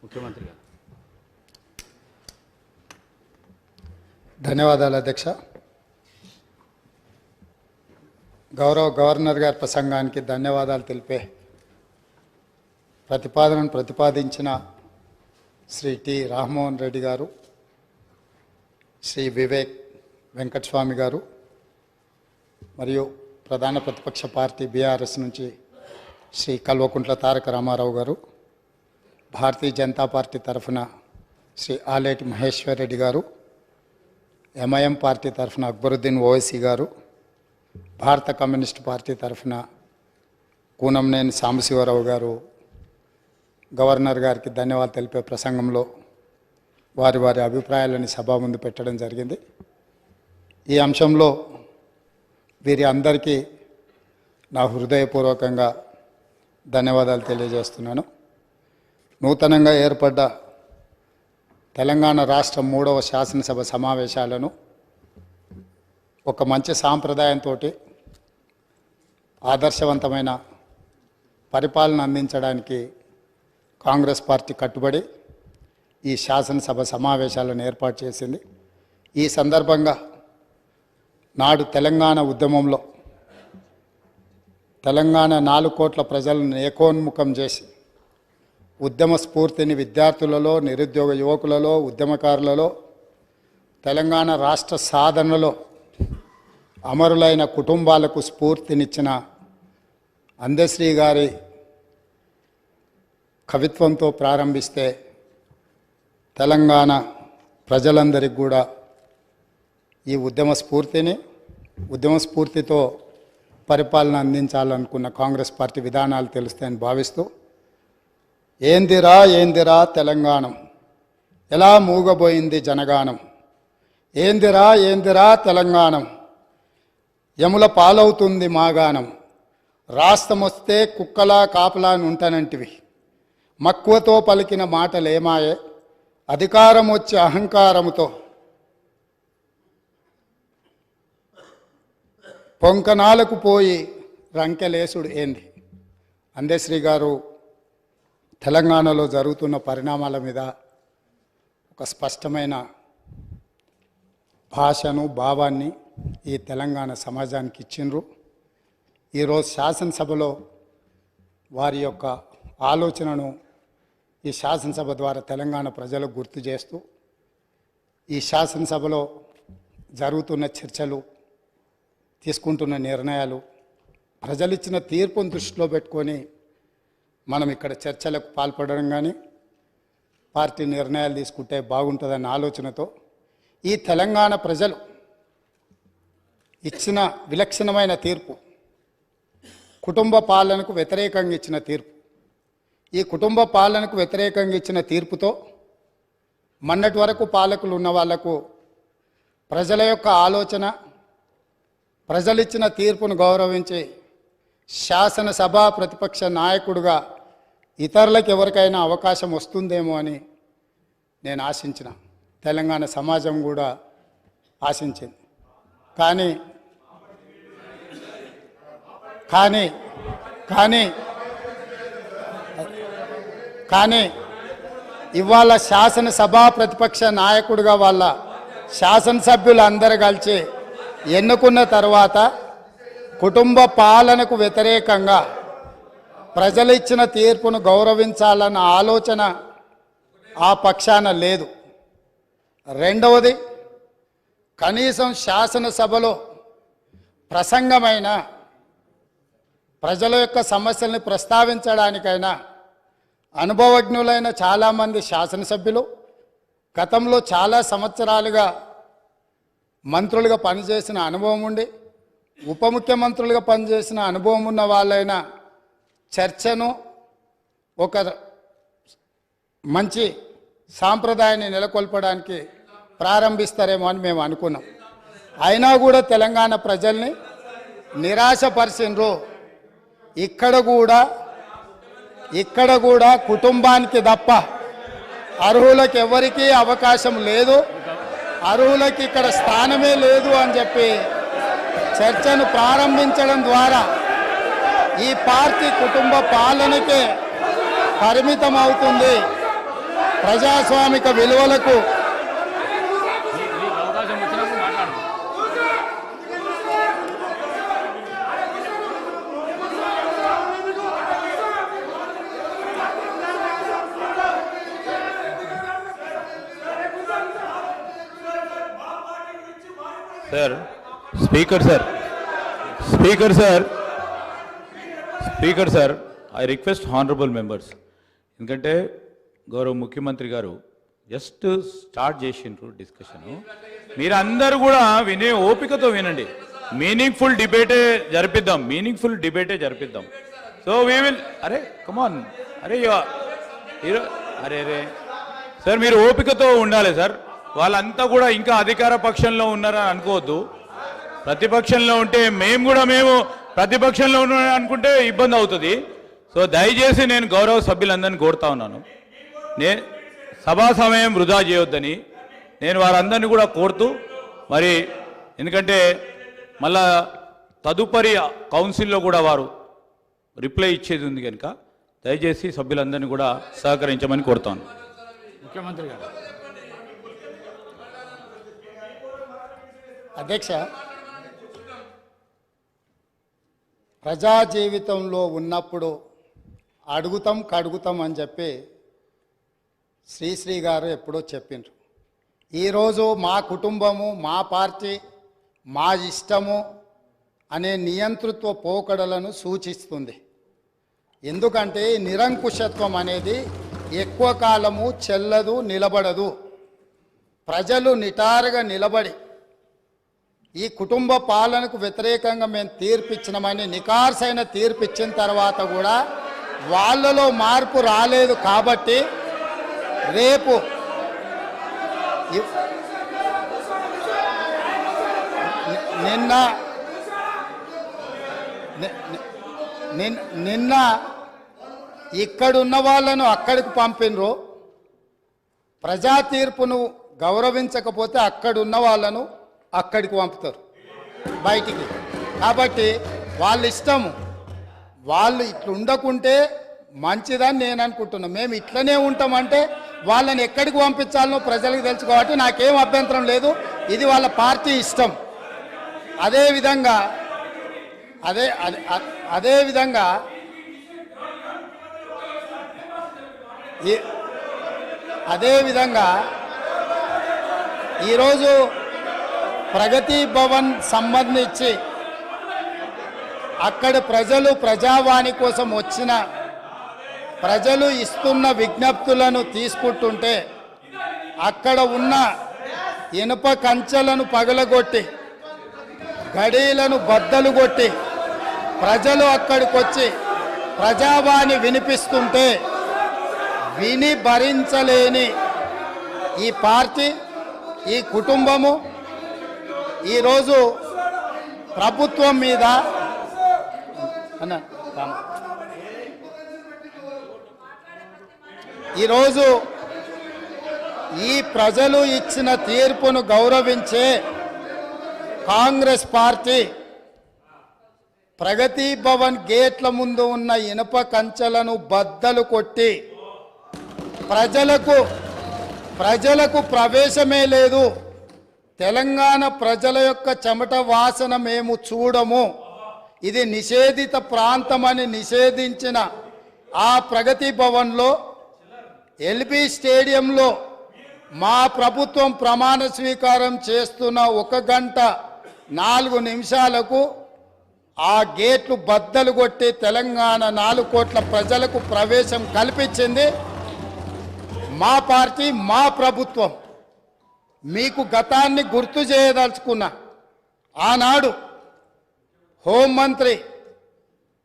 ముఖ్యమంత్రి గారు. ధన్యవాదాలు అధ్యక్ష. గౌరవ గవర్నర్ గారి ప్రసంగానికి ధన్యవాదాలు తెలిపే ప్రతిపాదనను ప్రతిపాదించిన శ్రీ టి రామ్మోహన్ రెడ్డి గారు, శ్రీ వివేక్ వెంకటస్వామి గారు మరియు ప్రధాన ప్రతిపక్ష పార్టీ బీఆర్ఎస్ నుంచి శ్రీ కల్వకుంట్ల తారక రామారావు గారు, భారతీయ జనతా పార్టీ తరఫున శ్రీ ఆలేటి మహేశ్వర్ రెడ్డి గారు, ఎంఐఎం పార్టీ తరఫున అక్బరుద్దీన్ ఓవైసీ గారు, భారత కమ్యూనిస్ట్ పార్టీ తరఫున కూనంనేని సాంబశివరావు గారు గవర్నర్ గారికి ధన్యవాదాలు తెలిపే ప్రసంగంలో వారి వారి అభిప్రాయాలను సభ ముందు పెట్టడం జరిగింది. ఈ అంశంలో వీరి అందరికీ నా హృదయపూర్వకంగా ధన్యవాదాలు తెలియజేస్తున్నాను. నూతనంగా ఏర్పడ్డ తెలంగాణ రాష్ట్రం 3వ శాసనసభ సమావేశాలను ఒక మంచి సాంప్రదాయంతో ఆదర్శవంతమైన పరిపాలన అందించడానికి కాంగ్రెస్ పార్టీ కట్టుబడి ఈ శాసనసభ సమావేశాలను ఏర్పాటు చేసింది. ఈ సందర్భంగా నాడు తెలంగాణ ఉద్యమంలో తెలంగాణ 4 కోట్ల ప్రజలను ఏకోన్ముఖం చేసి ఉద్యమ స్ఫూర్తిని విద్యార్థులలో, నిరుద్యోగ యువకులలో, ఉద్యమకారులలో, తెలంగాణ రాష్ట్ర సాధనలో అమరులైన కుటుంబాలకు స్ఫూర్తినిచ్చిన అందశ్రీ గారి కవిత్వంతో ప్రారంభిస్తే తెలంగాణ ప్రజలందరికీ కూడా ఈ ఉద్యమ స్ఫూర్తితో పరిపాలన అందించాలనుకున్న కాంగ్రెస్ పార్టీ విధానాలు తెలుస్తాయని భావిస్తూ ఏందిరా తెలంగాణం, ఎలా మూగబోయింది జనగానం, ఏందిరా తెలంగాణం, యముల పాలవుతుంది మాగానం, రాష్ట్రమొస్తే కుక్కలా కాపలా నుంటనంటివి, మక్కువతో పలికిన మాటలేమాయే, అధికారం వచ్చే అహంకారముతో పొంకనాలకు పోయి రంకెలేసుడు ఏంది. అందశ్రీ గారు తెలంగాణలో జరుగుతున్న పరిణామాల మీద ఒక స్పష్టమైన భాషను, భావాన్ని ఈ తెలంగాణ సమాజానికి ఇచ్చిండ్రు. ఈరోజు శాసనసభలో వారి యొక్క ఆలోచనను ఈ శాసనసభ ద్వారా తెలంగాణ ప్రజలకు గుర్తు చేస్తూ ఈ శాసనసభలో జరుగుతున్న చర్చలు, తీసుకుంటున్న నిర్ణయాలు, ప్రజలిచ్చిన తీర్పును దృష్టిలో పెట్టుకొని మనం ఇక్కడ చర్చలకు పాల్పడడం కానీ పార్టీ నిర్ణయాలు తీసుకుంటే బాగుంటుందన్న ఆలోచనతో ఈ తెలంగాణ ప్రజలు ఇచ్చిన విలక్షణమైన తీర్పు, కుటుంబ పాలనకు వ్యతిరేకంగా ఇచ్చిన తీర్పు, ఈ కుటుంబ పాలనకు వ్యతిరేకంగా ఇచ్చిన తీర్పుతో మొన్నటి వరకు పాలకులు ఉన్న వాళ్లకు ప్రజల యొక్క ఆలోచన, ప్రజలిచ్చిన తీర్పును గౌరవించి శాసనసభ ప్రతిపక్ష నాయకుడిగా ఇతరులకు ఎవరికైనా అవకాశం వస్తుందేమో అని నేను ఆశించిన, తెలంగాణ సమాజం కూడా ఆశించింది. కానీ కానీ కానీ కానీ ఇవాళ శాసనసభ ప్రతిపక్ష నాయకుడిగా వాళ్ళ శాసనసభ్యులు అందరూ కలిసి ఎన్నుకున్న తర్వాత కుటుంబ పాలనకు వ్యతిరేకంగా ప్రజలు ఇచ్చిన తీర్పును గౌరవించాలన్న ఆలోచన ఆ పక్షాన లేదు. రెండవది, కనీసం శాసనసభలో ప్రసంగమైన ప్రజల యొక్క సమస్యల్ని ప్రస్తావించడానికైనా అనుభవజ్ఞులైన చాలామంది శాసనసభ్యులు, గతంలో చాలా సంవత్సరాలుగా మంత్రులుగా పనిచేసిన అనుభవం ఉండి ఉప ముఖ్యమంత్రులుగా పనిచేసిన అనుభవం ఉన్న వాళ్ళైనా చర్చను ఒక మంచి సాంప్రదాయాన్ని నెలకొల్పడానికి ప్రారంభిస్తారేమో అని మేము అనుకున్నాం. అయినా కూడా తెలంగాణ ప్రజల్ని నిరాశపరిచిండ్రు. ఇక్కడ కూడా కుటుంబానికి తప్ప అర్హులకు ఎవరికీ అవకాశం లేదు, అర్హులకి ఇక్కడ స్థానమే లేదు అని చెప్పి చర్చను ప్రారంభించడం ద్వారా ఈ పార్టీ కుటుంబ పాలనకే పరిమితం అవుతుంది. ప్రజాస్వామిక విలువలకు Sir, Speaker sir, I request honorable members. ఎందుకంటే గౌరవ ముఖ్యమంత్రి గారు జస్ట్ స్టార్ట్ చేసిండ్రు డిస్కషన్. మీరు అందరూ కూడా వినే ఓపికతో వినండి. మీనింగ్ఫుల్ డిబేటే జరిపిద్దాం. సో వీ విల్ కమాన్ అరే సార్ మీరు ఓపికతో ఉండాలి సార్. వాళ్ళంతా కూడా ఇంకా అధికార పక్షంలో ఉన్నారని అనుకోవద్దు. ప్రతిపక్షంలో ఉంటే మేము ప్రతిపక్షంలో ఉన్నాం అనుకుంటే ఇబ్బంది అవుతుంది. సో దయచేసి నేను గౌరవ సభ్యులందరినీ కోరుతా ఉన్నాను, సభా సమయం వృధా చేయొద్దని నేను వారందరినీ కూడా కోరుతూ, మరి ఎందుకంటే మళ్ళా తదుపరి కౌన్సిల్లో కూడా వారు రిప్లై ఇచ్చేది ఉంది కనుక దయచేసి సభ్యులందరినీ కూడా సహకరించమని కోరుతాను. ముఖ్యమంత్రి గారు. అధ్యక్ష, ప్రజా జీవితంలో ఉన్నప్పుడు కడుగుతాం అని చెప్పి శ్రీశ్రీ గారు ఎప్పుడో చెప్పిండ్రు. ఈరోజు మా కుటుంబము, మా పార్టీ, మా ఇష్టము అనే నియంతృత్వ పోకడలను సూచిస్తుంది. ఎందుకంటే నిరంకుశత్వం అనేది ఎక్కువ కాలము చెల్లదు, నిలబడదు. ప్రజలు నిటారుగా నిలబడి ఈ కుటుంబ పాలనకు వ్యతిరేకంగా మేము తీర్పిచ్చినామని నికార్సైన తీర్పిచ్చిన తర్వాత కూడా వాళ్ళలో మార్పు రాలేదు. కాబట్టి రేపు నిన్న ఇక్కడున్న వాళ్ళను అక్కడికి పంపినరు. ప్రజా తీర్పును గౌరవించకపోతే అక్కడున్న వాళ్ళను అక్కడికి పంపుతారు బయటికి. కాబట్టి వాళ్ళ ఇష్టము, వాళ్ళు ఇట్లా ఉండకుంటే మంచిదని నేను అనుకుంటున్నాను. మేము ఇట్లనే ఉంటామంటే వాళ్ళని ఎక్కడికి పంపించాలనో ప్రజలకు తెలుసు కాబట్టి నాకేం అభ్యంతరం లేదు. ఇది వాళ్ళ పార్టీ ఇష్టం. అదేవిధంగా ఈరోజు ప్రగతి భవన్ సంబంధించి అక్కడ ప్రజావాణి కోసం వచ్చిన ప్రజలు ఇస్తున్న విజ్ఞప్తులను తీసుకుంటుంటే అక్కడ ఉన్న ఇనుప కంచెలను పగలగొట్టి గడీలను బద్దలు కొట్టి ప్రజలు అక్కడికి వచ్చి ప్రజావాణి వినిపిస్తుంటే విని భరించలేని ఈ పార్టీ, ఈ కుటుంబము ఈరోజు ప్రభుత్వం మీద ఈరోజు ఈ ప్రజలు ఇచ్చిన తీర్పును గౌరవించే కాంగ్రెస్ పార్టీ ప్రగతి భవన్ గేట్ల ముందు ఉన్న ఇనుప కంచెలను బద్దలు కొట్టి ప్రజలకు ప్రవేశమే లేదు, తెలంగాణ ప్రజల యొక్క చెమట వాసన మేము చూడము, ఇది నిషేధిత ప్రాంతమని నిషేధించిన ఆ ప్రగతి భవన్లో ఎల్బీ స్టేడియంలో మా ప్రభుత్వం ప్రమాణ స్వీకారం చేస్తున్న 1 గంట 4 నిమిషాలకు ఆ గేట్లు బద్దలు కొట్టి తెలంగాణ 4 కోట్ల ప్రజలకు ప్రవేశం కల్పించింది మా పార్టీ, మా ప్రభుత్వం. మీకు గతాన్ని గుర్తు చేయదలుచుకున్నా. ఆనాడు హోంమంత్రి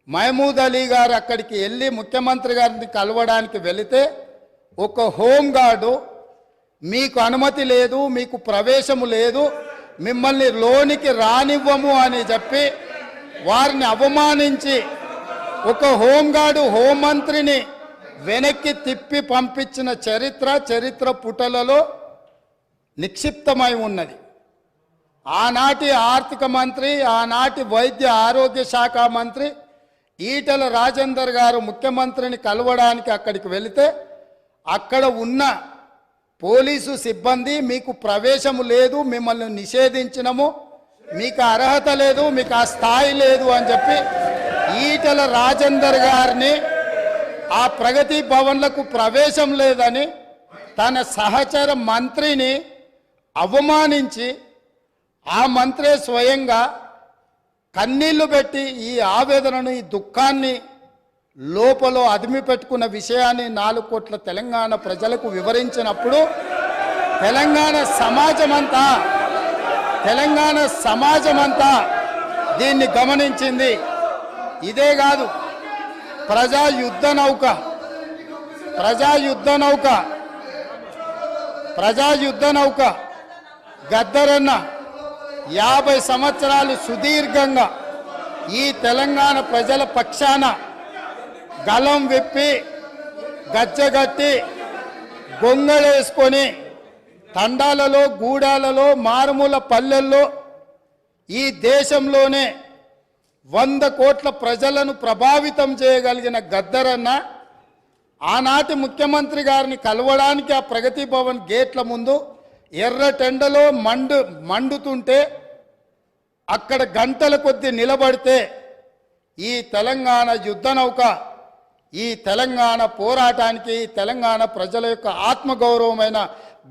మహమూద్ అలీ గారు అక్కడికి వెళ్ళి ముఖ్యమంత్రి గారిని కలవడానికి వెళితే ఒక హోంగార్డు మీకు అనుమతి లేదు, మీకు ప్రవేశము లేదు, మిమ్మల్ని లోనికి రానివ్వము అని చెప్పి వారిని అవమానించి ఒక హోంగార్డు హోంమంత్రిని వెనక్కి తిప్పి పంపించిన చరిత్ర పుటలలో నిక్షిప్తమై ఉన్నది. ఆనాటి ఆర్థిక మంత్రి, ఆనాటి వైద్య ఆరోగ్య శాఖ మంత్రి ఈటెల రాజేందర్ గారు ముఖ్యమంత్రిని కలవడానికి అక్కడికి వెళితే అక్కడ ఉన్న పోలీసు సిబ్బంది మీకు ప్రవేశము లేదు, మిమ్మల్ని నిషేధించినము, మీకు అర్హత లేదు, మీకు ఆ స్థాయి లేదు అని చెప్పి ఈటెల రాజేందర్ గారిని ఆ ప్రగతి భవన్లకు ప్రవేశం లేదని తన సహచర మంత్రిని అవమానించి ఆ మంత్రే స్వయంగా కన్నీళ్లు పెట్టి ఈ ఆవేదనను, ఈ దుఃఖాన్ని లోపల అదిమి పెట్టుకున్న విషయాన్ని 4 కోట్ల తెలంగాణ ప్రజలకు వివరించినప్పుడు తెలంగాణ సమాజమంతా దీన్ని గమనించింది. ఇదే కాదు, ప్రజా యుద్ధ నౌక గద్దరన్న 50 సంవత్సరాలు సుదీర్ఘంగా ఈ తెలంగాణ ప్రజల పక్షాన గలం విప్పి గజ్జగట్టి గొంగళేసుకొని తండాలలో, గూడాలలో, మారుమూల పల్లెల్లో ఈ దేశంలోనే 100 కోట్ల ప్రజలను ప్రభావితం చేయగలిగిన గద్దరన్న ఆనాటి ముఖ్యమంత్రి గారిని కలవడానికి ఆ ప్రగతి భవన్ గేట్ల ముందు ఎర్రటెండలో మండుతుంటే అక్కడ గంటల కొద్ది నిలబడితే ఈ తెలంగాణ యుద్ధ నౌక, ఈ తెలంగాణ పోరాటానికి, తెలంగాణ ప్రజల యొక్క ఆత్మగౌరవమైన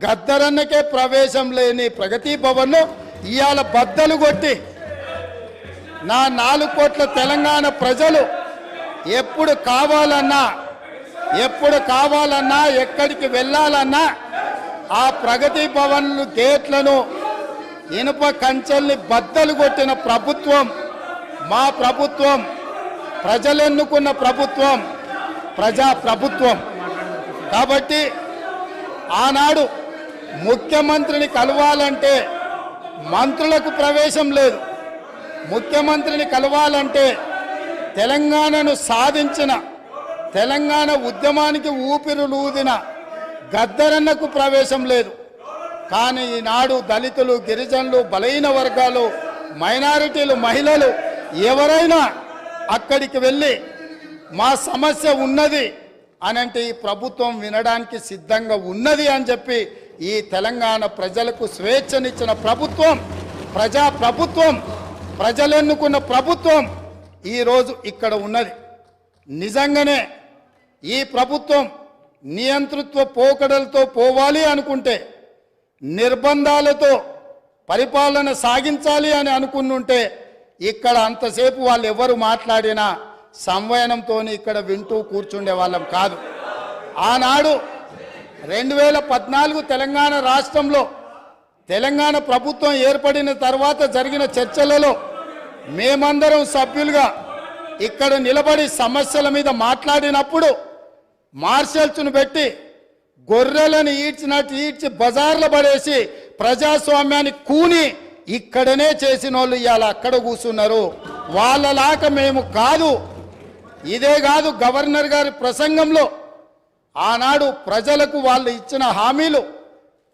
గద్దరన్నకే ప్రవేశం లేని ప్రగతి భవన్ను ఇవాళ బద్దలు కొట్టి నా 4 కోట్ల తెలంగాణ ప్రజలు ఎప్పుడు కావాలన్నా ఎక్కడికి వెళ్ళాలన్నా ఆ ప్రగతి భవన్లు గేట్లను, ఇనుప కంచెల్ని బద్దలు కొట్టిన ప్రభుత్వం మా ప్రభుత్వం, ప్రజలెన్నుకున్న ప్రభుత్వం, ప్రజా ప్రభుత్వం. కాబట్టి ఆనాడు ముఖ్యమంత్రిని కలవాలంటే మంత్రులకు ప్రవేశం లేదు, ముఖ్యమంత్రిని కలవాలంటే తెలంగాణను సాధించిన, తెలంగాణ ఉద్యమానికి ఊపిరులూదిన గద్దరన్నకు ప్రవేశం లేదు. కానీ ఈనాడు దళితులు, గిరిజనులు, బలహీన వర్గాలు, మైనారిటీలు, మహిళలు ఎవరైనా అక్కడికి వెళ్ళి మా సమస్య ఉన్నది అని అంటే ఈ ప్రభుత్వం వినడానికి సిద్ధంగా ఉన్నది అని చెప్పి ఈ తెలంగాణ ప్రజలకు స్వేచ్ఛనిచ్చిన ప్రభుత్వం, ప్రజా ప్రభుత్వం, ప్రజలెన్నుకున్న ప్రభుత్వం ఈరోజు ఇక్కడ ఉన్నది. నిజంగానే ఈ ప్రభుత్వం నియంతృత్వ పోకడలతో పోవాలి అనుకుంటే, నిర్బంధాలతో పరిపాలన సాగించాలి అని అనుకుంటుంటే ఇక్కడ అంతసేపు వాళ్ళు ఎవరు మాట్లాడినా సంవయనంతో ఇక్కడ వింటూ కూర్చుండే వాళ్ళం కాదు. ఆనాడు 2014 తెలంగాణ రాష్ట్రంలో తెలంగాణ ప్రభుత్వం ఏర్పడిన తర్వాత జరిగిన చర్చలలో మేమందరం సభ్యులుగా ఇక్కడ నిలబడి సమస్యల మీద మాట్లాడినప్పుడు మార్షల్స్ను పెట్టి గొర్రెలను ఈడ్చినట్టు ఈడ్చి బజార్లో పడేసి ప్రజాస్వామ్యాన్ని కూని ఇక్కడనే చేసిన వాళ్ళు ఇవాళ అక్కడ కూర్చున్నారు. వాళ్ళలాక మేము కాదు. ఇదే కాదు, గవర్నర్ గారి ప్రసంగంలో ఆనాడు ప్రజలకు వాళ్ళు ఇచ్చిన హామీలు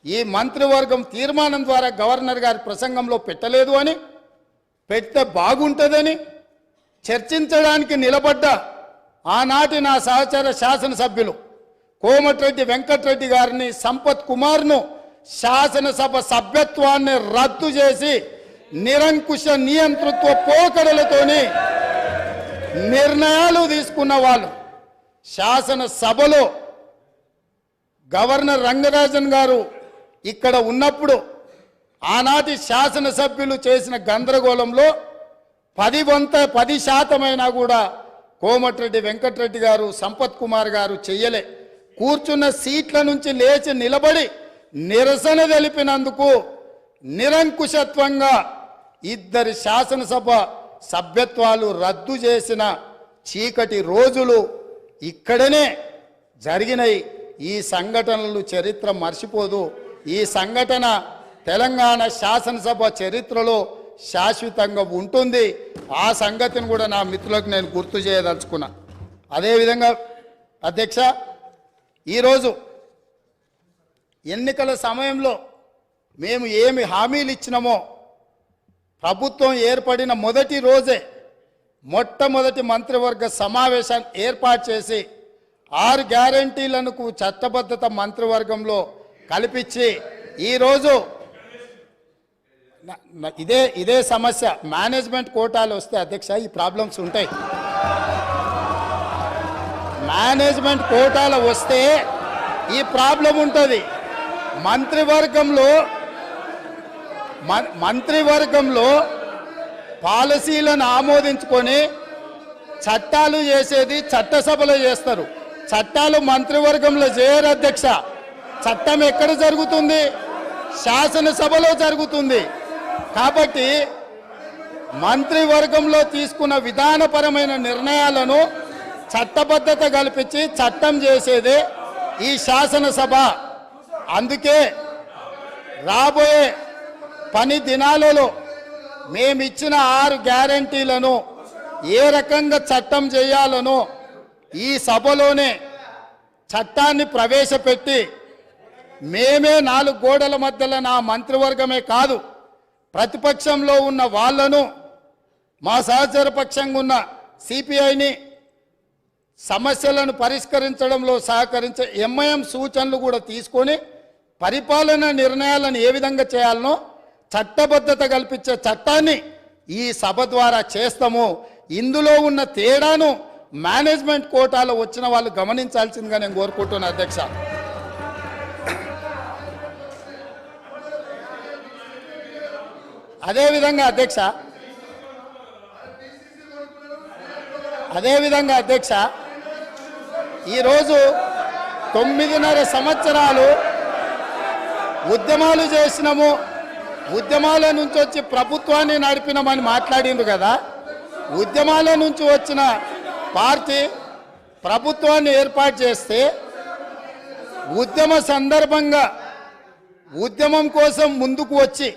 ఈ మంత్రివర్గం తీర్మానం ద్వారా గవర్నర్ గారి ప్రసంగంలో పెట్టలేదు అని, పెడితే బాగుంటుందని చర్చించడానికి నిలబడ్డ ఆనాటి నా సహచర శాసనసభ్యులు కోమటిరెడ్డి వెంకటరెడ్డి గారిని, సంపత్ కుమార్ను శాసనసభ సభ్యత్వాన్ని రద్దు చేసి నిరంకుశ నియంతృత్వ పోకడలతోని నిర్ణయాలు తీసుకున్న వాళ్ళు శాసనసభలో గవర్నర్ రంగరాజన్ గారు ఇక్కడ ఉన్నప్పుడు ఆనాటి శాసనసభ్యులు చేసిన గందరగోళంలో 10% కూడా కోమటిరెడ్డి వెంకటరెడ్డి గారు, సంపత్ కుమార్ గారు చెయ్యలే. కూర్చున్న సీట్ల నుంచి లేచి నిలబడి నిరసన తెలిపినందుకు నిరంకుశత్వంగా 2 శాసనసభ సభ్యత్వాలు రద్దు చేసిన చీకటి రోజులు ఇక్కడనే జరిగినాయి. ఈ సంఘటనలు చరిత్ర మర్చిపోదు. ఈ సంఘటన తెలంగాణ శాసనసభ చరిత్రలో శాశ్వతంగా ఉంటుంది. ఆ సంగతిని కూడా నా మిత్రులకు నేను గుర్తు చేయదలుచుకున్నా. అదేవిధంగా అధ్యక్ష, ఈరోజు ఎన్నికల సమయంలో మేము ఏమి హామీలు ఇచ్చినామో ప్రభుత్వం ఏర్పడిన మొదటి రోజే మొట్టమొదటి మంత్రివర్గ సమావేశాన్ని ఏర్పాటు చేసి 6 గ్యారంటీలకు చట్టబద్ధత మంత్రివర్గంలో కల్పించి ఈరోజు ఇదే సమస్య మేనేజ్మెంట్ కోటాలు వస్తే అధ్యక్ష ఈ ప్రాబ్లమ్స్ ఉంటాయి. మేనేజ్మెంట్ కోటాలు వస్తే ఈ ప్రాబ్లం ఉంటుంది. మంత్రివర్గంలో పాలసీలను ఆమోదించుకొని చట్టాలు చేసేది చట్టసభలో చేస్తారు. చట్టాలు మంత్రివర్గంలో చేయరు అధ్యక్ష. చట్టం ఎక్కడ జరుగుతుంది? శాసనసభలో జరుగుతుంది. కాబట్టి మంత్రివర్గంలో తీసుకున్న విధానపరమైన నిర్ణయాలను చట్టబద్ధత కల్పించి చట్టం చేసేదే ఈ శాసనసభ. అందుకే రాబోయే పని దినాలలో మేమిచ్చిన 6 గ్యారంటీలను ఏ రకంగా చట్టం చేయాలనో ఈ సభలోనే చట్టాన్ని ప్రవేశపెట్టి మేమే 4 గోడల మధ్యలో నా మంత్రివర్గమే కాదు ప్రతిపక్షంలో ఉన్న వాళ్ళను మా సహచర పక్షంగా ఉన్న సిపిఐని సమస్యలను పరిష్కరించడంలో సహకరించే ఎంఐఎం సూచనలు కూడా తీసుకొని పరిపాలన నిర్ణయాలను ఏ విధంగా చేయాలనో చట్టబద్ధత కల్పించే చట్టాన్ని ఈ సభ ద్వారా చేస్తాము. ఇందులో ఉన్న తేడాను మేనేజ్మెంట్ కోటాలో వచ్చిన వాళ్ళు గమనించాల్సిందిగా నేను కోరుకుంటున్నాను అధ్యక్ష. అదేవిధంగా అధ్యక్ష ఈరోజు 9.5 సంవత్సరాలు ఉద్యమాలు చేసినాము, ఉద్యమాల నుంచి వచ్చి ప్రభుత్వాన్ని నడిపినామని మాట్లాడిండ్రు కదా. ఉద్యమాల నుంచి వచ్చిన పార్టీ ప్రభుత్వాన్ని ఏర్పాటు చేస్తే ఉద్యమ సందర్భంగా ఉద్యమం కోసం ముందుకు వచ్చి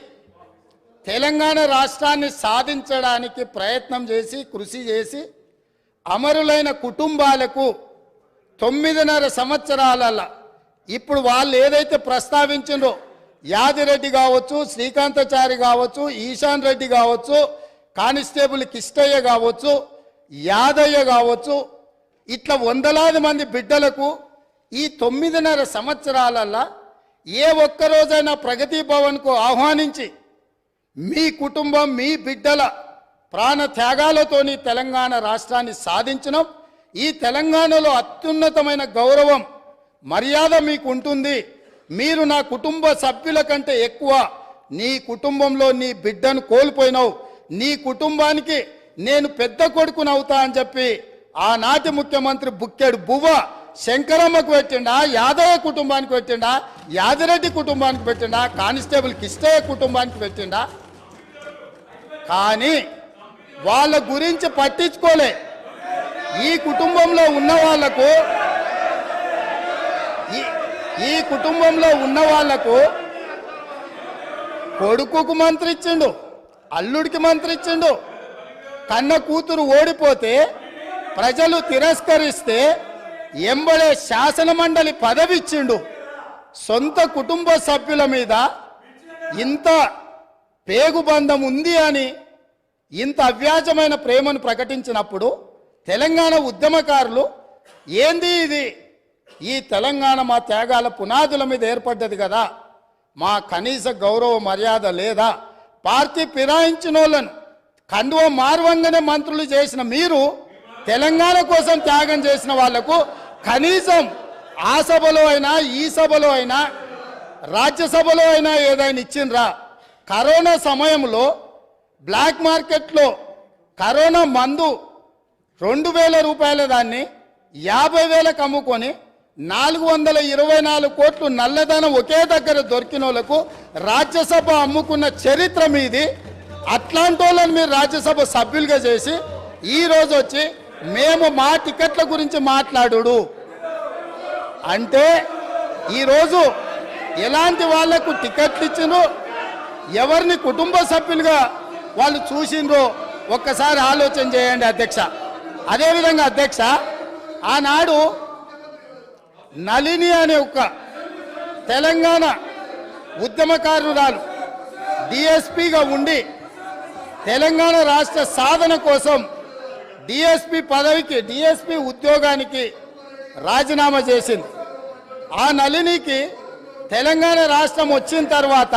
తెలంగాణ రాష్ట్రాన్ని సాధించడానికి ప్రయత్నం చేసి కృషి చేసి అమరులైన కుటుంబాలకు 9.5 సంవత్సరాలలో ఇప్పుడు వాళ్ళు ఏదైతే ప్రస్తావించిండ్రో యాదిరెడ్డి కావచ్చు, శ్రీకాంతాచారి కావచ్చు, ఈశాన్ రెడ్డి కావచ్చు, కానిస్టేబుల్ కిష్టయ్య కావచ్చు, యాదయ్య కావచ్చు, ఇట్లా వందలాది మంది బిడ్డలకు ఈ 9.5 సంవత్సరాలలో ఏ ఒక్కరోజైనా ప్రగతి భవన్కు ఆహ్వానించి మీ కుటుంబం మీ బిడ్డల ప్రాణ త్యాగాలతోని తెలంగాణ రాష్ట్రాన్ని సాధించడం, ఈ తెలంగాణలో అత్యున్నతమైన గౌరవం మర్యాద మీకు ఉంటుంది, మీరు నా కుటుంబ సభ్యుల కంటే ఎక్కువ నీ కుటుంబంలో నీ బిడ్డను కోల్పోయినావు, నీ కుటుంబానికి నేను పెద్ద కొడుకునవుతా అని చెప్పి ఆనాటి ముఖ్యమంత్రి బుక్కెడు బువ్వ శంకరమ్మకు పెట్టిండా, యాదయ్య కుటుంబానికి పెట్టిండా, యాదిరెడ్డి కుటుంబానికి పెట్టిండా, కానిస్టేబుల్ కిష్టయ్య కుటుంబానికి పెట్టిండా. కానీ వాళ్ళ గురించి పట్టించుకోలే. ఈ కుటుంబంలో ఉన్న వాళ్లకు కొడుకుకు మంత్రి ఇచ్చిండు, అల్లుడికి మంత్రి ఇచ్చిండు, కన్న కూతురు ఓడిపోతే ప్రజలు తిరస్కరిస్తే ఎంబడే శాసన మండలి పదవి ఇచ్చిండు. సొంత కుటుంబ సభ్యుల మీద ఇంత పేగుబంధం ఉంది అని ఇంత అవ్యాజమైన ప్రేమను ప్రకటించినప్పుడు తెలంగాణ ఉద్యమకారులు ఏంది ఇది, ఈ తెలంగాణ మా త్యాగాల పునాదుల మీద ఏర్పడ్డది కదా, మా కనీస గౌరవ మర్యాద లేదా, పార్టీ ఫిరాయించిన వాళ్ళను కండువ మార్వంగానే మంత్రులు చేసిన మీరు తెలంగాణ కోసం త్యాగం చేసిన వాళ్లకు కనీసం ఆ సభలో అయినా ఈ సభలో అయినా రాజ్యసభలో అయినా ఏదైనా ఇచ్చిండ్రా? కరోనా సమయంలో బ్లాక్ మార్కెట్లో కరోనా మందు 2,000 రూపాయల దాన్ని 50,000కు అమ్ముకొని 424 కోట్లు నల్లధనం ఒకే దగ్గర దొరికిన వాళ్ళకు రాజ్యసభ అమ్ముకున్న చరిత్ర మీది. అట్లాంటి వాళ్ళని మీరు రాజ్యసభ సభ్యులుగా చేసి ఈరోజు వచ్చి మేము మా టికెట్ల గురించి మాట్లాడు అంటే ఈరోజు ఎలాంటి వాళ్లకు టికెట్లు ఇచ్చినో ఎవరిని కుటుంబ సభ్యులుగా వాళ్ళు చూసిండ్రో ఒక్కసారి ఆలోచన చేయండి అధ్యక్ష. అదేవిధంగా అధ్యక్ష, ఆనాడు నళిని అనే ఒక తెలంగాణ ఉద్యమకారురాలు డిఎస్పీగా ఉండి తెలంగాణ రాష్ట్ర సాధన కోసం డిఎస్పీ పదవికి డిఎస్పీ ఉద్యోగానికి రాజీనామా చేసింది. ఆ నళినికి తెలంగాణ రాష్ట్రం వచ్చిన తర్వాత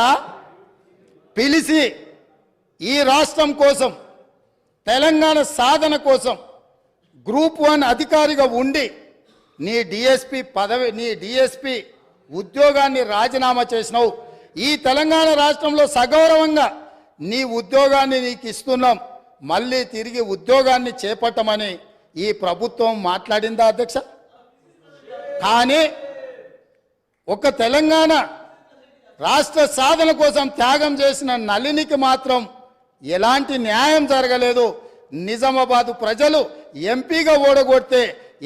పిలిచి ఈ రాష్ట్రం కోసం తెలంగాణ సాధన కోసం గ్రూప్ 1 అధికారిగా ఉండి నీ డిఎస్పి ఉద్యోగాన్ని రాజీనామా చేసినావు. ఈ తెలంగాణ రాష్ట్రంలో సగౌరవంగా నీ ఉద్యోగాన్ని నీకు ఇస్తున్నాం, మళ్ళీ తిరిగి ఉద్యోగాన్ని చేపట్టమని ఈ ప్రభుత్వం మాట్లాడిందా అధ్యక్ష? కానీ ఒక తెలంగాణ రాష్ట్ర సాధన కోసం త్యాగం చేసిన నళినికి మాత్రం ఎలాంటి న్యాయం జరగలేదు. నిజామాబాదు ప్రజలు ఎంపీగా ఓడగొడితే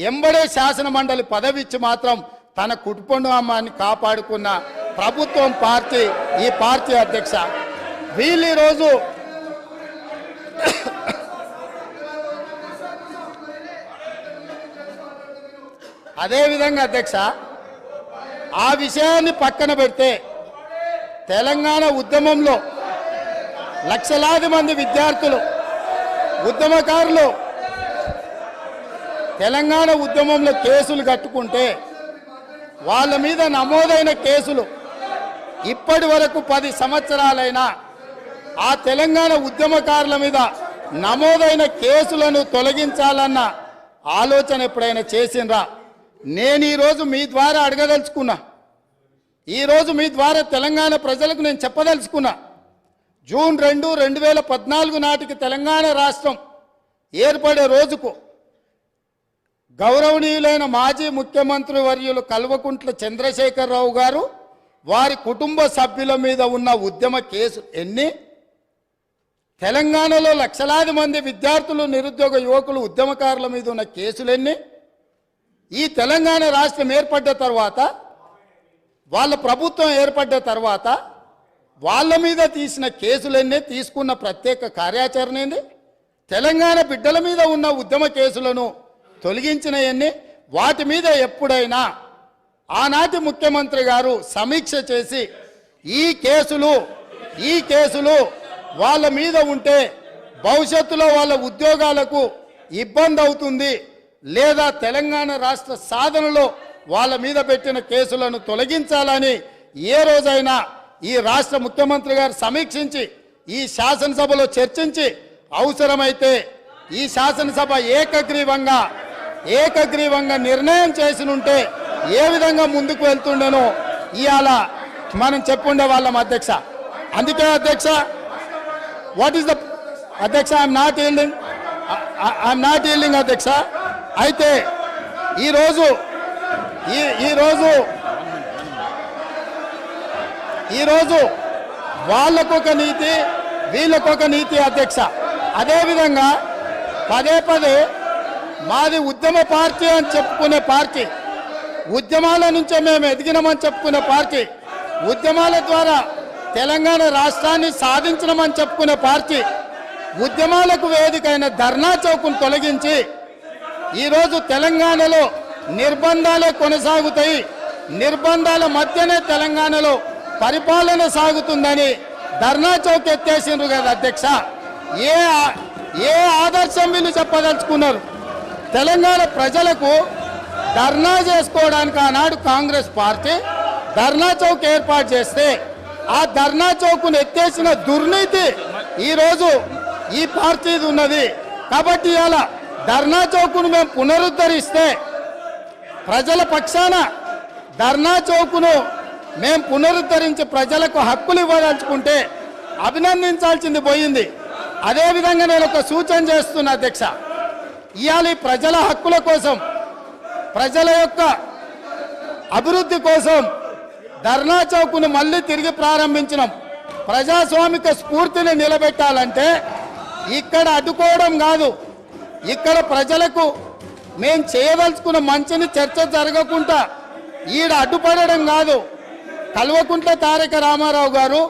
ఎంబడే శాసన మండలి పదవి ఇచ్చి మాత్రం తన కుటుంబాన్ని కాపాడుకున్న ప్రభుత్వం పార్టీ ఈ పార్టీ అధ్యక్ష. వీళ్ళు ఈరోజు అదేవిధంగా అధ్యక్ష ఆ విషయాన్ని పక్కన పెడితే తెలంగాణ ఉద్యమంలో లక్షలాది మంది విద్యార్థులు ఉద్యమకారులు తెలంగాణ ఉద్యమంలో కేసులు కట్టుకుంటే వాళ్ళ మీద నమోదైన కేసులు ఇప్పటి వరకు 10 సంవత్సరాలైనా ఆ తెలంగాణ ఉద్యమకారుల మీద నమోదైన కేసులను తొలగించాలన్న ఆలోచన ఎప్పుడైనా చేసిండ్రా? నేను ఈరోజు మీ ద్వారా అడగదలుచుకున్నా, ఈరోజు మీ ద్వారా తెలంగాణ ప్రజలకు నేను చెప్పదలుచుకున్నా, జూన్ 2, 2014 నాటికి తెలంగాణ రాష్ట్రం ఏర్పడే రోజుకు గౌరవనీయులైన మాజీ ముఖ్యమంత్రి వర్యులు కల్వకుంట్ల చంద్రశేఖరరావు గారు వారి కుటుంబ సభ్యుల మీద ఉన్న ఉద్యమ కేసు ఎన్ని? తెలంగాణలో లక్షలాది మంది విద్యార్థులు నిరుద్యోగ యువకులు ఉద్యమకారుల మీద ఉన్న కేసులు ఎన్ని? ఈ తెలంగాణ రాష్ట్రం ఏర్పడ్డ తర్వాత వాళ్ళ ప్రభుత్వం ఏర్పడ్డ తర్వాత వాళ్ళ మీద తీసిన కేసులన్నీ, తీసుకున్న ప్రత్యేక కార్యాచరణ ఏంది? తెలంగాణ బిడ్డల మీద ఉన్న ఉద్యమ కేసులను తొలగించినవన్నీ, వాటి మీద ఎప్పుడైనా ఆనాటి ముఖ్యమంత్రి గారు సమీక్ష చేసి ఈ కేసులు వాళ్ళ మీద ఉంటే భవిష్యత్తులో వాళ్ళ ఉద్యోగాలకు ఇబ్బంది అవుతుంది, లేదా తెలంగాణ రాష్ట్ర సాధనలో వాళ్ళ మీద పెట్టిన కేసులను తొలగించాలని ఏ రోజైనా ఈ రాష్ట్ర ముఖ్యమంత్రి గారు సమీక్షించి ఈ శాసనసభలో చర్చించి అవసరమైతే ఈ శాసనసభ ఏకగ్రీవంగా నిర్ణయం చేసినుంటే ఏ విధంగా ముందుకు వెళ్తుండేనో ఇవాళ మనం చెప్పుండే వాళ్ళం అధ్యక్ష. అందుకే అధ్యక్ష, వాట్ ఈస్ ద అధ్యక్ష, ఐఎమ్ నాట్ ఈల్డింగ్ అధ్యక్ష. అయితే ఈరోజు వాళ్ళకొక నీతి, వీళ్ళకొక నీతి అధ్యక్ష. అదేవిధంగా పదే మాది ఉద్యమ పార్టీ అని చెప్పుకునే పార్టీ, ఉద్యమాల నుంచే మేము ఎదిగినామని చెప్పుకునే పార్టీ, ఉద్యమాల ద్వారా తెలంగాణ రాష్ట్రాన్ని సాధించడమని చెప్పుకునే పార్టీ, ఉద్యమాలకు వేదికైన ధర్నా చౌక్ను తొలగించి ఈరోజు తెలంగాణలో నిర్బంధాలే కొనసాగుతాయి, నిర్బంధాల మధ్యనే తెలంగాణలో పరిపాలన సాగుతుందని ధర్నా చౌక్ ఎత్తేసిండ్రు కదా అధ్యక్ష. ఏ ఆదర్శం వీళ్ళు చెప్పదలుచుకున్నారు? తెలంగాణ ప్రజలకు ధర్నా చేసుకోవడానికి ఆనాడు కాంగ్రెస్ పార్టీ ధర్నా చౌక్ ఏర్పాటు చేస్తే ఆ ధర్నా చౌక్ను ఎత్తేసిన దుర్నీతి ఈరోజు ఈ పార్టీది ఉన్నది. కాబట్టి ఇవాళ ధర్నా చౌక్ను మేము పునరుద్ధరిస్తే, ప్రజల పక్షాన ధర్నా చౌక్ను మేము పునరుద్ధరించి ప్రజలకు హక్కులు ఇవ్వదలుచుకుంటే అభినందించాల్సింది పోయింది. అదేవిధంగా నేను ఒక సూచన చేస్తున్నా అధ్యక్ష, ఇవాళ ప్రజల హక్కుల కోసం, ప్రజల యొక్క అభివృద్ధి కోసం ధర్నా చౌక్ను మళ్ళీ తిరిగి ప్రారంభించినాం. ప్రజాస్వామిక స్ఫూర్తిని నిలబెట్టాలంటే ఇక్కడ అడ్డుకోవడం కాదు, ఇక్కడ ప్రజలకు మేము చేయదలుచుకున్న మంచిని చర్చ జరగకుండా ఈడ అడ్డుపడడం కాదు. కల్వకుంట్ల తారక రామారావు గారు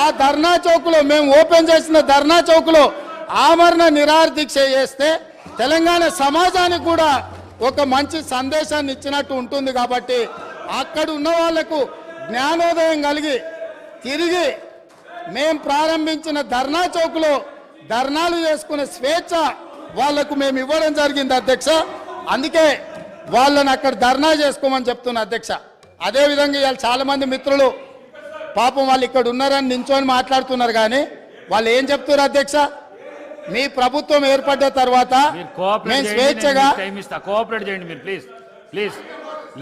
ఆ ధర్నా చౌక్లో, మేము ఓపెన్ చేసిన ధర్నా చౌక్లో ఆమరణ నిరాహార దీక్ష చేస్తే తెలంగాణ సమాజానికి కూడా ఒక మంచి సందేశాన్ని ఇచ్చినట్టు ఉంటుంది. కాబట్టి అక్కడ ఉన్న వాళ్లకు జ్ఞానోదయం కలిగి తిరిగి మేము ప్రారంభించిన ధర్నా చౌక్లో ధర్నాలు చేసుకునే స్వేచ్ఛ వాళ్లకు మేము ఇవ్వడం జరిగింది అధ్యక్ష. అందుకే వాళ్ళని అక్కడ ధర్నా చేసుకోమని చెప్తున్నా అధ్యక్ష. అదేవిధంగా ఇవాళ చాలా మంది మిత్రులు పాపం వాళ్ళు ఇక్కడ ఉన్నారని నించొని మాట్లాడుతున్నారు, కానీ వాళ్ళు ఏం చెప్తున్నారు అధ్యక్ష? మీ ప్రభుత్వం ఏర్పడ్డ తర్వాత మేము స్వేచ్ఛగా కోఆపరేట్ చేయండి మీరు, please please.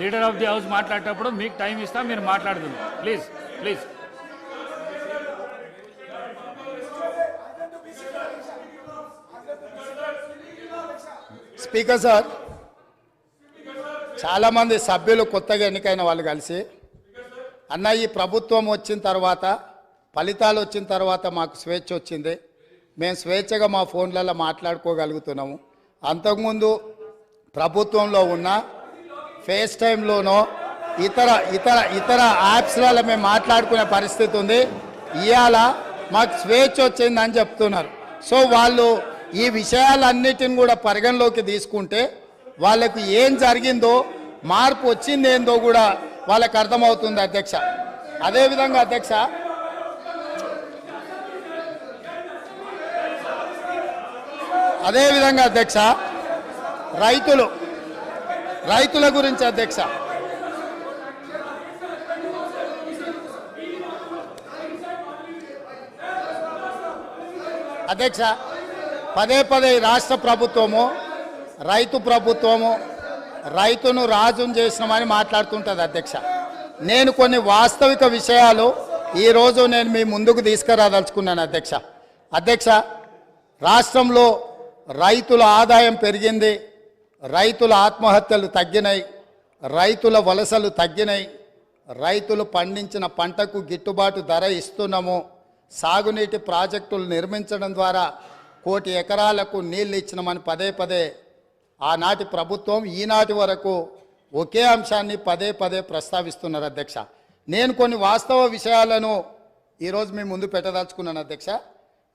Leader of the house మాట్లాడేటప్పుడు మీకు టైం ఇస్తా, మీరు మాట్లాడుతుంది ప్లీజ్ ప్లీజ్. స్పీకర్ సార్, చాలామంది సభ్యులు కొత్తగా ఎన్నికైన వాళ్ళు కలిసి అన్న ఈ ప్రభుత్వం వచ్చిన తర్వాత ఫలితాలు వచ్చిన తర్వాత మాకు స్వేచ్ఛ వచ్చింది, మేము స్వేచ్ఛగా మా ఫోన్లలో మాట్లాడుకోగలుగుతున్నాము. అంతకుముందు ప్రభుత్వంలో ఉన్న ఫేస్ టైంలోనో ఇతర ఇతర ఇతర యాప్స్లలో మేము మాట్లాడుకునే పరిస్థితి ఉంది, ఇవాళ మాకు స్వేచ్ఛ వచ్చిందని చెప్తున్నారు. సో వాళ్ళు ఈ విషయాలన్నిటిని కూడా పరిగణలోకి తీసుకుంటే వాళ్ళకు ఏం జరిగిందో, మార్పు వచ్చింది ఏందో కూడా వాళ్ళకి అర్థమవుతుంది అధ్యక్ష. అదేవిధంగా అధ్యక్ష రైతుల గురించి అధ్యక్ష, పదే పదే రాష్ట్ర ప్రభుత్వము రైతు ప్రభుత్వము రైతును రాజును చేసినామని మాట్లాడుతుంటుంది అధ్యక్ష. నేను కొన్ని వాస్తవిక విషయాలు ఈరోజు నేను మీ ముందుకు తీసుకురాదలుచుకున్నాను అధ్యక్ష. రాష్ట్రంలో రైతుల ఆదాయం పెరిగింది, రైతుల ఆత్మహత్యలు తగ్గినాయి, రైతుల వలసలు తగ్గినాయి, రైతులు పండించిన పంటకు గిట్టుబాటు ధర ఇస్తున్నాము, సాగునీటి ప్రాజెక్టులు నిర్మించడం ద్వారా 1 కోటి ఎకరాలకు నీళ్ళు ఇచ్చినామని పదే పదే ఆనాటి ప్రభుత్వం ఈనాటి వరకు ఒకే అంశాన్ని పదే పదే ప్రస్తావిస్తున్నారు అధ్యక్ష. నేను కొన్ని వాస్తవ విషయాలను ఈరోజు మీ ముందు పెట్టదలుచుకున్నాను అధ్యక్ష.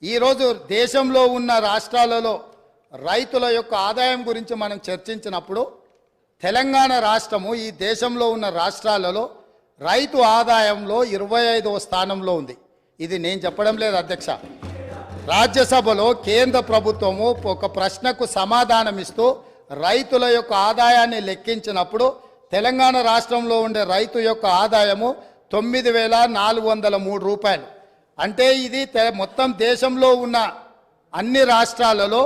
ఈరోజు దేశంలో ఉన్న రాష్ట్రాలలో రైతుల యొక్క ఆదాయం గురించి మనం చర్చించినప్పుడు తెలంగాణ రాష్ట్రము ఈ దేశంలో ఉన్న రాష్ట్రాలలో రైతు ఆదాయంలో 25వ స్థానంలో ఉంది. ఇది నేను చెప్పడం లేదు అధ్యక్ష. రాజ్యసభలో కేంద్ర ప్రభుత్వము ఒక ప్రశ్నకు సమాధానం ఇస్తూ రైతుల యొక్క ఆదాయాన్ని లెక్కించినప్పుడు తెలంగాణ రాష్ట్రంలో ఉండే రైతు యొక్క ఆదాయము 9,403 రూపాయలు. అంటే ఇది మొత్తం దేశంలో ఉన్న అన్ని రాష్ట్రాలలో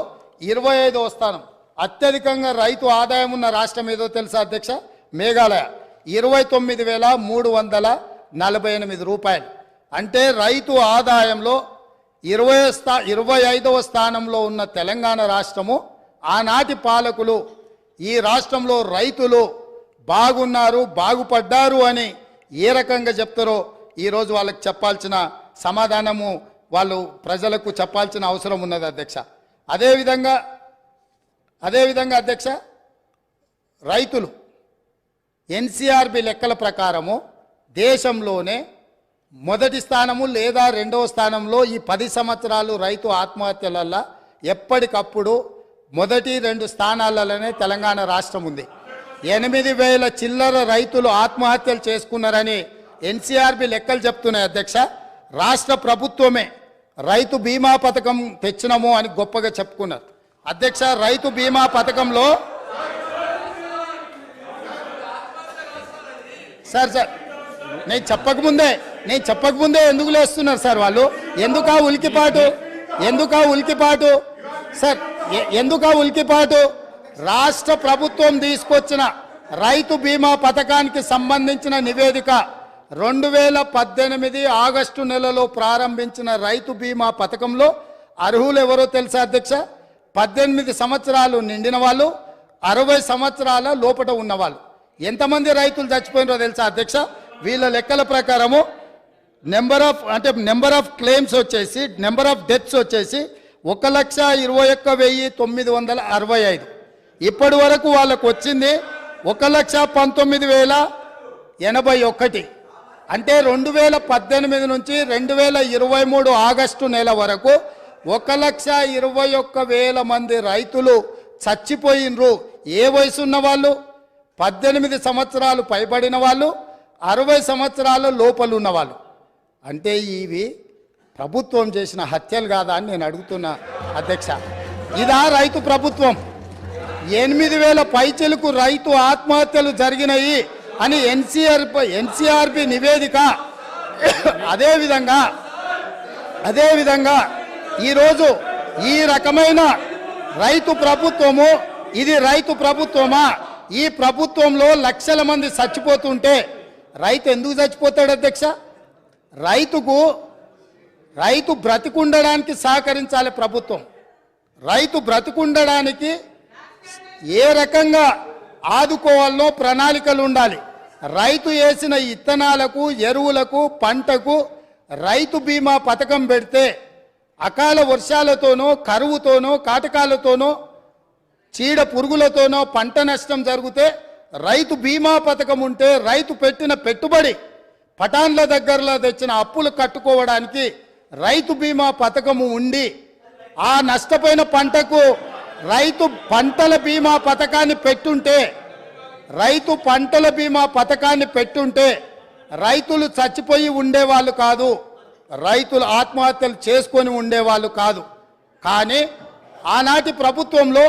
25వ స్థానం. అత్యధికంగా రైతు ఆదాయం ఉన్న రాష్ట్రం ఏదో తెలుసా అధ్యక్ష? మేఘాలయ, 29,348 రూపాయలు. అంటే రైతు ఆదాయంలో 25వ స్థానంలో ఉన్న తెలంగాణ రాష్ట్రము, ఆనాటి పాలకులు ఈ రాష్ట్రంలో రైతులు బాగున్నారు, బాగుపడ్డారు అని ఏ రకంగా చెప్తారో ఈరోజు వాళ్ళకి చెప్పాల్సిన సమాధానము వాళ్ళు ప్రజలకు చెప్పాల్సిన అవసరం ఉన్నది అధ్యక్ష. అదేవిధంగా అధ్యక్ష, రైతులు ఎన్సీఆర్బి లెక్కల ప్రకారము దేశంలోనే మొదటి స్థానము లేదా 2వ స్థానంలో ఈ 10 సంవత్సరాలు రైతు ఆత్మహత్యలల్లో ఎప్పటికప్పుడు మొదటి 2 స్థానాలలోనే తెలంగాణ రాష్ట్రం ఉంది. 8,000 చిల్లర రైతులు ఆత్మహత్యలు చేసుకున్నారని ఎన్సీఆర్బి లెక్కలు చెప్తున్నాయి అధ్యక్ష. రాష్ట్ర ప్రభుత్వమే రైతు బీమా పథకం తెచ్చినము అని గొప్పగా చెప్పుకున్నారు అధ్యక్ష. రైతు బీమా పథకంలో సార్ నేను చెప్పకముందే ఎందుకు లేస్తున్నారు సార్ వాళ్ళు? ఎందుకా ఉలికిపాటు? రాష్ట్ర ప్రభుత్వం తీసుకొచ్చిన రైతు బీమా పథకానికి సంబంధించిన నివేదిక 2018 ఆగస్టు నెలలో ప్రారంభించిన రైతు బీమా పథకంలో అర్హులు ఎవరో తెలుసా అధ్యక్ష? 18 సంవత్సరాలు నిండిన వాళ్ళు, 60 సంవత్సరాల లోపట ఉన్నవాళ్ళు. ఎంతమంది రైతులు చచ్చిపోయినారో తెలుసా అధ్యక్ష? వీళ్ళ లెక్కల ప్రకారము నెంబర్ ఆఫ్ క్లెయిమ్స్ వచ్చేసి, నెంబర్ ఆఫ్ డెత్స్ వచ్చేసి 1,21,965. ఇప్పటి వరకు వాళ్ళకు వచ్చింది 1,19,081. అంటే 2018 నుంచి 2023 ఆగస్టు నెల వరకు 1,21,000 మంది రైతులు చచ్చిపోయినరు. ఏ వయసు ఉన్న వాళ్ళు? 18 సంవత్సరాలు పైబడిన వాళ్ళు, 60 సంవత్సరాల లోపల ఉన్నవాళ్ళు. అంటే ఇవి ప్రభుత్వం చేసిన హత్యలు కాదా అని నేను అడుగుతున్నా అధ్యక్ష. ఇదా రైతు ప్రభుత్వం? 8,000 పైచిలకు రైతు ఆత్మహత్యలు జరిగినాయి అని ఎన్సీఆర్బి నివేదిక. అదేవిధంగా ఈరోజు ఈ రకమైన రైతు ప్రభుత్వము, ఇది రైతు ప్రభుత్వమా? ఈ ప్రభుత్వంలో లక్షల మంది చచ్చిపోతుంటే రైతు ఎందుకు చచ్చిపోతాడు అధ్యక్ష? రైతు బ్రతికుండడానికి సహకరించాలి ప్రభుత్వం. రైతు బ్రతికుండడానికి ఏ రకంగా ఆదుకోవాలనో ప్రణాళికలు ఉండాలి. రైతు వేసిన ఇత్తనాలకు, ఎరువులకు, పంటకు రైతు బీమా పథకం పెడితే అకాల వర్షాలతోనో, కరువుతోనో, కాటకాలతోనో, చీడ పురుగులతోనో పంట నష్టం జరిగితే రైతు బీమా పథకం ఉంటే రైతు పెట్టిన పెట్టుబడి, పటాన్ల దగ్గరలో తెచ్చిన అప్పులు కట్టుకోవడానికి రైతు బీమా పథకము ఉండి ఆ నష్టపోయిన పంటకు రైతు పంటల బీమా పథకాన్ని పెట్టుంటే రైతులు చచ్చిపోయి ఉండేవాళ్ళు కాదు, రైతులు ఆత్మహత్యలు చేసుకొని ఉండేవాళ్ళు కాదు. కానీ ఆనాటి ప్రభుత్వంలో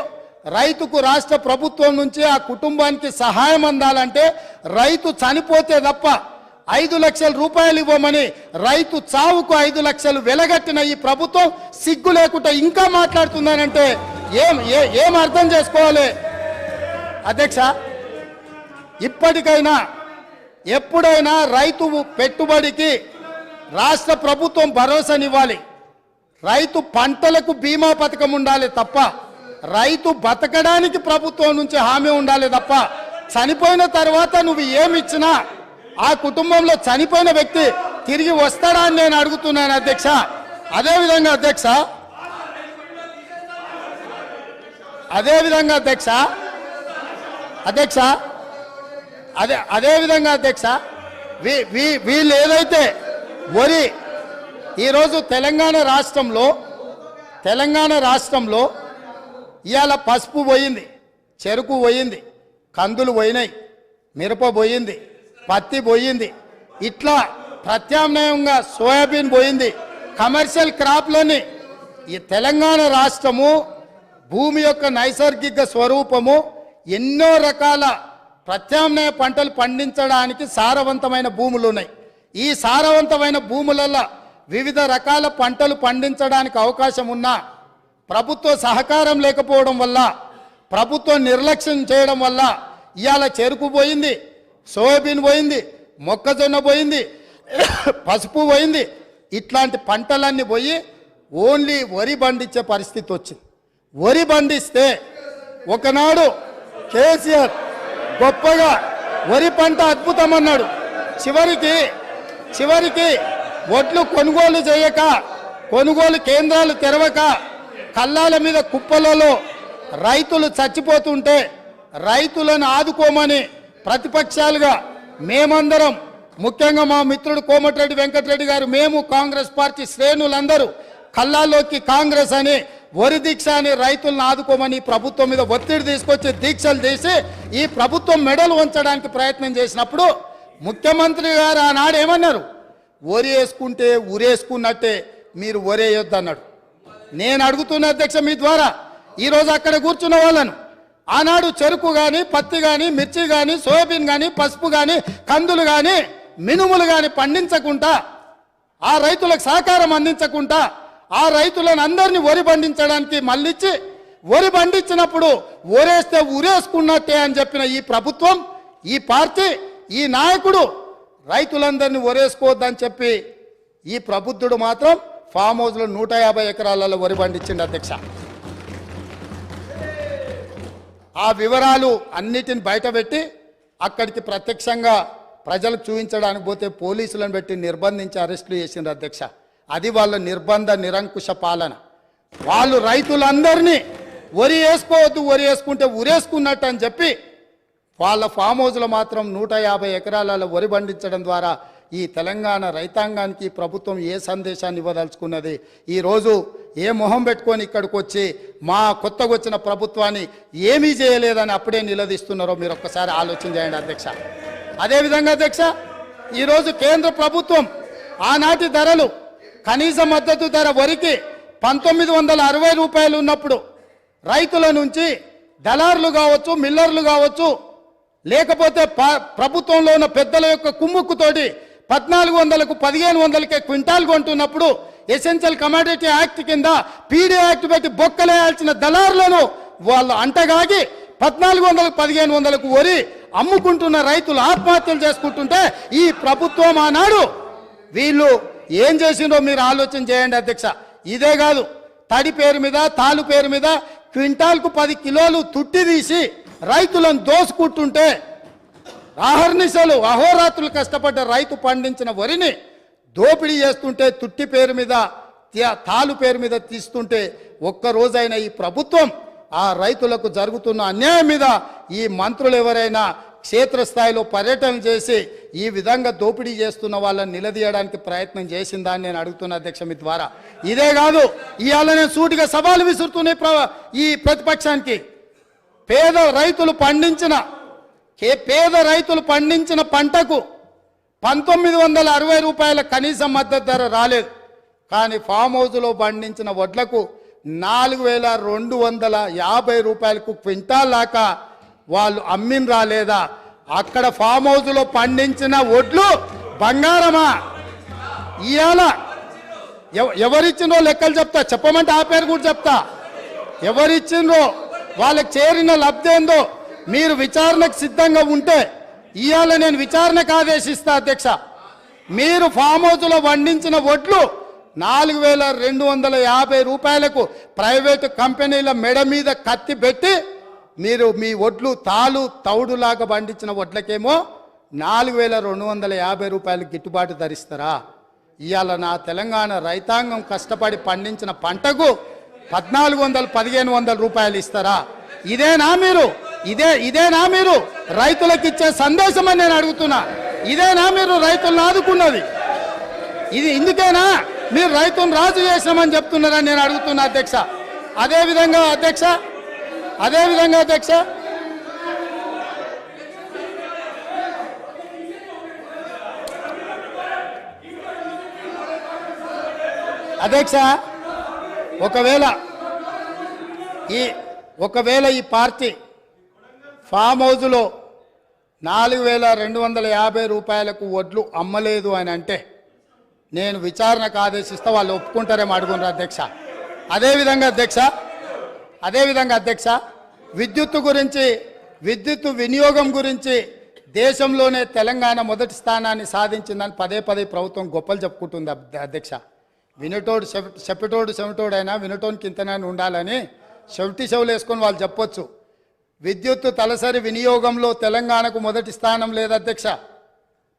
రైతుకు రాష్ట్ర ప్రభుత్వం నుంచి ఆ కుటుంబానికి సహాయం అందాలంటే రైతు చనిపోతే తప్ప 5 లక్షల రూపాయలు ఇవ్వమని రైతు చావుకు 5 లక్షలు వెలగట్టిన ఈ ప్రభుత్వం సిగ్గు లేకుండా ఇంకా మాట్లాడుతుందనంటే ఏం అర్థం చేసుకోవాలి అధ్యక్ష? ఇప్పటికైనా ఎప్పుడైనా రైతు పెట్టుబడికి రాష్ట్ర ప్రభుత్వం భరోసానివ్వాలి. రైతు పంటలకు బీమా పథకం ఉండాలి తప్ప, రైతు బతకడానికి ప్రభుత్వం నుంచి హామీ ఉండాలి తప్ప, చనిపోయిన తర్వాత నువ్వు ఏమిచ్చినా ఆ కుటుంబంలో చనిపోయిన వ్యక్తి తిరిగి వస్తాడా అని నేను అడుగుతున్నాను అధ్యక్ష. అదేవిధంగా అధ్యక్ష వీళ్ళు ఏదైతే వరి ఈరోజు తెలంగాణ రాష్ట్రంలో ఇవాళ పసుపు పోయింది, చెరుకు పోయింది, కందులు పోయినాయి, మిరప పోయింది, పత్తి పోయింది, ఇట్లా ప్రత్యామ్నాయంగా సోయాబీన్ పోయింది. కమర్షియల్ క్రాప్లని ఈ తెలంగాణ రాష్ట్రము భూమి యొక్క నైసర్గిక స్వరూపము ఎన్నో రకాల ప్రత్యామ్నాయ పంటలు పండించడానికి సారవంతమైన భూములు ఉన్నాయి. ఈ సారవంతమైన భూములలో వివిధ రకాల పంటలు పండించడానికి అవకాశం ఉన్నా ప్రభుత్వ సహకారం లేకపోవడం వల్ల, ప్రభుత్వం నిర్లక్ష్యం చేయడం వల్ల ఇవాళ చెరుకు పోయింది, సోయాబీన్ పోయింది, మొక్కజొన్న పోయింది, పసుపు పోయింది. ఇట్లాంటి పంటలన్నీ పోయి ఓన్లీ వరి పండించే పరిస్థితి వచ్చింది. వరి పండిస్తే ఒకనాడు కేసీఆర్ గొప్పగా వరి పంట అద్భుతం అన్నాడు. చివరికి ఒడ్లు కొనుగోలు చేయక, కొనుగోలు కేంద్రాలు తెరవక, కల్లాల మీద కుప్పలలో రైతులు చచ్చిపోతుంటే రైతులను ఆదుకోమని ప్రతిపక్షాలుగా మేమందరం, ముఖ్యంగా మా మిత్రుడు కోమటిరెడ్డి వెంకటరెడ్డి గారు, మేము కాంగ్రెస్ పార్టీ శ్రేణులందరూ కల్లాల్లోకి కాంగ్రెస్ అని వరి దీక్ష అని రైతులను ఆదుకోమని ప్రభుత్వం మీద ఒత్తిడి తీసుకొచ్చి దీక్షలు చేసి ఈ ప్రభుత్వం మెడలు వంచడానికి ప్రయత్నం చేసినప్పుడు ముఖ్యమంత్రి గారు ఆనాడు ఏమన్నారు? వరి వేసుకుంటే ఉరేసుకున్నట్టే, మీరు వరేయొద్దు అన్నాడు. నేను అడుగుతున్న అధ్యక్ష మీ ద్వారా ఈరోజు అక్కడ కూర్చున్న వాళ్ళను, ఆనాడు చెరుకు కానీ, పత్తి కానీ, మిర్చి కానీ, సోయాబీన్ కానీ, పసుపు కానీ, కందులు కానీ, మినుములు కానీ పండించకుండా, ఆ రైతులకు సహకారం అందించకుండా, ఆ రైతులను అందరినీ వరి పండించడానికి మళ్ళించి వరి పండించినప్పుడు ఒరేస్తే ఉరేసుకున్నట్టే అని చెప్పిన ఈ ప్రభుత్వం, ఈ పార్టీ, ఈ నాయకుడు రైతులందరినీ ఒరేసుకోవద్దని చెప్పి ఈ ప్రబుద్ధుడు మాత్రం ఫామ్ హౌస్లో 150 ఎకరాలలో వరి పండించింది అధ్యక్ష. ఆ వివరాలు అన్నిటిని బయటపెట్టి అక్కడికి ప్రత్యక్షంగా ప్రజలకు చూపించడానికి పోతే పోలీసులను పెట్టి నిర్బంధించి అరెస్టులు చేసిండ్రు అధ్యక్ష. అది వాళ్ళ నిర్బంధ నిరంకుశ పాలన. వాళ్ళు రైతులందరినీ వరి వేసుకోవద్దు, వరి వేసుకుంటే ఉరేసుకున్నట్టు అని చెప్పి వాళ్ళ ఫామ్ హౌస్లో మాత్రం 150 ఎకరాలలో వరి పండించడం ద్వారా ఈ తెలంగాణ రైతాంగానికి ప్రభుత్వం ఏ సందేశాన్ని ఇవ్వదలుచుకున్నది? ఈరోజు ఏ మొహం పెట్టుకొని ఇక్కడికి వచ్చి మా కొత్తగా వచ్చిన ప్రభుత్వాన్ని ఏమీ చేయలేదని అప్పుడే నిలదీస్తున్నారో మీరు ఒక్కసారి ఆలోచన చేయండి అధ్యక్ష. అదేవిధంగా అధ్యక్ష, ఈరోజు కేంద్ర ప్రభుత్వం ఆనాటి ధరలు, కనీస మద్దతు ధర వరికి 1960 రూపాయలు ఉన్నప్పుడు రైతుల నుంచి దళారులు కావచ్చు, మిల్లర్లు కావచ్చు, లేకపోతే ప్రభుత్వంలో ఉన్న పెద్దల యొక్క కుమ్ముక్కుతోటి 1400కు 1500కే క్వింటాల్ కొంటున్నప్పుడు ఎసెన్షియల్ కమోడిటీ యాక్ట్ కింద పీడీ యాక్ట్ పెట్టి బొక్కలేయాల్సిన దళారులను వాళ్ళు అంటగాగి 1400కు 1500కు వరి అమ్ముకుంటున్న రైతులు ఆత్మహత్యలు చేసుకుంటుంటే ఈ ప్రభుత్వం ఆనాడు వీళ్ళు ఏం చేసిందో మీరు ఆలోచన చేయండి అధ్యక్ష. ఇదే కాదు, తడి పేరు మీద, తాలు పేరు మీద క్వింటాల్కు 10 కిలోలు తుట్టి తీసి రైతులను దోసుకుంటుంటే, అహర్నిశలు అహోరాత్రులు కష్టపడ్డ రైతు పండించిన వరిని దోపిడీ చేస్తుంటే, తుట్టి పేరు మీద, తాలు పేరు మీద తీస్తుంటే, ఒక్కరోజైనా ఈ ప్రభుత్వం ఆ రైతులకు జరుగుతున్న అన్యాయం మీద ఈ మంత్రులు ఎవరైనా క్షేత్రస్థాయిలో పర్యటన చేసి ఈ విధంగా దోపిడీ చేస్తున్న వాళ్ళని నిలదీయడానికి ప్రయత్నం చేసిందా అని నేను అడుగుతున్నా అధ్యక్ష మీ ద్వారా. ఇదే కాదు, ఇవాళ నేను సూటిగా సవాలు విసురుతూనే ఈ ప్రతిపక్షానికి పేద రైతులు పండించిన పంటకు 1960 రూపాయల కనీస మద్దతు ధర రాలేదు. కానీ ఫామ్ హౌస్లో పండించిన వడ్లకు 4250 రూపాయలకు క్వింటాల్ దాకా వాళ్ళు అమ్మిన రాలేదా? అక్కడ ఫామ్ హౌస్లో పండించిన వడ్లు బంగారమా? ఇవాళ ఎవరిచ్చిండ్రో లెక్కలు చెప్తా, చెప్పమంటే ఆ పేరు కూడా చెప్తా. ఎవరిచ్చిండ్రో, వాళ్ళకి చేరిన లబ్ధి ఏందో మీరు విచారణకు సిద్ధంగా ఉంటే ఇవాళ నేను విచారణకు ఆదేశిస్తా అధ్యక్ష. మీరు ఫామ్ హౌస్లో పండించిన వడ్లు 4250 రూపాయలకు ప్రైవేటు కంపెనీల మెడ మీద కత్తి పెట్టి మీరు మీ వడ్లు తౌడులాగా పండించిన వడ్లకేమో 4250 రూపాయలు గిట్టుబాటు ధరిస్తారా? ఇవాళ నా తెలంగాణ రైతాంగం కష్టపడి పండించిన పంటకు 1400-1500 రూపాయలు ఇస్తారా? ఇదేనా మీరు రైతులకు ఇచ్చే సందేశం అని నేను అడుగుతున్నా. ఇదేనా మీరు రైతులను ఆదుకున్నది? ఇది ఇందుకేనా మీరు రైతును రాజు చేసామని చెప్తున్నారని నేను అడుగుతున్నా అధ్యక్ష. అదేవిధంగా అధ్యక్ష ఒకవేళ ఈ పార్టీ ఫామ్ హౌస్లో 4250 రూపాయలకు వడ్లు అమ్మలేదు అని అంటే నేను విచారణకు ఆదేశిస్తా. వాళ్ళు ఒప్పుకుంటారేమో అడుగున్నారు అధ్యక్ష. అదేవిధంగా అధ్యక్ష విద్యుత్ వినియోగం గురించి దేశంలోనే తెలంగాణ మొదటి స్థానాన్ని సాధించిందని పదే ప్రభుత్వం గొప్పలు చెప్పుకుంటుంది అధ్యక్ష. వినటోడు చెవిటోడు అయినా వినటోనికి ఇంతనైనా ఉండాలని చెవులు వేసుకొని వాళ్ళు చెప్పొచ్చు. విద్యుత్ తలసరి వినియోగంలో తెలంగాణకు మొదటి స్థానం లేదు అధ్యక్ష.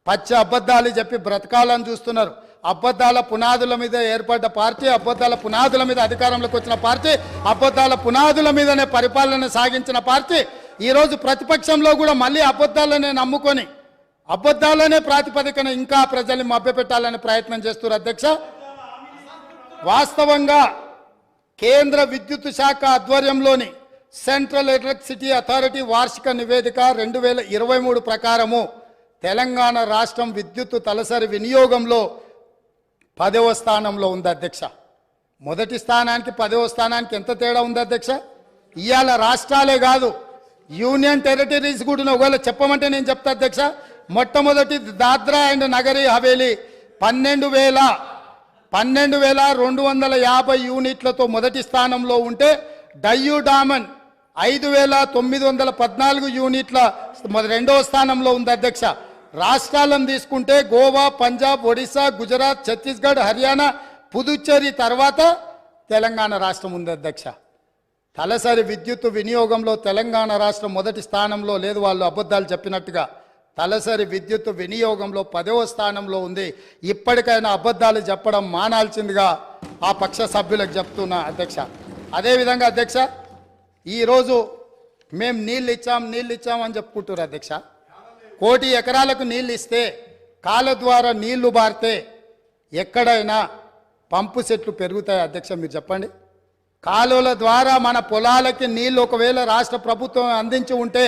పచ్చ అబద్ధాలు చెప్పి బ్రతకాలని చూస్తున్నారు. అబద్ధాల పునాదుల మీద ఏర్పడ్డ పార్టీ, అబద్ధాల పునాదుల మీద అధికారంలోకి వచ్చిన పార్టీ, అబద్ధాల పునాదుల మీదనే పరిపాలన సాగించిన పార్టీ ఈరోజు ప్రతిపక్షంలో కూడా మళ్ళీ అబద్ధాలనే నమ్ముకొని అబద్ధాలనే ప్రాతిపదికన ఇంకా ప్రజల్ని మభ్యపెట్టాలని ప్రయత్నం చేస్తున్నారు అధ్యక్ష. వాస్తవంగా కేంద్ర విద్యుత్ శాఖ ఆధ్వర్యంలోని సెంట్రల్ ఎలక్ట్రిసిటీ అథారిటీ వార్షిక నివేదిక 2023 ప్రకారము తెలంగాణ రాష్ట్రం విద్యుత్ తలసరి వినియోగంలో 10వ స్థానంలో ఉంది అధ్యక్ష. మొదటి స్థానానికి 10వ స్థానానికి ఎంత తేడా ఉంది అధ్యక్ష? ఇవాళ రాష్ట్రాలే కాదు, యూనియన్ టెరిటరీస్ కూడా ఒకవేళ చెప్పమంటే నేను చెప్తా అధ్యక్ష. మొట్టమొదటి దాద్రా అండ్ నగరీ హవేలీ 12,250 యూనిట్లతో మొదటి స్థానంలో ఉంటే డయ్యూ డామన్ 5,914 యూనిట్ల రెండవ స్థానంలో ఉంది అధ్యక్ష. రాష్ట్రాలను తీసుకుంటే గోవా, పంజాబ్, ఒడిశా, గుజరాత్, ఛత్తీస్గఢ్, హర్యానా, పుదుచ్చేరి తర్వాత తెలంగాణ రాష్ట్రం ఉంది అధ్యక్ష. తలసరి విద్యుత్ వినియోగంలో తెలంగాణ రాష్ట్రం మొదటి స్థానంలో లేదు, వాళ్ళు అబద్ధాలు చెప్పినట్టుగా. తలసరి విద్యుత్ వినియోగంలో 10వ స్థానంలో ఉంది. ఇప్పటికైనా అబద్ధాలు చెప్పడం మానాల్సిందిగా ఆ పక్ష సభ్యులకు చెప్తున్నా అధ్యక్ష. అదేవిధంగా అధ్యక్ష, ఈరోజు మేము నీళ్ళు ఇచ్చామని చెప్పుకుంటున్నారు అధ్యక్ష. 1 కోటి ఎకరాలకు నీళ్ళు ఇస్తే కాళ్ళ ద్వారా నీళ్లు బారితే ఎక్కడైనా పంపు సెట్లు పెరుగుతాయి అధ్యక్ష? మీరు చెప్పండి. కాలువల ద్వారా మన పొలాలకి నీళ్లు ఒకవేళ రాష్ట్ర ప్రభుత్వం అందించి ఉంటే,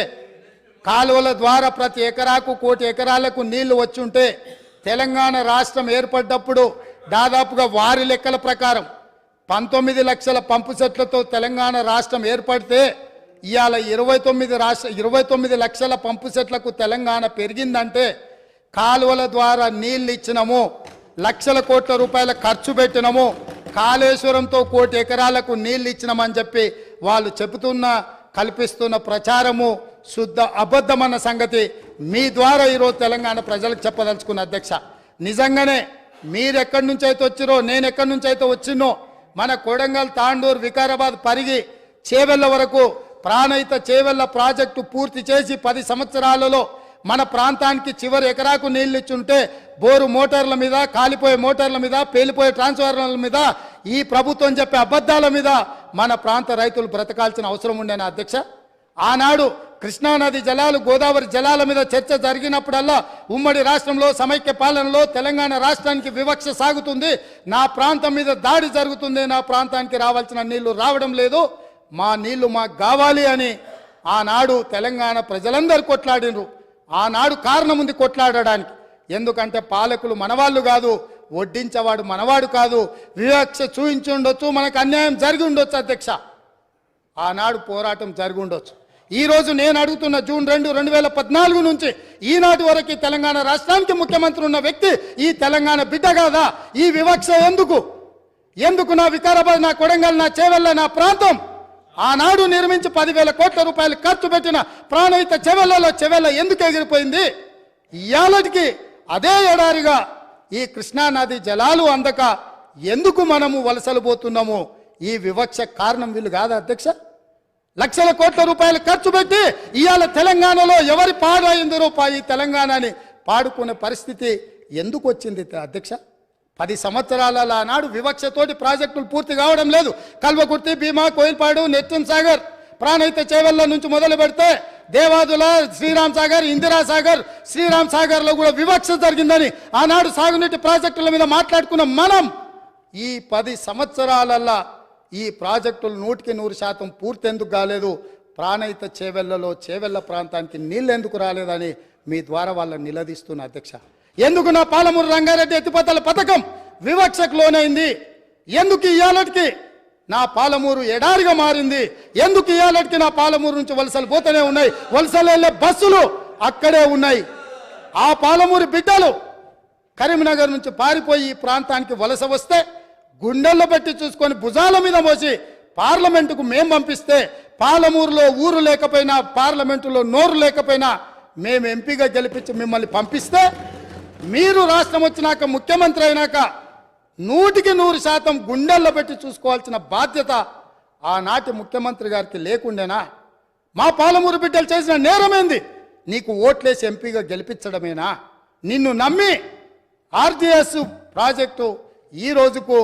కాలువల ద్వారా ప్రతి ఎకరాకు 1 కోటి ఎకరాలకు నీళ్లు వచ్చి ఉంటే, తెలంగాణ రాష్ట్రం ఏర్పడ్డప్పుడు దాదాపుగా వారి లెక్కల ప్రకారం 19 లక్షల పంపు సెట్లతో తెలంగాణ రాష్ట్రం ఏర్పడితే ఇవాళ 29 లక్షల పంపు సెట్లకు తెలంగాణ పెరిగిందంటే కాలువల ద్వారా నీళ్ళు ఇచ్చినము, లక్షల కోట్ల రూపాయల ఖర్చు పెట్టినము, కాళేశ్వరంతో 1 కోటి ఎకరాలకు నీళ్ళు ఇచ్చినామని చెప్పి వాళ్ళు చెబుతున్న కల్పిస్తున్న ప్రచారము శుద్ధ అబద్ధమన్న సంగతి మీ ద్వారా ఈరోజు తెలంగాణ ప్రజలకు చెప్పదలుచుకున్న అధ్యక్ష. నిజంగానే మీరు ఎక్కడి నుంచి అయితే వచ్చిరో, నేను ఎక్కడి నుంచి అయితే వచ్చినో, మన కొడంగల్, తాండూరు, వికారాబాద్, పరిగి, చేవెళ్ళ వరకు ప్రాణహిత చేవెళ్ళ ప్రాజెక్టు పూర్తి చేసి 10 సంవత్సరాలలో మన ప్రాంతానికి చివరి ఎకరాకు నీళ్ళు ఇచ్చుంటే బోరు మోటార్ల మీద, కాలిపోయే మోటార్ల మీద, పేలిపోయే ట్రాన్స్ఫార్మర్ల మీద, ఈ ప్రభుత్వం చెప్పే అబద్ధాల మీద మన ప్రాంత రైతులు బ్రతకాల్సిన అవసరం ఉండేనా అధ్యక్ష? ఆనాడు కృష్ణానది జలాలు, గోదావరి జలాల మీద చర్చ జరిగినప్పుడల్లా ఉమ్మడి రాష్ట్రంలో సమైక్య పాలనలో తెలంగాణ రాష్ట్రానికి వివక్ష సాగుతుంది, నా ప్రాంతం మీద దాడి జరుగుతుంది, నా ప్రాంతానికి రావాల్సిన నీళ్లు రావడం లేదు, మా నీళ్లు మాకు కావాలి అని ఆనాడు తెలంగాణ ప్రజలందరూ కొట్లాడినరు. ఆనాడు కారణం ఉంది కొట్లాడడానికి. ఎందుకంటే పాలకులు మనవాళ్ళు కాదు, వడ్డించేవాడు మనవాడు కాదు, వివక్ష చూయించి ఉండొచ్చు, మనకు అన్యాయం జరిగి ఉండొచ్చు అధ్యక్ష. ఆనాడు పోరాటం జరిగి ఉండొచ్చు. ఈరోజు నేను అడుగుతున్న జూన్ 2, 2014 నుంచి ఈనాటి వరకు తెలంగాణ రాష్ట్రానికి ముఖ్యమంత్రి ఉన్న వ్యక్తి ఈ తెలంగాణ బిడ్డ కాదా? ఈ వివక్ష ఎందుకు నా వికారాబాద్, నా కొడంగల్, నా చేవెళ్ళ, నా ప్రాంతం ఆనాడు నిర్మించి 10,000 కోట్ల రూపాయలు ఖర్చు పెట్టిన ప్రాణహిత చెవెళ్ళ ఎందుకు ఎగిరిపోయింది? ఇయాలటికి అదే ఎడారిగా ఈ కృష్ణానది జలాలు అందక ఎందుకు మనము వలసలు పోతున్నాము? ఈ వివక్ష కారణం వీళ్ళు కాదా అధ్యక్ష? లక్షల కోట్ల రూపాయలు ఖర్చు పెట్టి ఇవాళ తెలంగాణలో ఎవరి పాడైందో ఈ తెలంగాణని పాడుకునే పరిస్థితి ఎందుకు వచ్చింది అధ్యక్ష? 10 సంవత్సరాల నాడు వివక్షతోటి ప్రాజెక్టులు పూర్తి కావడం లేదు. కల్వకుర్తి, భీమా, కోయిల్పాడు, నెచ్చన్ సాగర్, ప్రాణహిత చేవెళ్ళ నుంచి మొదలు పెడితే దేవాదుల, శ్రీరామ్ సాగర్, ఇందిరా సాగర్, శ్రీరామ్ సాగర్లో కూడా వివక్ష జరిగిందని ఆనాడు సాగునీటి ప్రాజెక్టుల మీద మాట్లాడుకున్న మనం ఈ 10 సంవత్సరాలల్లా ఈ ప్రాజెక్టులు 100% పూర్తి ఎందుకు కాలేదు? ప్రాణహిత చేవెళ్ళ ప్రాంతానికి నీళ్ళు ఎందుకు రాలేదని మీ ద్వారా వాళ్ళని నిలదీస్తున్న అధ్యక్ష. ఎందుకు నా పాలమూరు రంగారెడ్డి ఎత్తిపోతల పథకం వివక్షకు లోనైంది? ఎందుకు ఇయాలటికి నా పాలమూరు ఎడారిగా మారింది? ఎందుకు ఇయాలటికి నా పాలమూరు నుంచి వలసలు పోతూనే ఉన్నాయి? వలసలు వెళ్ళే బస్సులు అక్కడే ఉన్నాయి. ఆ పాలమూరు బిడ్డలు కరీంనగర్ నుంచి పారిపోయి ఈ ప్రాంతానికి వలస వస్తే గుండెల్లో పెట్టి చూసుకొని భుజాల మీద మోసి పార్లమెంటుకు మేము పంపిస్తే, పాలమూరులో ఊరు లేకపోయినా, పార్లమెంటులో నోరు లేకపోయినా మేము ఎంపీగా గెలిపించి మిమ్మల్ని పంపిస్తే, మీరు రాష్ట్రం వచ్చినాక ముఖ్యమంత్రి అయినాక 100% గుండెల్లో పెట్టి చూసుకోవాల్సిన బాధ్యత ఆనాటి ముఖ్యమంత్రి గారికి లేకుండేనా? మా పాలమూరు బిడ్డలు చేసిన నేరమేంది? నీకు ఓట్లేసి ఎంపీగా గెలిపించడమేనా? నిన్ను నమ్మి ఆర్జీఎస్ ప్రాజెక్టు ఈ రోజుకు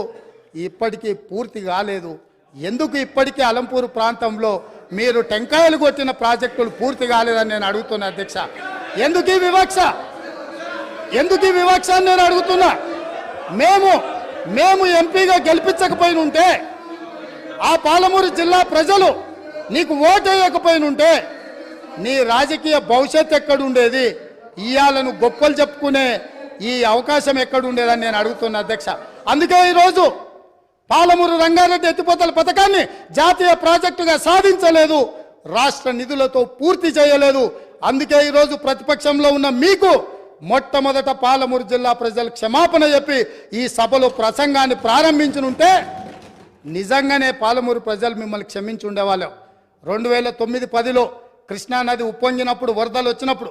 ఇప్పటికీ పూర్తి కాలేదు. ఎందుకు ఇప్పటికీ అలంపూరు ప్రాంతంలో మీరు టెంకాయలు కొట్టిన ప్రాజెక్టులు పూర్తి కాలేదని నేను అడుగుతున్నా అధ్యక్ష. ఎందుకు ఈ వివక్ష అని నేను అడుగుతున్నా. మేము ఎంపీగా గెలిపించకపోయిన ఉంటే, ఆ పాలమూరు జిల్లా ప్రజలు నీకు ఓటు వేయకపోయినుంటే నీ రాజకీయ భవిష్యత్తు ఎక్కడుండేది? ఇయాలను గొప్పలు చెప్పుకునే ఈ అవకాశం ఎక్కడుండేదని నేను అడుగుతున్నా అధ్యక్ష. అందుకే ఈరోజు పాలమూరు రంగారెడ్డి ఎత్తిపోతల పథకాన్ని జాతీయ ప్రాజెక్టుగా సాధించలేదు, రాష్ట్ర నిధులతో పూర్తి చేయలేదు. అందుకే ఈరోజు ప్రతిపక్షంలో ఉన్న మీకు మొట్టమొదట పాలమూరు జిల్లా ప్రజలు క్షమాపణ చెప్పి ఈ సభలో ప్రసంగాన్ని ప్రారంభించనుంటే నిజంగానే పాలమూరు ప్రజలు మిమ్మల్ని క్షమించి ఉండేవాళ్ళం. 2009-10లో కృష్ణానది ఉప్పొంగినప్పుడు, వరదలు వచ్చినప్పుడు,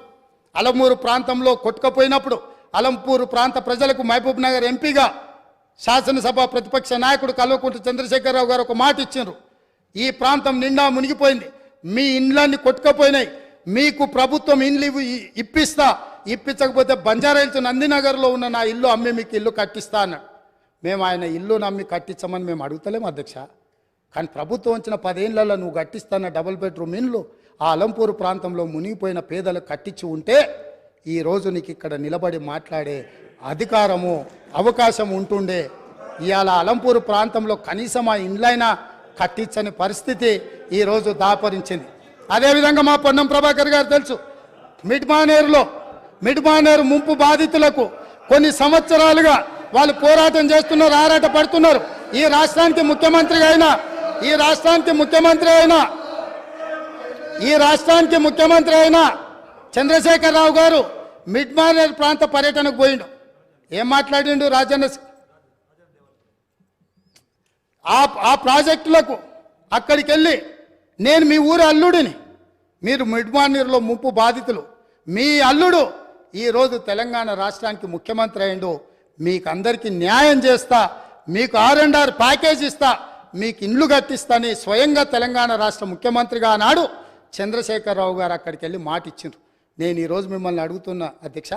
అలంపూరు ప్రాంతంలో కొట్టుకపోయినప్పుడు అలంపూరు ప్రాంత ప్రజలకు మహబూబ్ నగర్ ఎంపీగా శాసనసభ ప్రతిపక్ష నాయకుడు కల్వకుంట్ల చంద్రశేఖరరావు గారు ఒక మాట ఇచ్చిండ్రు. ఈ ప్రాంతం నిండా మునిగిపోయింది, మీ ఇండ్లన్నీ కొట్టుకపోయినాయి, మీకు ప్రభుత్వం ఇండ్లు ఇప్పించకపోతే బంజారాహిల్స్ నందినగర్లో ఉన్న నా ఇల్లు అమ్మి మీకు ఇల్లు కట్టిస్తా అన్నాడు. మేము ఆయన ఇల్లు నమ్మి కట్టించమని మేము అడుగుతలేము అధ్యక్ష. కానీ ప్రభుత్వం వచ్చిన 10 ఏళ్లలో నువ్వు కట్టిస్తాన్న డబుల్ బెడ్రూమ్ ఇండ్లు ఆ అలంపూరు ప్రాంతంలో మునిగిపోయిన పేదలకు కట్టించి ఉంటే ఈరోజు నీకు ఇక్కడ నిలబడి మాట్లాడే అధికారము, అవకాశం ఉంటుండే. ఇవాళ అలంపూరు ప్రాంతంలో కనీసం ఆ ఇండ్లైనా కట్టించని పరిస్థితి ఈరోజు దాపరించింది. అదేవిధంగా మా పొన్నం ప్రభాకర్ గారు తెలుసు, మిడ్మానేరు ముంపు బాధితులకు కొన్ని సంవత్సరాలుగా వాళ్ళు పోరాటం చేస్తున్నారు, ఆరాట పడుతున్నారు. ఈ రాష్ట్రానికి ముఖ్యమంత్రి అయినా ఈ రాష్ట్రానికి ముఖ్యమంత్రి అయిన చంద్రశేఖరరావు గారు మిడ్ మానేర్ ప్రాంత పర్యటనకు పోయిండు. ఏం మాట్లాడిండు రాజన్న? ఆ ప్రాజెక్టులకు అక్కడికి వెళ్ళి నేను మీ ఊరి అల్లుడిని, మీరు మిడ్ మానేర్లో ముంపు బాధితులు, మీ అల్లుడు ఈరోజు తెలంగాణ రాష్ట్రానికి ముఖ్యమంత్రి అయిండు, మీకు అందరికీ న్యాయం చేస్తా, మీకు R&R ప్యాకేజ్ ఇస్తా, మీకు ఇండ్లు కట్టిస్తాని స్వయంగా తెలంగాణ రాష్ట్ర ముఖ్యమంత్రిగా ఆనాడు చంద్రశేఖరరావు గారు అక్కడికి వెళ్ళి మాట ఇచ్చిండ్రు. నేను ఈరోజు మిమ్మల్ని అడుగుతున్నా అధ్యక్ష,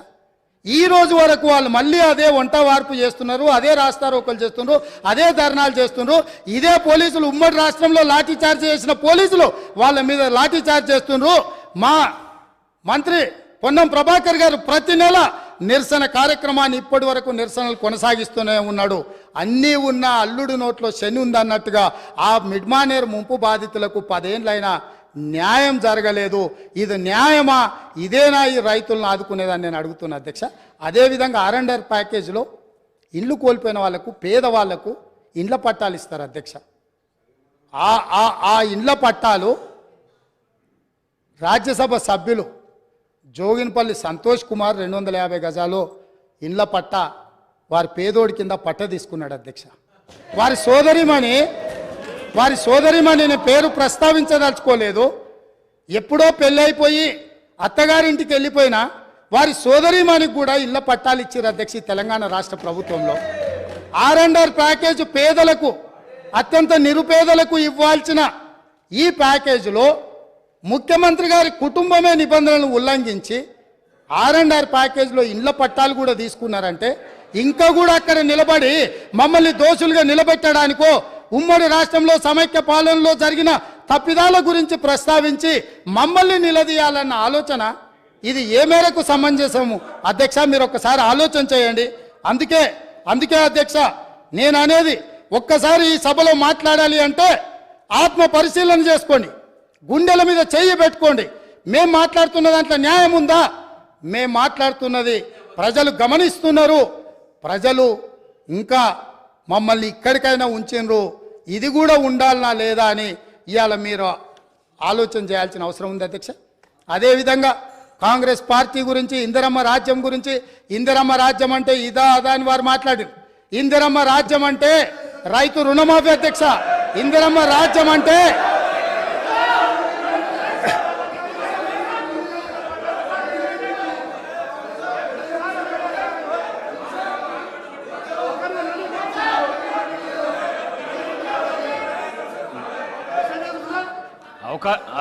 ఈ రోజు వరకు వాళ్ళు మళ్ళీ అదే వంట వార్పు చేస్తున్నారు, అదే రాస్తారోకలు చేస్తున్నారు, అదే ధర్నాలు చేస్తున్నారు. ఇదే పోలీసులు ఉమ్మడి రాష్ట్రంలో లాఠీ చార్జ్ చేసిన పోలీసులు వాళ్ళ మీద లాఠీ చార్జ్ చేస్తున్నారు. మా మంత్రి పొన్నం ప్రభాకర్ గారు ప్రతి నెల నిరసన కార్యక్రమాన్ని ఇప్పటి వరకు నిరసనలు కొనసాగిస్తూనే ఉన్నాడు. అన్నీ ఉన్న అల్లుడు నోట్లో శని ఉందన్నట్టుగా ఆ మిడ్మానేర్ ముంపు బాధితులకు 10 ఏళ్ళైనా న్యాయం జరగలేదు. ఇది న్యాయమా? ఇదేనా ఈ రైతులను ఆదుకునేదని నేను అడుగుతున్నా అధ్యక్ష. అదేవిధంగా R&R ప్యాకేజీలో ఇల్లు కోల్పోయిన వాళ్లకు, పేదవాళ్లకు ఇండ్ల పట్టాలు ఇస్తారు అధ్యక్ష. ఆ ఇండ్ల పట్టాలు రాజ్యసభ సభ్యులు జోగిన్పల్లి సంతోష్ కుమార్ 250 గజాలు ఇండ్ల పట్ట వారి పేదోడి కింద పట్ట తీసుకున్నాడు అధ్యక్ష. వారి సోదరిమణి నేను పేరు ప్రస్తావించదలుచుకోలేదు. ఎప్పుడో పెళ్ళైపోయి అత్తగారింటికి వెళ్ళిపోయినా వారి సోదరిమణికి కూడా ఇళ్ల పట్టాలు ఇచ్చారు అధ్యక్ష తెలంగాణ రాష్ట్ర ప్రభుత్వంలో. R&R ప్యాకేజ్ పేదలకు, అత్యంత నిరుపేదలకు ఇవ్వాల్సిన ఈ ప్యాకేజీలో ముఖ్యమంత్రి గారి కుటుంబమే నిబంధనలను ఉల్లంఘించి R&R ప్యాకేజీలో ఇండ్ల పట్టాలు కూడా తీసుకున్నారంటే ఇంకా కూడా అక్కడ నిలబడి మమ్మల్ని దోషులుగా నిలబెట్టడానికో, ఉమ్మడి రాష్ట్రంలో సమైక్య పాలనలో జరిగిన తప్పిదాల గురించి ప్రస్తావించి మమ్మల్ని నిలదీయాలన్న ఆలోచన ఇది ఏ మేరకు సమంజసము అధ్యక్ష? మీరు ఒక్కసారి ఆలోచన చేయండి. అందుకే అధ్యక్ష నేను అనేది, ఒక్కసారి ఈ సభలో మాట్లాడాలి అంటే ఆత్మ పరిశీలన చేసుకోండి, గుండెల మీద చెయ్యి పెట్టుకోండి. మేం మాట్లాడుతున్న దాంట్లో న్యాయం ఉందా? మేం మాట్లాడుతున్నది ప్రజలు గమనిస్తున్నారు. ప్రజలు ఇంకా మమ్మల్ని ఇక్కడికైనా ఉంచినరు, ఇది కూడా ఉండాలనా లేదా అని ఇవాళ మీరు ఆలోచన చేయాల్సిన అవసరం ఉంది అధ్యక్ష. అదేవిధంగా కాంగ్రెస్ పార్టీ గురించి, ఇందిరమ్మ రాజ్యం గురించి, ఇందిరమ్మ రాజ్యం అంటే ఇదా అదా అని వారు మాట్లాడారు. ఇందిరమ్మ రాజ్యం అంటే రైతు రుణమాఫీ అధ్యక్ష. ఇందిరమ్మ రాజ్యం అంటే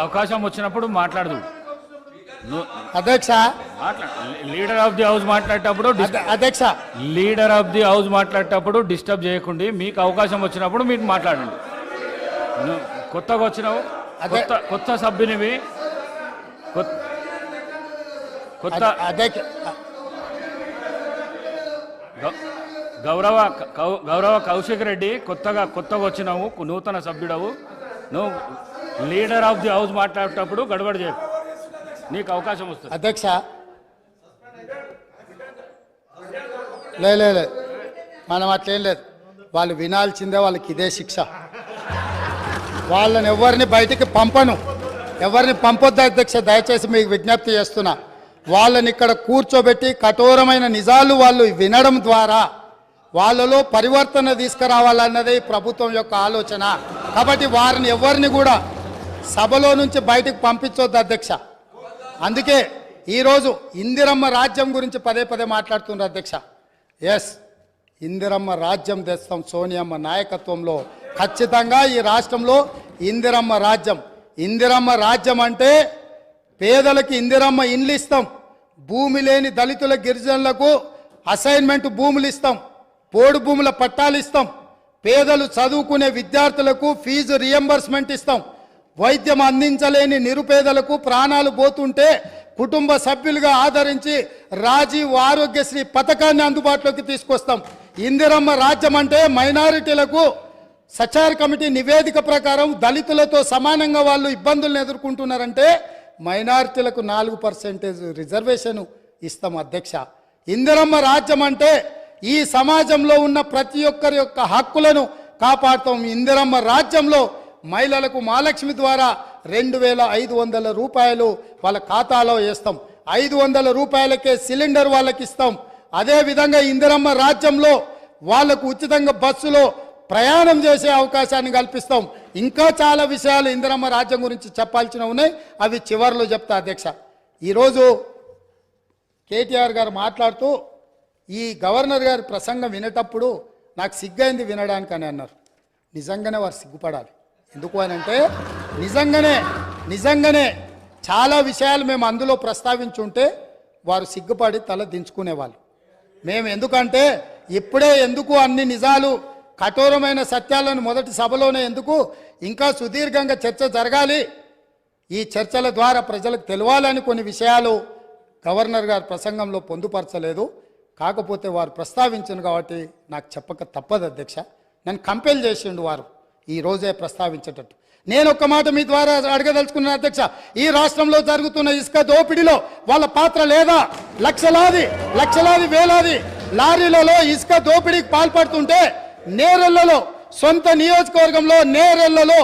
అవకాశం వచ్చినప్పుడు మాట్లాడదు అధ్యక్ష. లీడర్ ఆఫ్ ది హౌస్ మాట్లాడేటప్పుడు అధ్యక్ష, లీడర్ ఆఫ్ ది హౌస్ మాట్లాడేటప్పుడు డిస్టర్బ్ చేయకుండా మీకు అవకాశం వచ్చినప్పుడు మీరు మాట్లాడండి. కొత్తగా వచ్చినావు, కొత్త సభ్యునివి, కొత్త గౌరవ కౌశిక్ రెడ్డి కొత్తగా వచ్చినావు, నూతన సభ్యుడవు. నువ్వు లీడర్ ఆఫ్ ది హౌస్ మాట్లాడేటప్పుడు గడబడి చేయకు, నీకు అవకాశం వస్తుంది అధ్యక్ష. లేదు మనం అట్లేం లేదు, వాళ్ళు వినాల్సిందే, వాళ్ళకి ఇదే శిక్ష. వాళ్ళని ఎవరిని బయటికి పంపను, ఎవరిని పంపొద్దు అధ్యక్ష. దయచేసి మీకు విజ్ఞప్తి చేస్తున్నా, వాళ్ళని ఇక్కడ కూర్చోబెట్టి కఠోరమైన నిజాలు వాళ్ళు వినడం ద్వారా వాళ్ళలో పరివర్తన తీసుకురావాలన్నదే ప్రభుత్వం యొక్క ఆలోచన. కాబట్టి వారిని ఎవరిని కూడా సభలో నుంచి బయటకు పంపించొద్దు అధ్యక్ష. అందుకే ఈరోజు ఇందిరమ్మ రాజ్యం గురించి పదే మాట్లాడుతున్నారు అధ్యక్ష. ఎస్, ఇందిరమ్మ రాజ్యం తెస్తాం సోనియమ్మ నాయకత్వంలో. ఖచ్చితంగా ఈ రాష్ట్రంలో ఇందిరమ్మ రాజ్యం. ఇందిరమ్మ రాజ్యం అంటే పేదలకి ఇందిరమ్మ ఇండ్లు ఇస్తాం, భూమి లేని దళితుల గిరిజనులకు అసైన్మెంట్ భూములు ఇస్తాం, పోడు భూముల పట్టాలు ఇస్తాం, పేదలు చదువుకునే విద్యార్థులకు ఫీజు రియంబర్స్మెంట్ ఇస్తాం, వైద్యం అందించలేని నిరుపేదలకు ప్రాణాలు పోతుంటే కుటుంబ సభ్యులుగా ఆదరించి రాజీవ్ ఆరోగ్యశ్రీ పథకాన్ని అందుబాటులోకి తీసుకొస్తాం. ఇందిరమ్మ రాజ్యం అంటే మైనారిటీలకు సచార్ కమిటీ నివేదిక ప్రకారం దళితులతో సమానంగా వాళ్ళు ఇబ్బందులను ఎదుర్కొంటున్నారంటే మైనారిటీలకు 4% రిజర్వేషన్ ఇస్తాం అధ్యక్ష. ఇందిరమ్మ రాజ్యం అంటే ఈ సమాజంలో ఉన్న ప్రతి ఒక్కరి యొక్క హక్కులను కాపాడుతాం. ఇందిరమ్మ రాజ్యంలో మహిళలకు మహాలక్ష్మి ద్వారా 2500 రూపాయలు వాళ్ళ ఖాతాలో వేస్తాం. 500 రూపాయలకే సిలిండర్ వాళ్ళకి ఇస్తాం. అదేవిధంగా ఇందిరమ్మ రాజ్యంలో వాళ్లకు ఉచితంగా బస్సులో ప్రయాణం చేసే అవకాశాన్ని కల్పిస్తాం. ఇంకా చాలా విషయాలు ఇందిరమ్మ రాజ్యం గురించి చెప్పాల్సినవి ఉన్నాయి, అవి చివరిలో చెప్తా అధ్యక్ష. ఈరోజు కేటీఆర్ గారు మాట్లాడుతూ ఈ గవర్నర్ గారి ప్రసంగం వినేటప్పుడు నాకు సిగ్గైంది వినడానికి అని అన్నారు. నిజంగానే వారు సిగ్గుపడాలి. ఎందుకు అని అంటే నిజంగానే చాలా విషయాలు మేము అందులో ప్రస్తావించుంటే వారు సిగ్గుపడి తల దించుకునేవాళ్ళు. మేము ఎందుకంటే ఇప్పుడే ఎందుకు అన్ని నిజాలు కఠోరమైన సత్యాలను మొదటి సభలోనే ఎందుకు, ఇంకా సుదీర్ఘంగా చర్చ జరగాలి, ఈ చర్చల ద్వారా ప్రజలకు తెలవాలని కొన్ని విషయాలు గవర్నర్ గారి ప్రసంగంలో పొందుపరచలేదు. కాకపోతే వారు ప్రస్తావించను కాబట్టి నాకు చెప్పక తప్పదు అధ్యక్ష. నన్ను కంపెల్ చేసిండు వారు ఈ రోజే ప్రస్తావించేటట్టు. నేను ఒక్క మాట మీ ద్వారా అడగదలుచుకున్నాను అధ్యక్ష. ఈ రాష్ట్రంలో జరుగుతున్న ఇసుక దోపిడీలో వాళ్ళ పాత్ర లేదా? లక్షలాది వేలాది లారీలలో ఇసుక దోపిడీకి పాల్పడుతుంటే నేరెళ్లలో, సొంత నియోజకవర్గంలో నేరెళ్లలో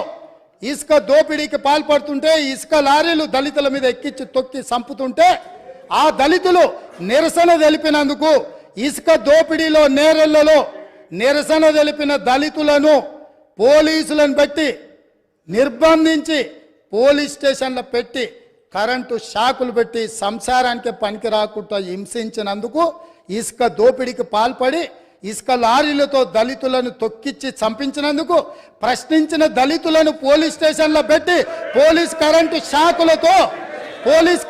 ఇసుక దోపిడీకి పాల్పడుతుంటే ఇసుక లారీలు దళితుల మీద ఎక్కించి తొక్కి చంపుతుంటే ఆ దళితులు నిరసన తెలిపినందుకు ఇసుక దోపిడీలో నేరెళ్లలో నిరసన తెలిపిన దళితులను పోలీసులను పెట్టి నిర్బంధించి పోలీస్ స్టేషన్లో పెట్టి కరెంటు షాకులు పెట్టి సంసారానికి పనికి రాకుండా హింసించినందుకు, ఇసుక దోపిడీకి పాల్పడి ఇసుక లారీలతో దళితులను తొక్కిచ్చి చంపించినందుకు ప్రశ్నించిన దళితులను పోలీస్ స్టేషన్లో పెట్టి పోలీస్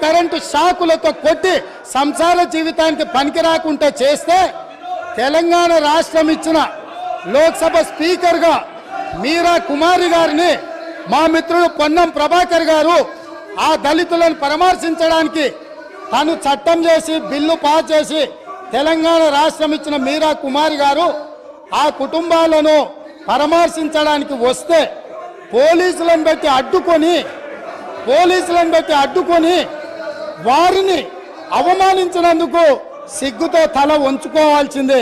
కరెంటు షాకులతో కొట్టి సంసార జీవితానికి పనికి రాకుండా చేస్తే తెలంగాణ రాష్ట్రం ఇచ్చిన లోక్సభ స్పీకర్గా మీరా కుమారి గారిని మా మిత్రుడు పొన్నం ప్రభాకర్ గారు ఆ దళితులను పరామర్శించడానికి తాను చట్టం చేసి బిల్లు పాస్ చేసి తెలంగాణ రాష్ట్రం ఇచ్చిన మీరా కుమారి గారు ఆ కుటుంబాలను పరామర్శించడానికి వస్తే పోలీసులను పెట్టి అడ్డుకొని వారిని అవమానించినందుకు సిగ్గుతో తల వంచుకోవాల్సిందే.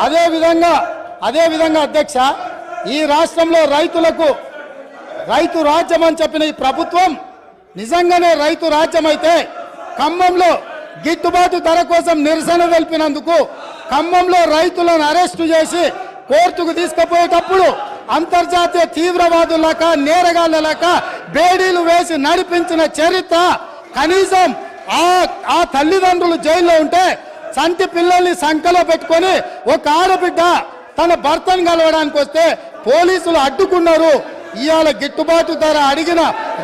అదేవిధంగా అధ్యక్ష, ఈ రాష్ట్రంలో రైతు రాజ్యం అని చెప్పిన ఈ ప్రభుత్వం నిజంగానే రైతు రాజ్యం అయితే ఖమ్మంలో గిట్టుబాటు ధర కోసం నిరసన తెలిపినందుకు ఖమ్మంలో రైతులను అరెస్టు చేసి కోర్టుకు తీసుకుపోయేటప్పుడు అంతర్జాతీయ తీవ్రవాదులక నేరగాళ్ళక బేడీలు వేసి నడిపించిన చరిత్ర కనీసం ఆ తల్లిదండ్రులు జైల్లో ఉంటే చంటి పిల్లల్ని సంకలో పెట్టుకొని ఒక ఆడబిడ్డ తన భర్తను కలవడానికి వస్తే పోలీసులు అడ్డుకున్నారు. ఇవాళ గిట్టుబాటు ధర అడిగిన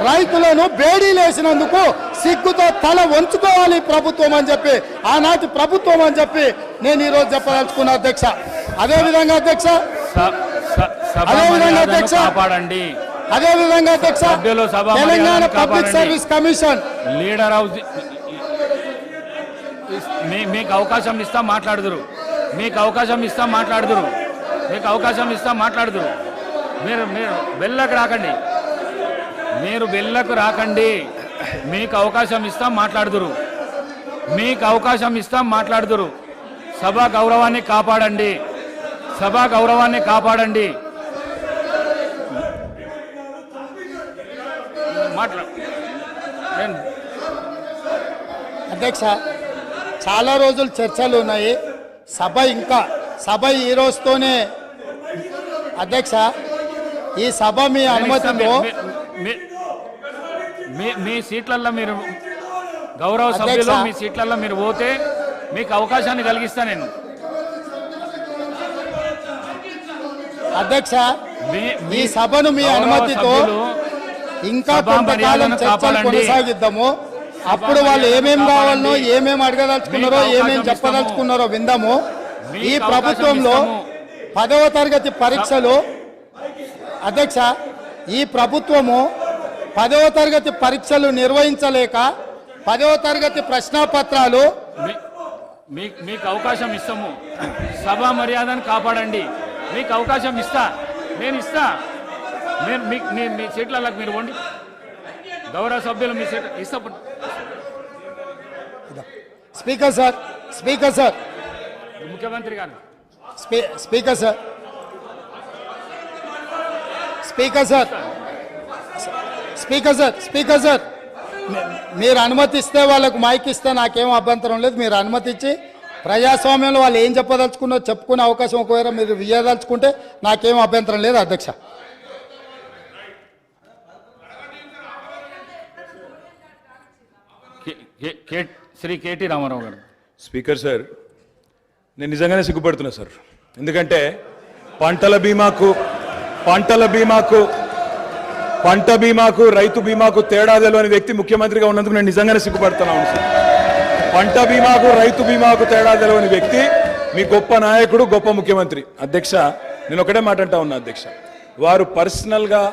రైతులను బేడీలేసినందుకు సిగ్గుతో తల వంచుకోవాలి ప్రభుత్వం అని చెప్పి, ఆనాటి ప్రభుత్వం అని చెప్పి నేను ఈరోజు చెప్పదలుచుకున్నా అధ్యక్ష. అదేవిధంగా అధ్యక్ష Telangana public service commission leader of మీకు అవకాశం ఇస్తాం మాట్లాడుదురు. మీరు బెల్లకు రాకండి. మీకు అవకాశం ఇస్తాం మాట్లాడుదురు. సభా గౌరవాన్ని కాపాడండి. అధ్యక్ష, చాలా రోజులు చర్చలు ఉన్నాయి. సభ ఈ రోజుతోనే అధ్యక్ష, ఈ సభ మీ అనుమతితో మీ సీట్లలో మీరు గౌరవ సభ్యులు మీ సీట్లలో మీరు పోతే మీకు అవకాశాన్ని కలిగిస్తా నేను. అధ్యక్ష, ఈ సభను మీ అనుమతితో ఇంకా కొంతకాలం చర్చలు కొనసాగిద్దాము. అప్పుడు వాళ్ళు ఏమేం కావాలనో, ఏమేం అడగదలుచుకున్నారో, ఏమేం చెప్పదలుచుకున్నారో విందాము. ఈ ప్రభుత్వంలో 10వ తరగతి పరీక్షలు అధ్యక్ష, ఈ ప్రభుత్వము 10వ తరగతి పరీక్షలు నిర్వహించలేక 10వ తరగతి ప్రశ్నాపత్రాలు మీకు అవకాశం ఇస్తాము. సభా మర్యాదను కాపాడండి. మీకు అవకాశం నేను ఇస్తా. మీ సీట్లకు మీరు వండి. గౌరవ సభ్యులు మీ సీట్ ఇస్తా. స్పీకర్ సార్ ముఖ్యమంత్రి గారు స్పీకర్ స్పీకర్ సార్ మీరు అనుమతిస్తే వాళ్ళకు మైక్ ఇస్తే నాకేం అభ్యంతరం లేదు. మీరు అనుమతి ఇచ్చి ప్రజాస్వామ్యంలో వాళ్ళు ఏం చెప్పదలుచుకున్నో చెప్పుకునే అవకాశం ఒకవేళ మీరు ఇవ్వదలుచుకుంటే నాకేం అభ్యంతరం లేదు అధ్యక్ష. శ్రీ కేటీ రామారావు గారు. స్పీకర్ సార్, నేను నిజంగానే సిగ్గుపడుతున్నా సార్. ఎందుకంటే పంట బీమాకు రైతు బీమాకు తేడా తెలియని వ్యక్తి ముఖ్యమంత్రిగా ఉన్నందుకు నేను నిజంగానే సిగ్గుపడుతున్నాను సార్. పంట బీమాకు రైతు బీమాకు తేడా తెలియని వ్యక్తి మీ గొప్ప నాయకుడు, గొప్ప ముఖ్యమంత్రి. అధ్యక్ష, నేను ఒకటే మాట అంటా ఉన్నా అధ్యక్ష, వారు పర్సనల్గా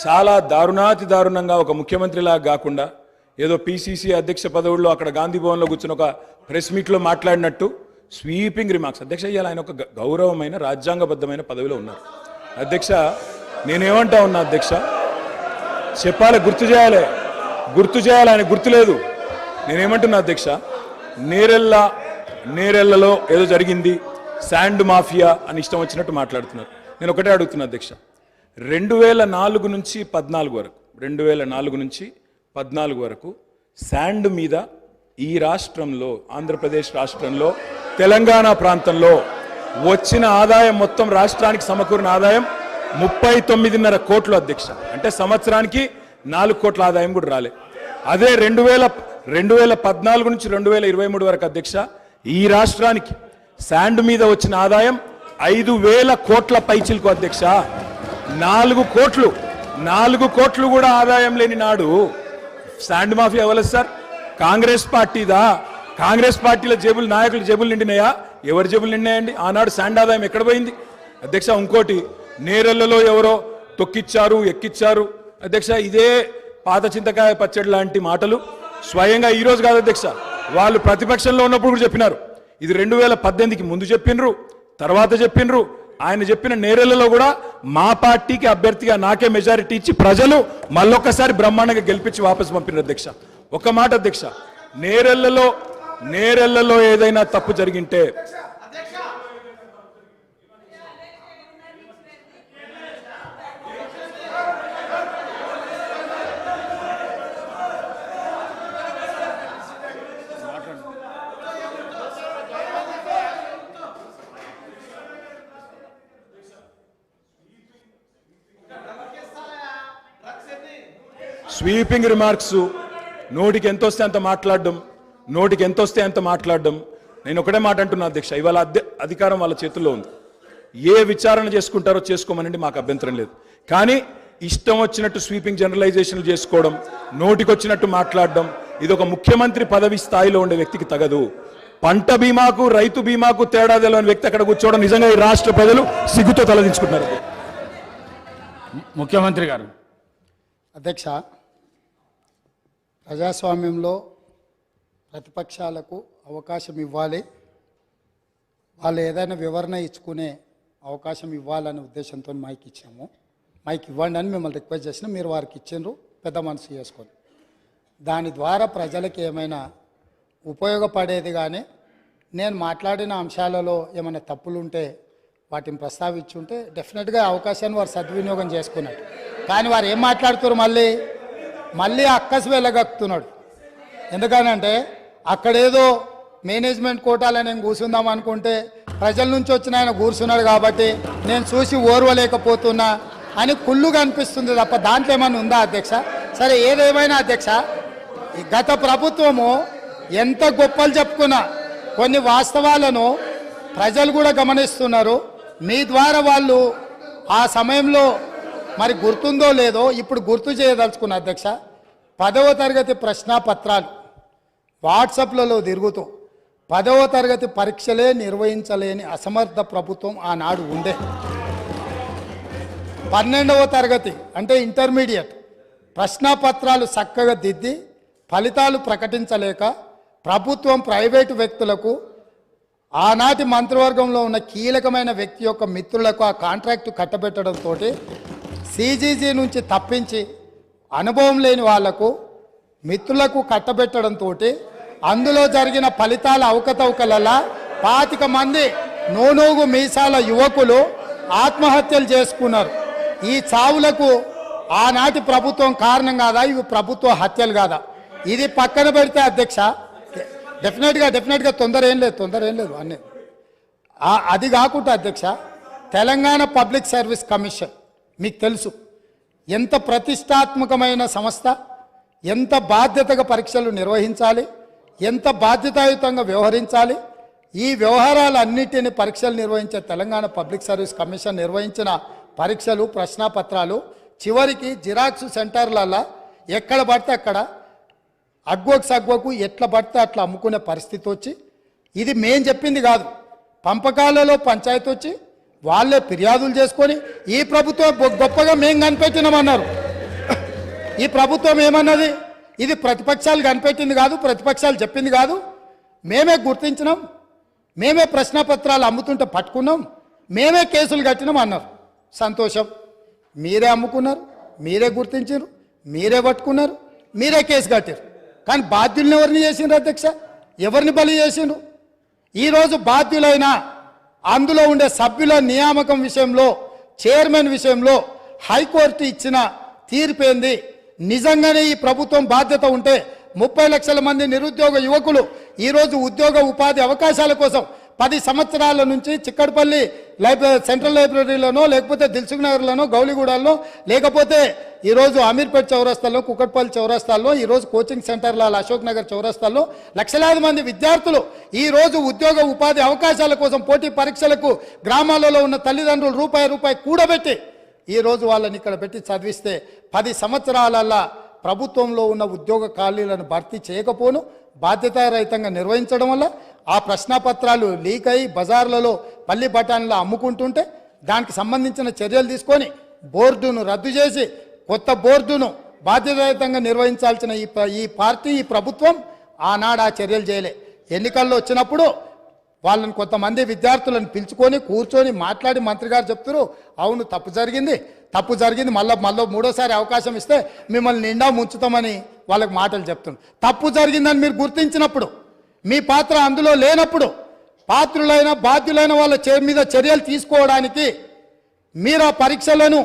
చాలా దారుణంగా ఒక ముఖ్యమంత్రిలాగా కాకుండా ఏదో పిసిసి అధ్యక్ష పదవుల్లో అక్కడ గాంధీ భవన్లో కూర్చుని ఒక ప్రెస్ మీట్లో మాట్లాడినట్టు స్వీపింగ్ రిమార్క్స్. అధ్యక్ష, ఇవాళ ఆయన ఒక గౌరవమైన రాజ్యాంగబద్ధమైన పదవిలో ఉన్నారు. అధ్యక్ష, నేనేమంటా ఉన్నా అధ్యక్ష, చెప్పాలి, గుర్తు చేయాలి, ఆయన గుర్తులేదు. నేనేమంటున్నా అధ్యక్ష, నేరెళ్లలో ఏదో జరిగింది, శాండ్ మాఫియా అని ఇష్టం వచ్చినట్టు మాట్లాడుతున్నారు. నేను ఒకటే అడుగుతున్నా అధ్యక్ష, 2004 నుంచి 14 వరకు శాండ్ మీద ఈ రాష్ట్రంలో, ఆంధ్రప్రదేశ్ రాష్ట్రంలో, తెలంగాణ ప్రాంతంలో వచ్చిన ఆదాయం మొత్తం రాష్ట్రానికి సమకూరిన ఆదాయం 39.5 కోట్లు అధ్యక్ష. అంటే సంవత్సరానికి 4 కోట్ల ఆదాయం కూడా రాలే. అదే 2014 నుంచి 2023 వరకు అధ్యక్ష, ఈ రాష్ట్రానికి శాండ్ మీద వచ్చిన ఆదాయం 5,000 కోట్ల పైచిలకు అధ్యక్ష. 4 కోట్లు కూడా ఆదాయం లేని నాడు శాండ్ మాఫియా ఎవరు సార్? కాంగ్రెస్ పార్టీదా? కాంగ్రెస్ పార్టీల జేబులు, నాయకుల జేబులు నిండినాయా? ఎవరి జేబులు నిండినాయండి? ఆనాడు శాండ్ ఆదాయం ఎక్కడ పోయింది అధ్యక్ష? ఇంకోటి, నేరెళ్లలో ఎవరో తొక్కిచ్చారు, ఎక్కిచ్చారు అధ్యక్ష. ఇదే పాత చింతకాయ పచ్చడి లాంటి మాటలు స్వయంగా ఈ రోజు కాదు అధ్యక్ష, వాళ్ళు ప్రతిపక్షంలో ఉన్నప్పుడు కూడా చెప్పినారు. ఇది 2018కి ముందు చెప్పినరు, తర్వాత చెప్పినరు. ఆయన చెప్పిన నేరెళ్లలో కూడా మా పార్టీకి అభ్యర్థిగా నాకే మెజారిటీ ఇచ్చి ప్రజలు మళ్ళొక్కసారి బ్రహ్మాండంగా గెలిపించి వాపసు పంపినారు అధ్యక్ష. ఒక మాట అధ్యక్ష, నేరెళ్లలో ఏదైనా తప్పు జరిగింటే స్వీపింగ్ రిమార్క్స్, నోటికి ఎంత వస్తే అంత మాట్లాడడం. నేను ఒకటే మాట అంటున్నా అధ్యక్ష, ఇవాళ అధికారం వాళ్ళ చేతుల్లో ఉంది. ఏ విచారణ చేసుకుంటారో చేసుకోమనండి, మాకు అభ్యంతరం లేదు. కానీ ఇష్టం వచ్చినట్టు స్వీపింగ్ జనరలైజేషన్లు చేసుకోవడం, నోటికొచ్చినట్టు మాట్లాడడం, ఇది ఒక ముఖ్యమంత్రి పదవి స్థాయిలో ఉండే వ్యక్తికి తగదు. పంట బీమాకు రైతు బీమాకు తేడా తెలియని వ్యక్తి అక్కడ కూర్చోవడం నిజంగా ఈ రాష్ట్ర ప్రజలు సిగ్గుతో తలదించుకుంటున్నారు. ముఖ్యమంత్రి గారు. అధ్యక్ష, ప్రజాస్వామ్యంలో ప్రతిపక్షాలకు అవకాశం ఇవ్వాలి, వాళ్ళు ఏదైనా వివరణ ఇచ్చుకునే అవకాశం ఇవ్వాలనే ఉద్దేశంతో మైక్ ఇచ్చాము. మైక్ ఇవ్వండి అని మిమ్మల్ని రిక్వెస్ట్ చేసినా మీరు వారికి ఇచ్చిండ్రు, పెద్ద మనసు చేసుకొని. దాని ద్వారా ప్రజలకు ఏమైనా ఉపయోగపడేది కానీ నేను మాట్లాడిన అంశాలలో ఏమైనా తప్పులుంటే వాటిని ప్రస్తావించుంటే డెఫినెట్గా అవకాశాన్ని వారు సద్వినియోగం చేసుకున్నారు. కానీ వారు ఏం మాట్లాడుతున్నారు, మళ్ళీ అక్కసు వెళ్ళగక్కుతున్నాడు. ఎందుకనంటే అక్కడేదో మేనేజ్మెంట్ కోటాలని నేను కూర్చుందాం అనుకుంటే ప్రజల నుంచి వచ్చిన ఆయన కూర్చున్నాడు కాబట్టి నేను చూసి ఓర్వలేకపోతున్నా అని కుళ్ళుగా అనిపిస్తుంది తప్ప దాంట్లో ఏమైనా ఉందా అధ్యక్ష? సరే, ఏదేమైనా అధ్యక్ష, గత ప్రభుత్వము ఎంత గొప్పలు చెప్పుకున్నా కొన్ని వాస్తవాలను ప్రజలు కూడా గమనిస్తున్నారు. మీ ద్వారా వాళ్ళు ఆ సమయంలో మరి గుర్తుందో లేదో ఇప్పుడు గుర్తు చేయదలుచుకున్న అధ్యక్ష, 10వ తరగతి ప్రశ్నాపత్రాలు వాట్సాప్లలో తిరుగుతూ 10వ తరగతి పరీక్షలే నిర్వహించలేని అసమర్థ ప్రభుత్వం ఆనాడు ఉండే. 12వ తరగతి అంటే ఇంటర్మీడియట్ ప్రశ్నాపత్రాలు చక్కగా దిద్ది ఫలితాలు ప్రకటించలేక ప్రభుత్వం ప్రైవేటు వ్యక్తులకు, ఆనాటి మంత్రివర్గంలో ఉన్న కీలకమైన వ్యక్తి యొక్క మిత్రులకు ఆ కాంట్రాక్టు కట్టబెట్టడంతో సిజీజీ నుంచి తప్పించి అనుభవం లేని వాళ్లకు మిత్రులకు కట్టబెట్టడంతో అందులో జరిగిన ఫలితాల అవకతవకలలా 25 మంది నోనోగు మీసాల యువకులు ఆత్మహత్యలు చేసుకున్నారు. ఈ చావులకు ఆనాటి ప్రభుత్వం కారణం కాదా? ఇవి ప్రభుత్వ హత్యలు కాదా? ఇది పక్కన పెడితే అధ్యక్ష, డెఫినెట్గా తొందర ఏం లేదు అన్నీ. అది కాకుండా అధ్యక్ష, తెలంగాణ పబ్లిక్ సర్వీస్ కమిషన్ మీకు తెలుసు ఎంత ప్రతిష్టాత్మకమైన సంస్థ, ఎంత బాధ్యతగా పరీక్షలు నిర్వహించాలి, ఎంత బాధ్యతాయుతంగా వ్యవహరించాలి. ఈ వ్యవహారాలన్నిటిని పరీక్షలు నిర్వహించే తెలంగాణ పబ్లిక్ సర్వీస్ కమిషన్ నిర్వహించిన పరీక్షలు, ప్రశ్నాపత్రాలు చివరికి జిరాక్స్ సెంటర్లలో ఎక్కడ పడితే అక్కడ అగ్వకు సగ్వకు ఎట్లా పడితే అట్లా అమ్ముకునే పరిస్థితి వచ్చి, ఇది మేం చెప్పింది కాదు, పంపకాలలో పంచాయతీ వచ్చి వాళ్ళే ఫిర్యాదులు చేసుకొని ఈ ప్రభుత్వం గొప్పగా మేం కనిపెట్టినామన్నారు. ఈ ప్రభుత్వం ఏమన్నది? ఇది ప్రతిపక్షాలు కనిపెట్టింది కాదు, ప్రతిపక్షాలు చెప్పింది కాదు, మేమే గుర్తించినాం, మేమే ప్రశ్నపత్రాలు అమ్ముతుంటే పట్టుకున్నాం, మేమే కేసులు కట్టినాం అన్నారు. సంతోషం, మీరే అమ్ముకున్నారు, మీరే గుర్తించారు, మీరే పట్టుకున్నారు, మీరే కేసు కట్టారు. కానీ బాధ్యులను ఎవరిని చేసిండ్రు అధ్యక్ష? ఎవరిని బలి చేసిండ్రు? ఈరోజు బాధ్యులైన అందులో ఉండే సభ్యుల నియామకం విషయంలో, చైర్మన్ విషయంలో హైకోర్టు ఇచ్చిన తీర్పేంది? నిజంగానే ఈ ప్రభుత్వం బాధ్యత ఉంటే 30 లక్షల మంది నిరుద్యోగ యువకులు ఈరోజు ఉద్యోగ ఉపాధి అవకాశాల కోసం 10 సంవత్సరాల నుంచి చిక్కడపల్లి సెంట్రల్ లైబ్రరీలోనో, లేకపోతే దిల్సుఖ్ నగర్లోనో, గౌలిగూడలో, లేకపోతే ఈరోజు అమీర్పేట్ చౌరస్తాల్లో, కుకట్పల్లి చౌరస్తాల్లో, ఈరోజు కోచింగ్ సెంటర్ల అశోక్ నగర్ చౌరస్తాల్లో లక్షలాది మంది విద్యార్థులు ఈరోజు ఉద్యోగ ఉపాధి అవకాశాల కోసం పోటీ పరీక్షలకు గ్రామాలలో ఉన్న తల్లిదండ్రులు రూపాయి కూడబెట్టి ఈరోజు వాళ్ళని ఇక్కడ పెట్టి చదివిస్తే 10 సంవత్సరాలల్లా ప్రభుత్వంలో ఉన్న ఉద్యోగ ఖాళీలను భర్తీ చేయకపోను బాధ్యతారహితంగా నిర్వహించడం వల్ల ఆ ప్రశ్నపత్రాలు లీక్ అయి బజార్లలో పల్లి బఠానీలు అమ్ముకుంటుంటే దానికి సంబంధించిన చర్యలు తీసుకొని బోర్డును రద్దు చేసి కొత్త బోర్డును బాధ్యతారహితంగా నిర్వహించాల్సిన ఈ ప్రభుత్వం ఆనాడు ఆ చర్యలు చేయలే. ఎన్నికల్లో వచ్చినప్పుడు వాళ్ళని కొంతమంది విద్యార్థులను పిలుచుకొని కూర్చొని మాట్లాడి మంత్రి గారు చెప్తారు, అవును తప్పు జరిగింది, మళ్ళీ మూడోసారి అవకాశం ఇస్తే మిమ్మల్ని నిండా ముంచుతామని వాళ్ళకి మాటలు చెప్తున్నారు. తప్పు జరిగిందని మీరు గుర్తించినప్పుడు, మీ పాత్ర అందులో లేనప్పుడు, పాత్రులైన బాధ్యులైన వాళ్ళ మీద చర్యలు తీసుకోవడానికి మీరు ఆ పరీక్షలను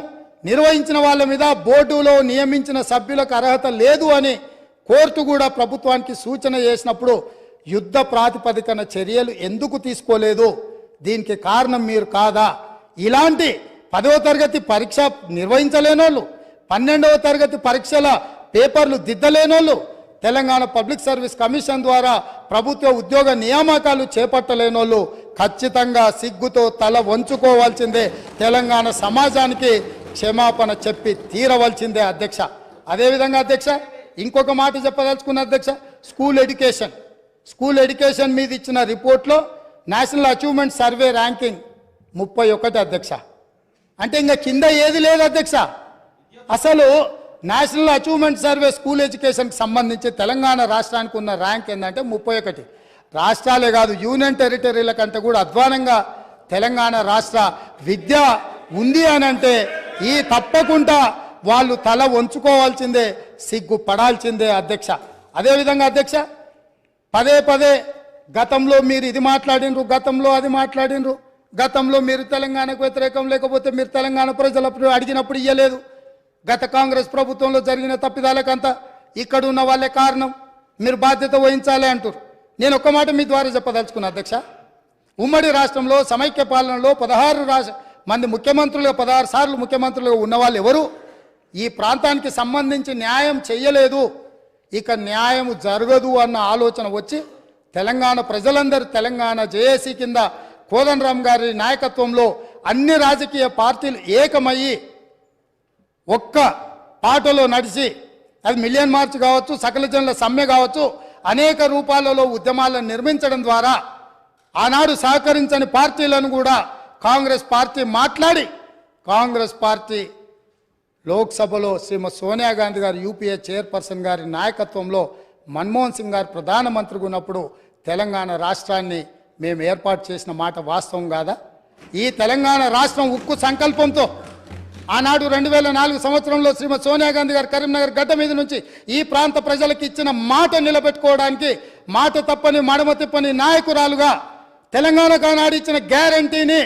నిర్వహించిన వాళ్ళ మీద బోర్డులో నియమించిన సభ్యులకు అర్హత లేదు అని కోర్టు కూడా ప్రభుత్వానికి సూచన చేసినప్పుడు యుద్ధ ప్రాతిపదికన చర్యలు ఎందుకు తీసుకోలేదు? దీనికి కారణం మీరు కాదా? ఇలాంటి 10వ తరగతి పరీక్ష నిర్వహించలేనోళ్ళు, 12వ తరగతి పరీక్షల పేపర్లు దిద్దలేనోళ్ళు, తెలంగాణ పబ్లిక్ సర్వీస్ కమిషన్ ద్వారా ప్రభుత్వ ఉద్యోగ నియామకాలు చేపట్టలేనోళ్ళు ఖచ్చితంగా సిగ్గుతో తల వంచుకోవాల్సిందే. తెలంగాణ సమాజానికి క్షమాపణ చెప్పి తీరవలసిందే అధ్యక్ష. అదేవిధంగా అధ్యక్ష ఇంకొక మాట చెప్పదలుచుకున్న అధ్యక్ష, స్కూల్ ఎడ్యుకేషన్ మీద ఇచ్చిన రిపోర్ట్లో నేషనల్ అచీవ్మెంట్ సర్వే ర్యాంకింగ్ 31 అధ్యక్ష. అంటే ఇంకా కింద ఏది లేదు అధ్యక్ష. అసలు నేషనల్ అచీవ్మెంట్ సర్వే స్కూల్ ఎడ్యుకేషన్కి సంబంధించి తెలంగాణ రాష్ట్రానికి ఉన్న ర్యాంక్ ఏంటంటే 31. రాష్ట్రాలే కాదు యూనియన్ టెరిటరీల కంటే కూడా అధ్వానంగా తెలంగాణ రాష్ట్ర విద్య ఉంది అని అంటే ఈ తప్పకుండా వాళ్ళు తల వంచుకోవాల్సిందే, సిగ్గుపడాల్సిందే అధ్యక్ష. అదేవిధంగా అధ్యక్ష పదే గతంలో మీరు ఇది మాట్లాడినరు, గతంలో అది మాట్లాడినరు, గతంలో మీరు తెలంగాణకు వ్యతిరేకం, లేకపోతే మీరు తెలంగాణ ప్రజలప్పుడు అడిగినప్పుడు ఇయ్యలేదు, గత కాంగ్రెస్ ప్రభుత్వంలో జరిగిన తప్పిదాలకంతా ఇక్కడ ఉన్న వాళ్ళే కారణం, మీరు బాధ్యత వహించాలి అంటారు. నేను ఒక్క మాట మీ ద్వారా చెప్పదలుచుకున్నా అధ్యక్ష, ఉమ్మడి రాష్ట్రంలో సమైక్య పాలనలో 16 మంది ముఖ్యమంత్రులుగా 16 సార్లు ముఖ్యమంత్రులుగా ఉన్నవాళ్ళు ఎవరు ఈ ప్రాంతానికి సంబంధించి న్యాయం చెయ్యలేదు, ఇక న్యాయం జరగదు అన్న ఆలోచన వచ్చి తెలంగాణ ప్రజలందరూ తెలంగాణ జేఏసీ కింద కోదండరామ్ గారి నాయకత్వంలో అన్ని రాజకీయ పార్టీలు ఏకమయ్యి ఒక్క పాటలో నడిచి, అది మిలియన్ మార్చ్ కావచ్చు, సకల జనుల సమ్మె కావచ్చు, అనేక రూపాలలో ఉద్యమాలను నిర్మించడం ద్వారా ఆనాడు సహకరించని పార్టీలను కూడా కాంగ్రెస్ పార్టీ మాట్లాడి కాంగ్రెస్ పార్టీ లోక్సభలో శ్రీమతి సోనియా గాంధీ గారు యూపీఏ చైర్పర్సన్ గారి నాయకత్వంలో మన్మోహన్ సింగ్ గారు ప్రధానమంత్రిగా ఉన్నప్పుడు తెలంగాణ రాష్ట్రాన్ని మేము ఏర్పాటు చేసిన మాట వాస్తవం కాదా? ఈ తెలంగాణ రాష్ట్రం ఉక్కు సంకల్పంతో ఆనాడు 2004 సంవత్సరంలో శ్రీమతి సోనియా గాంధీ గారు కరీంనగర్ గడ్డ మీద నుంచి ఈ ప్రాంత ప్రజలకు ఇచ్చిన మాట నిలబెట్టుకోవడానికి మాట తప్పని మడమ తిప్పని నాయకురాలుగా తెలంగాణకు ఆనాడు ఇచ్చిన గ్యారంటీని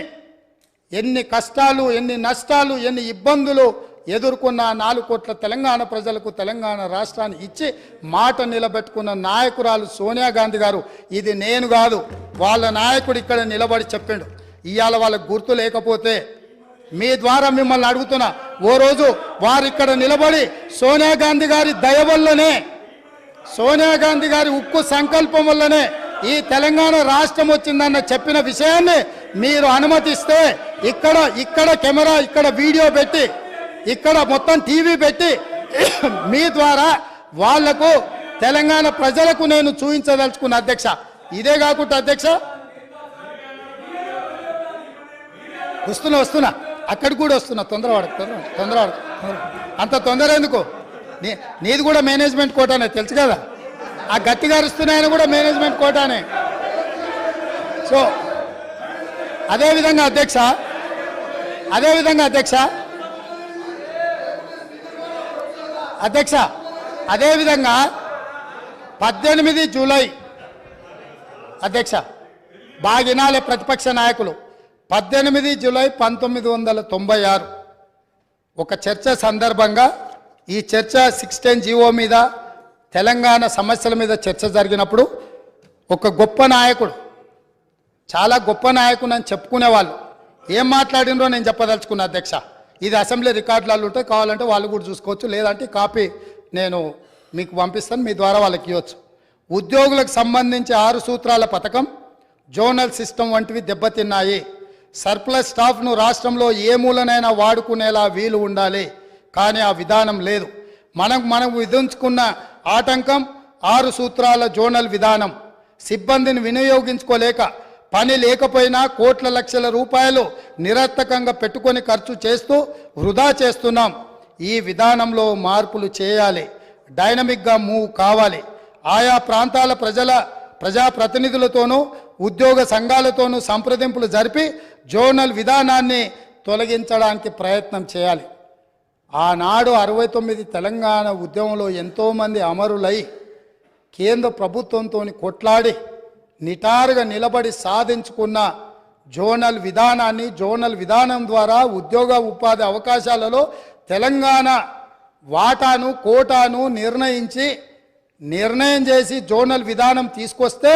ఎన్ని కష్టాలు, ఎన్ని నష్టాలు, ఎన్ని ఇబ్బందులు ఎదుర్కొన్న 4 కోట్ల తెలంగాణ ప్రజలకు తెలంగాణ రాష్ట్రాన్ని ఇచ్చి మాట నిలబెట్టుకున్న నాయకురాలు సోనియా గాంధీ గారు. ఇది నేను కాదు, వాళ్ళ నాయకుడు ఇక్కడ నిలబడి చెప్పిండు. ఇవాళ వాళ్ళకు గుర్తు లేకపోతే మీ ద్వారా మిమ్మల్ని అడుగుతున్నా, ఓ రోజు వారు ఇక్కడ నిలబడి సోనియా గాంధీ గారి దయ వల్లనే, సోనియా గాంధీ గారి ఉక్కు సంకల్పం వల్లనే ఈ తెలంగాణ రాష్ట్రం వచ్చిందన్న చెప్పిన విషయాన్ని మీరు అనుమతిస్తే ఇక్కడ కెమెరా, ఇక్కడ వీడియో పెట్టి, ఇక్కడ మొత్తం టీవీ పెట్టి మీ ద్వారా వాళ్లకు తెలంగాణ ప్రజలకు నేను చూపించదలుచుకున్న అధ్యక్ష. ఇదే కాకుండా అధ్యక్ష, వస్తున్నా అక్కడికి కూడా వస్తున్నా, తొందరవాడు అంత తొందర ఎందుకు? నీది కూడా మేనేజ్మెంట్ కోటానే తెలుసు కదా, ఆ గట్టిగా అరుస్తున్నాయని కూడా మేనేజ్మెంట్ కోటానే. సో అదేవిధంగా అధ్యక్ష అదేవిధంగా 18 జూలై అధ్యక్ష, బాగినాలే ప్రతిపక్ష నాయకులు, 18 జూలై 1996 ఒక చర్చ సందర్భంగా, ఈ చర్చ 610 జీవో మీద, తెలంగాణ సమస్యల మీద చర్చ జరిగినప్పుడు ఒక గొప్ప నాయకుడు, చాలా గొప్ప నాయకుడు అని చెప్పుకునేవాళ్ళు ఏం మాట్లాడినరో నేను చెప్పదలుచుకున్నా అధ్యక్ష. ఇది అసెంబ్లీ రికార్డులలో ఉంటే, కావాలంటే వాళ్ళు కూడా చూసుకోవచ్చు, లేదంటే కాపీ నేను మీకు పంపిస్తాను, మీ ద్వారా వాళ్ళకి ఇవ్వచ్చు. ఉద్యోగులకు సంబంధించి 6 సూత్రాల పథకం, జోనల్ సిస్టమ్ వంటివి దెబ్బతిన్నాయి. సర్ప్లస్ స్టాఫ్ను రాష్ట్రంలో ఏ మూలనైనా వాడుకునేలా వీలు ఉండాలి, కానీ ఆ విధానం లేదు. మనం విధించుకున్న ఆటంకం 6 సూత్రాల జోనల్ విధానం. సిబ్బందిని వినియోగించుకోలేక, పని లేకపోయినా కోట్ల లక్షల రూపాయలు నిరర్థకంగా పెట్టుకొని ఖర్చు చేస్తూ వృధా చేస్తున్నాం. ఈ విధానంలో మార్పులు చేయాలి, డైనమిక్గా మూవ్ కావాలి. ఆయా ప్రాంతాల ప్రజాప్రతినిధులతోనూ ఉద్యోగ సంఘాలతోనూ సంప్రదింపులు జరిపి జోనల్ విధానాన్ని తొలగించడానికి ప్రయత్నం చేయాలి. ఆనాడు 69 తెలంగాణ ఉద్యమంలో ఎంతోమంది అమరులై కేంద్ర ప్రభుత్వంతో కొట్లాడి నిటారుగా నిలబడి సాధించుకున్న జోనల్ విధానాన్ని, జోనల్ విధానం ద్వారా ఉద్యోగ ఉపాధి అవకాశాలలో తెలంగాణ వాటాను, కోటాను నిర్ణయం చేసి జోనల్ విధానం తీసుకొస్తే,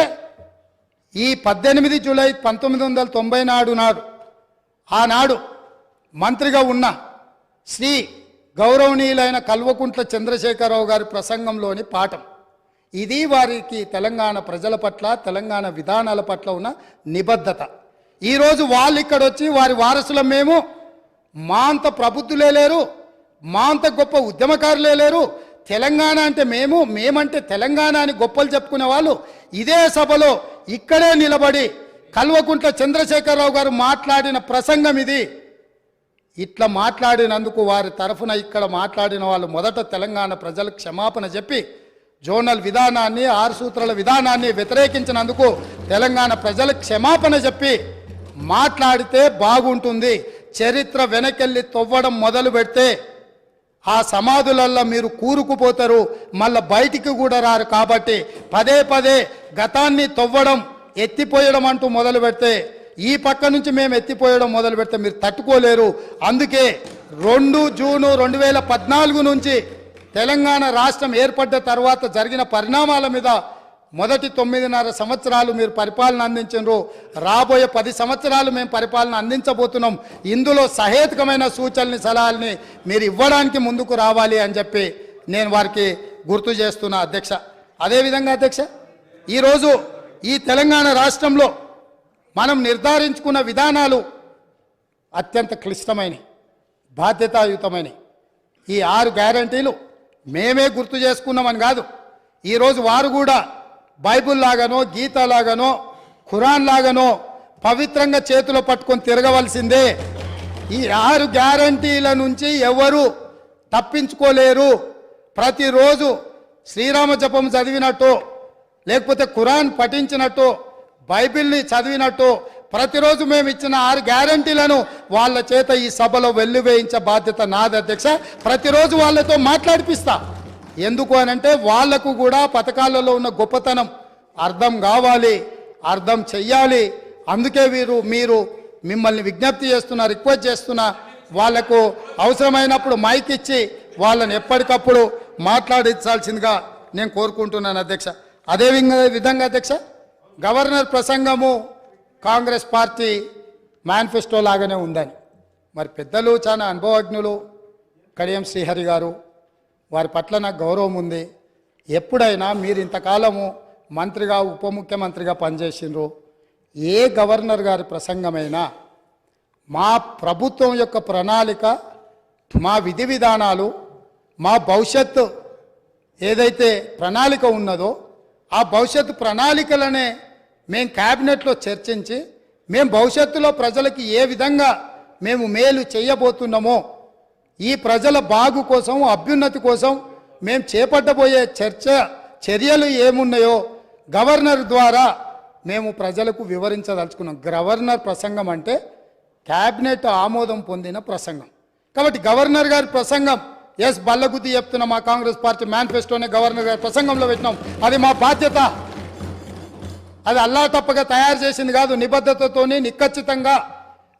ఈ 18 జూలై 1990 నాడు ఆనాడు మంత్రిగా ఉన్న శ్రీ గౌరవనీయులైన కల్వకుంట్ల చంద్రశేఖరరావు గారి ప్రసంగంలోని పాఠం ఇది. వారికి తెలంగాణ ప్రజల పట్ల, తెలంగాణ విధానాల పట్ల ఉన్న నిబద్ధత. ఈరోజు వాళ్ళు ఇక్కడ వచ్చి వారి వారసులం మేము, మా అంత ప్రబుద్ధులే లేరు, మా అంత గొప్ప ఉద్యమకారులే లేరు, తెలంగాణ అంటే మేమంటే తెలంగాణ అని గొప్పలు చెప్పుకునే వాళ్ళు ఇదే సభలో ఇక్కడే నిలబడి కల్వకుంట్ల చంద్రశేఖరరావు గారు మాట్లాడిన ప్రసంగం ఇది. ఇట్లా మాట్లాడినందుకు వారి తరఫున ఇక్కడ మాట్లాడిన వాళ్ళు మొదట తెలంగాణ ప్రజలకు క్షమాపణ చెప్పి, జోనల్ విధానాన్ని, 6 సూత్రాల విధానాన్ని వ్యతిరేకించినందుకు తెలంగాణ ప్రజలకు క్షమాపణ చెప్పి మాట్లాడితే బాగుంటుంది. చరిత్ర వెనకెళ్ళి తవ్వడం మొదలు పెడితే ఆ సమాధులల్లో మీరు కూరుకుపోతారు, మళ్ళీ బయటికి కూడా రారు. కాబట్టి పదే గతాన్ని తవ్వడం, ఎత్తిపోయడం అంటూ మొదలు పెడితే, ఈ పక్క నుంచి మేము ఎత్తిపోయడం మొదలు పెడితే మీరు తట్టుకోలేరు. అందుకే 2 జూను 2014 నుంచి తెలంగాణ రాష్ట్రం ఏర్పడ్డ తర్వాత జరిగిన పరిణామాల మీద మొదటి 9.5 సంవత్సరాలు మీరు పరిపాలన అందించారు, రాబోయే 10 సంవత్సరాలు మేము పరిపాలన అందించబోతున్నాం. ఇందులో సహేతుకమైన సూచనల్ని, సలహాలని మీరు ఇవ్వడానికి ముందుకు రావాలి అని చెప్పి నేను వారికి గుర్తు చేస్తున్నా అధ్యక్ష. అదేవిధంగా అధ్యక్ష, ఈరోజు ఈ తెలంగాణ రాష్ట్రంలో మనం నిర్ధారించుకున్న విధానాలు అత్యంత క్లిష్టమైనవి, బాధ్యతాయుతమైనవి. ఈ 6 గ్యారంటీలు మేమే గుర్తు చేసుకున్నామని కాదు, ఈరోజు వారు కూడా బైబుల్ లాగానో, గీత లాగానో, ఖురాన్ లాగానో పవిత్రంగా చేతిలో పట్టుకొని తిరగవలసిందే. ఈ 6 గ్యారంటీల నుంచి ఎవరు తప్పించుకోలేరు. ప్రతిరోజు శ్రీరామ జపం చదివినట్టు, లేకపోతే ఖురాన్ పఠించినట్టు, బైబిల్ని చదివినట్టు ప్రతిరోజు మేము ఇచ్చిన 6 గ్యారంటీలను వాళ్ళ చేత ఈ సభలో వెల్లువేయించే బాధ్యత నాది అధ్యక్ష. ప్రతిరోజు వాళ్ళతో మాట్లాడిపిస్తా. ఎందుకు అనంటే వాళ్లకు కూడా పథకాలలో ఉన్న గొప్పతనం అర్థం కావాలి, అర్థం చెయ్యాలి. అందుకే మీరు మిమ్మల్ని విజ్ఞప్తి చేస్తున్నా, రిక్వెస్ట్ చేస్తున్నా, వాళ్లకు అవసరమైనప్పుడు మైక్ ఇచ్చి వాళ్ళని ఎప్పటికప్పుడు మాట్లాడించాల్సిందిగా నేను కోరుకుంటున్నాను అధ్యక్ష. అదే విధంగా అధ్యక్ష, గవర్నర్ ప్రసంగము కాంగ్రెస్ పార్టీ మేనిఫెస్టో లాగానే ఉందని మరి పెద్దలు చాలా అనుభవజ్ఞులు కడియం శ్రీహరి గారు, వారి పట్ల నాకు గౌరవం ఉంది. ఎప్పుడైనా మీరు ఇంతకాలము మంత్రిగా ఉప ముఖ్యమంత్రిగా పనిచేసిండ్రు, ఏ గవర్నర్ గారి ప్రసంగమైనా మా ప్రభుత్వం యొక్క ప్రణాళిక, మా విధి విధానాలు, మా భవిష్యత్తు ఏదైతే ప్రణాళిక ఉన్నదో ఆ భవిష్యత్తు ప్రణాళికలనే మేము క్యాబినెట్లో చర్చించి మేము భవిష్యత్తులో ప్రజలకి ఏ విధంగా మేము మేలు చేయబోతున్నామో, ఈ ప్రజల బాగు కోసం అభ్యున్నతి కోసం మేము చేపట్టబోయే చర్యలు ఏమున్నాయో గవర్నర్ ద్వారా మేము ప్రజలకు వివరించదలుచుకున్నాం. గవర్నర్ ప్రసంగం అంటే క్యాబినెట్ ఆమోదం పొందిన ప్రసంగం. కాబట్టి గవర్నర్ గారి ప్రసంగం ఎస్ బల్లగుద్ది చెప్తున్న మా కాంగ్రెస్ పార్టీ మేనిఫెస్టోనే గవర్నర్ గారి ప్రసంగంలో పెట్టినాం. అది మా బాధ్యత. అది అల్లా తప్పగా తయారు చేసింది కాదు, నిబద్ధతతోని నిక్కచ్చితంగా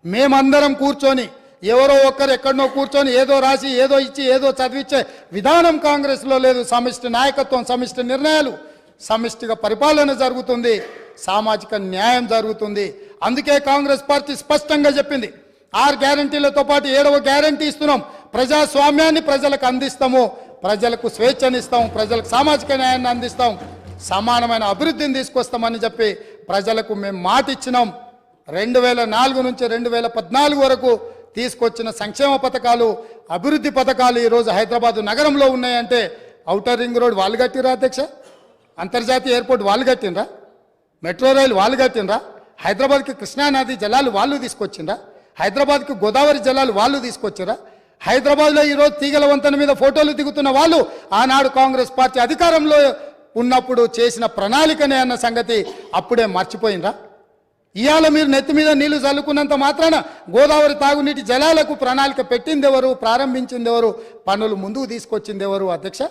మేమందరం కూర్చొని, ఎవరో ఒక్కరు ఎక్కడనో కూర్చొని ఏదో రాసి ఏదో ఇచ్చి ఏదో చదివించే విధానం కాంగ్రెస్లో లేదు. సమిష్టి నాయకత్వం, సమిష్టి నిర్ణయాలు, సమిష్టిగా పరిపాలన జరుగుతుంది, సామాజిక న్యాయం జరుగుతుంది. అందుకే కాంగ్రెస్ పార్టీ స్పష్టంగా చెప్పింది, 6 గ్యారంటీలతో పాటు 7వ గ్యారంటీ ఇస్తున్నాం. ప్రజాస్వామ్యాన్ని ప్రజలకు అందిస్తాము, ప్రజలకు స్వేచ్ఛనిస్తాం, ప్రజలకు సామాజిక న్యాయాన్ని అందిస్తాం, సమానమైన అభివృద్ధిని తీసుకొస్తామని చెప్పి ప్రజలకు మేము మాట ఇచ్చినాం. 2004 నుంచి 2014 వరకు తీసుకొచ్చిన సంక్షేమ పథకాలు, అభివృద్ధి పథకాలు ఈరోజు హైదరాబాద్ నగరంలో ఉన్నాయంటే ఔటర్ రింగ్ రోడ్ వాళ్ళు కట్టినరా అధ్యక్ష? అంతర్జాతీయ ఎయిర్పోర్ట్ వాళ్ళు కట్టినరా? మెట్రో రైలు వాళ్ళు కట్టినరా? హైదరాబాద్కి కృష్ణానది జలాలు వాళ్ళు తీసుకొచ్చిండ్రా? హైదరాబాద్కి గోదావరి జలాలు వాళ్ళు తీసుకొచ్చిరా? హైదరాబాద్లో ఈరోజు తీగల వంతెన మీద ఫోటోలు దిగుతున్న వాళ్ళు ఆనాడు కాంగ్రెస్ పార్టీ అధికారంలో ఉన్నప్పుడు చేసిన ప్రణాళికనే అన్న సంగతి అప్పుడే మర్చిపోయినరా? ఇవాళ మీరు నెత్తి మీద నీళ్లు చల్లుకున్నంత మాత్రాన గోదావరి తాగునీటి జలాలకు ప్రణాళిక పెట్టింది ఎవరు, ప్రారంభించింది ఎవరు, పనులు ముందుకు తీసుకొచ్చింది ఎవరు అధ్యక్ష?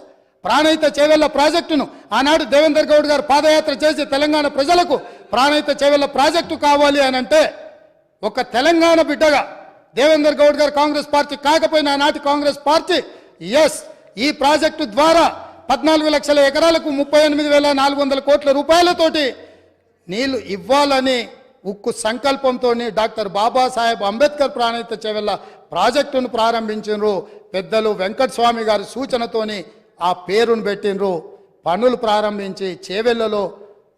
ప్రాణహిత చేవెళ్ల ప్రాజెక్టును ఆనాడు దేవేందర్ గౌడ్ గారు పాదయాత్ర చేసి తెలంగాణ ప్రజలకు ప్రాణహిత చేవెళ్ల ప్రాజెక్టు కావాలి అని అంటే ఒక తెలంగాణ బిడ్డగా దేవేందర్ గౌడ్ గారు కాంగ్రెస్ పార్టీ కాకపోయినా ఆనాటి కాంగ్రెస్ పార్టీ ఎస్ ఈ ప్రాజెక్టు ద్వారా 14 లక్షల ఎకరాలకు 38,400 కోట్ల రూపాయలతోటి నీళ్లు ఇవ్వాలని ఉక్కు సంకల్పంతో డాక్టర్ బాబాసాహెబ్ అంబేద్కర్ ప్రాణహిత చేవెళ్ల ప్రాజెక్టును ప్రారంభించారు. పెద్దలు వెంకటస్వామి గారి సూచనతోని ఆ పేరును పెట్టినరు. పనులు ప్రారంభించి చేవెళ్లలో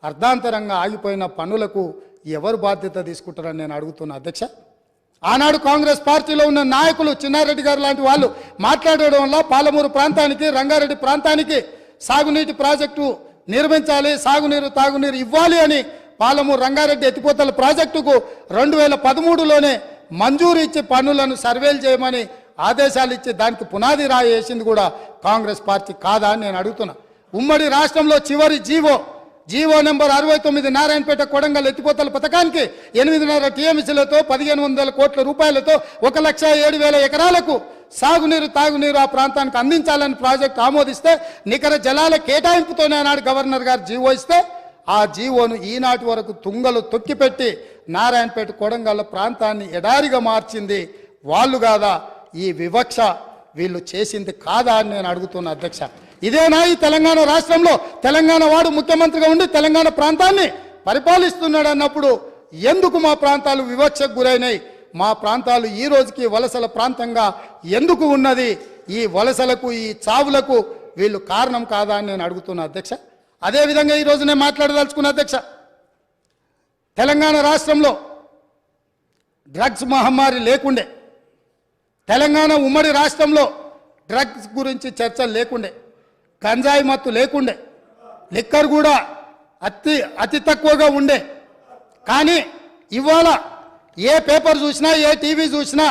అర్ధాంతరంగా ఆగిపోయిన పనులకు ఎవరు బాధ్యత తీసుకుంటారని నేను అడుగుతున్నా అధ్యక్ష. ఆనాడు కాంగ్రెస్ పార్టీలో ఉన్న నాయకులు చిన్నారెడ్డి గారు లాంటి వాళ్ళు మాట్లాడడం వల్ల పాలమూరు ప్రాంతానికి, రంగారెడ్డి ప్రాంతానికి సాగునీటి ప్రాజెక్టు నిర్మించాలి, సాగునీరు తాగునీరు ఇవ్వాలి అని పాలమూరు రంగారెడ్డి ఎత్తిపోతల ప్రాజెక్టుకు 2013లోనే మంజూరు ఇచ్చి పనులను సర్వేలు చేయమని ఆదేశాలు ఇచ్చి దానికి పునాది రాయి వేసింది కూడా కాంగ్రెస్ పార్టీ కాదా అని నేను అడుగుతున్నా. ఉమ్మడి రాష్ట్రంలో చివరి జీవో నెంబర్ 69 నారాయణపేట కొడంగల్ ఎత్తిపోతల పథకానికి 8.5 టీఎంసీలతో 1,500 కోట్ల రూపాయలతో 1,07,000 ఎకరాలకు సాగునీరు తాగునీరు ఆ ప్రాంతానికి అందించాలని ప్రాజెక్టు ఆమోదిస్తే నికర జలాల కేటాయింపుతోనే ఆనాడు గవర్నర్ గారు జీవో ఇస్తే ఆ జీవోను ఈనాటి వరకు తుంగలు తొక్కిపెట్టి నారాయణపేట కొడంగల్ ప్రాంతాన్ని ఎడారిగా మార్చింది వాళ్ళు కాదా? ఈ వివక్ష వీళ్ళు చేసింది కాదా అని నేను అడుగుతున్నా అధ్యక్ష. ఇదేనా ఈ తెలంగాణ రాష్ట్రంలో తెలంగాణ వాడు ముఖ్యమంత్రిగా ఉండి తెలంగాణ ప్రాంతాన్ని పరిపాలిస్తున్నాడు అన్నప్పుడు ఎందుకు మా ప్రాంతాలు వివక్షకు గురైనాయి? మా ప్రాంతాలు ఈ రోజుకి వలసల ప్రాంతంగా ఎందుకు ఉన్నది? ఈ వలసలకు, ఈ చావులకు వీళ్ళు కారణం కాదా అని నేను అడుగుతున్నా అధ్యక్ష. అదేవిధంగా ఈరోజు నేను మాట్లాడదలుచుకున్న అధ్యక్ష, తెలంగాణ రాష్ట్రంలో డ్రగ్స్ మహమ్మారి లేకుండే, తెలంగాణ ఉమ్మడి రాష్ట్రంలో డ్రగ్స్ గురించి చర్చలు లేకుండే, గంజాయి మత్తు లేకుండే, లిక్కర్ కూడా అతి తక్కువగా ఉండే. కానీ ఇవాళ ఏ పేపర్ చూసినా, ఏ టీవీ చూసినా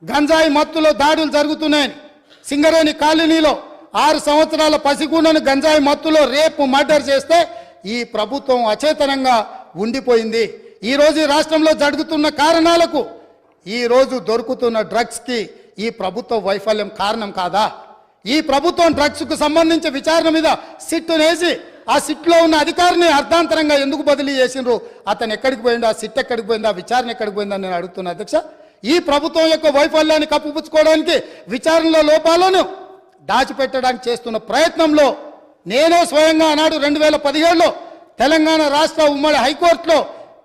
గంజాయి మత్తులో దాడులు జరుగుతున్నాయని, సింగరేణి కాలనీలో 6 సంవత్సరాల పసికూనను గంజాయి మత్తులో రేపు మర్డర్ చేస్తే ఈ ప్రభుత్వం అచేతనంగా ఉండిపోయింది. ఈరోజు ఈ రాష్ట్రంలో జరుగుతున్న కారణాలకు, ఈరోజు దొరుకుతున్న డ్రగ్స్కి ఈ ప్రభుత్వ వైఫల్యం కారణం కాదా? ఈ ప్రభుత్వం డ్రగ్స్కు సంబంధించి విచారణ మీద సిట్ వేసి ఆ సిట్లో ఉన్న అధికారిని అర్ధాంతరంగా ఎందుకు బదిలీ చేసిండ్రు? అతను ఎక్కడికి పోయిండు? ఆ సిట్ ఎక్కడికి పోయింది? ఆ విచారణ ఎక్కడికి పోయిందని నేను అడుగుతున్నా అధ్యక్ష. ఈ ప్రభుత్వం యొక్క వైఫల్యాన్ని కప్పిపుచ్చుకోవడానికి విచారణల లోపాలను దాచిపెట్టడానికి చేస్తున్న ప్రయత్నంలో నేనే స్వయంగా ఆనాడు 2017లో తెలంగాణ రాష్ట్ర ఉమ్మడి హైకోర్టులో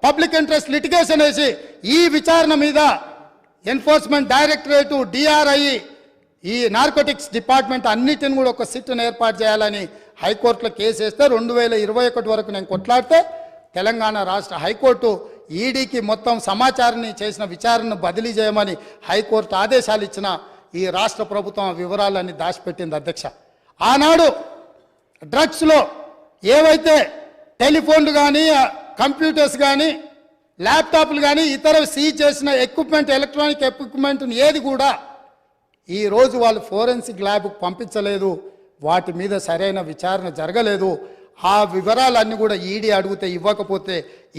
పబ్లిక్ ఇంట్రెస్ట్ లిటిగేషన్ వేసి ఈ విచారణ మీద ఎన్ఫోర్స్మెంట్ డైరెక్టరేటు, డిఆర్ఐ, ఈ నార్కోటిక్స్ డిపార్ట్మెంట్ అన్నిటిని కూడా ఒక సిట్ను ఏర్పాటు చేయాలని హైకోర్టులో కేసు వేస్తే 2021 వరకు నేను కొట్లాడితే తెలంగాణ రాష్ట్ర హైకోర్టు ఈడీకి మొత్తం సమాచారాన్ని చేసిన విచారణను బదిలీ చేయమని హైకోర్టు ఆదేశాలు ఇచ్చిన ఈ రాష్ట్ర ప్రభుత్వం ఆ వివరాలన్నీ దాచిపెట్టింది అధ్యక్ష. ఆనాడు డ్రగ్స్లో ఏవైతే టెలిఫోన్లు కానీ, కంప్యూటర్స్ కానీ, ల్యాప్టాప్లు కానీ ఇతర సీజ్ చేసిన ఎక్విప్మెంట్, ఎలక్ట్రానిక్ ఎక్విప్మెంట్ని ఏది కూడా ఈరోజు వాళ్ళు ఫోరెన్సిక్ ల్యాబ్కు పంపించలేదు. వాటి మీద సరైన విచారణ జరగలేదు. ఆ వివరాలన్నీ కూడా ఈడీ అడిగితే ఇవ్వకపోతే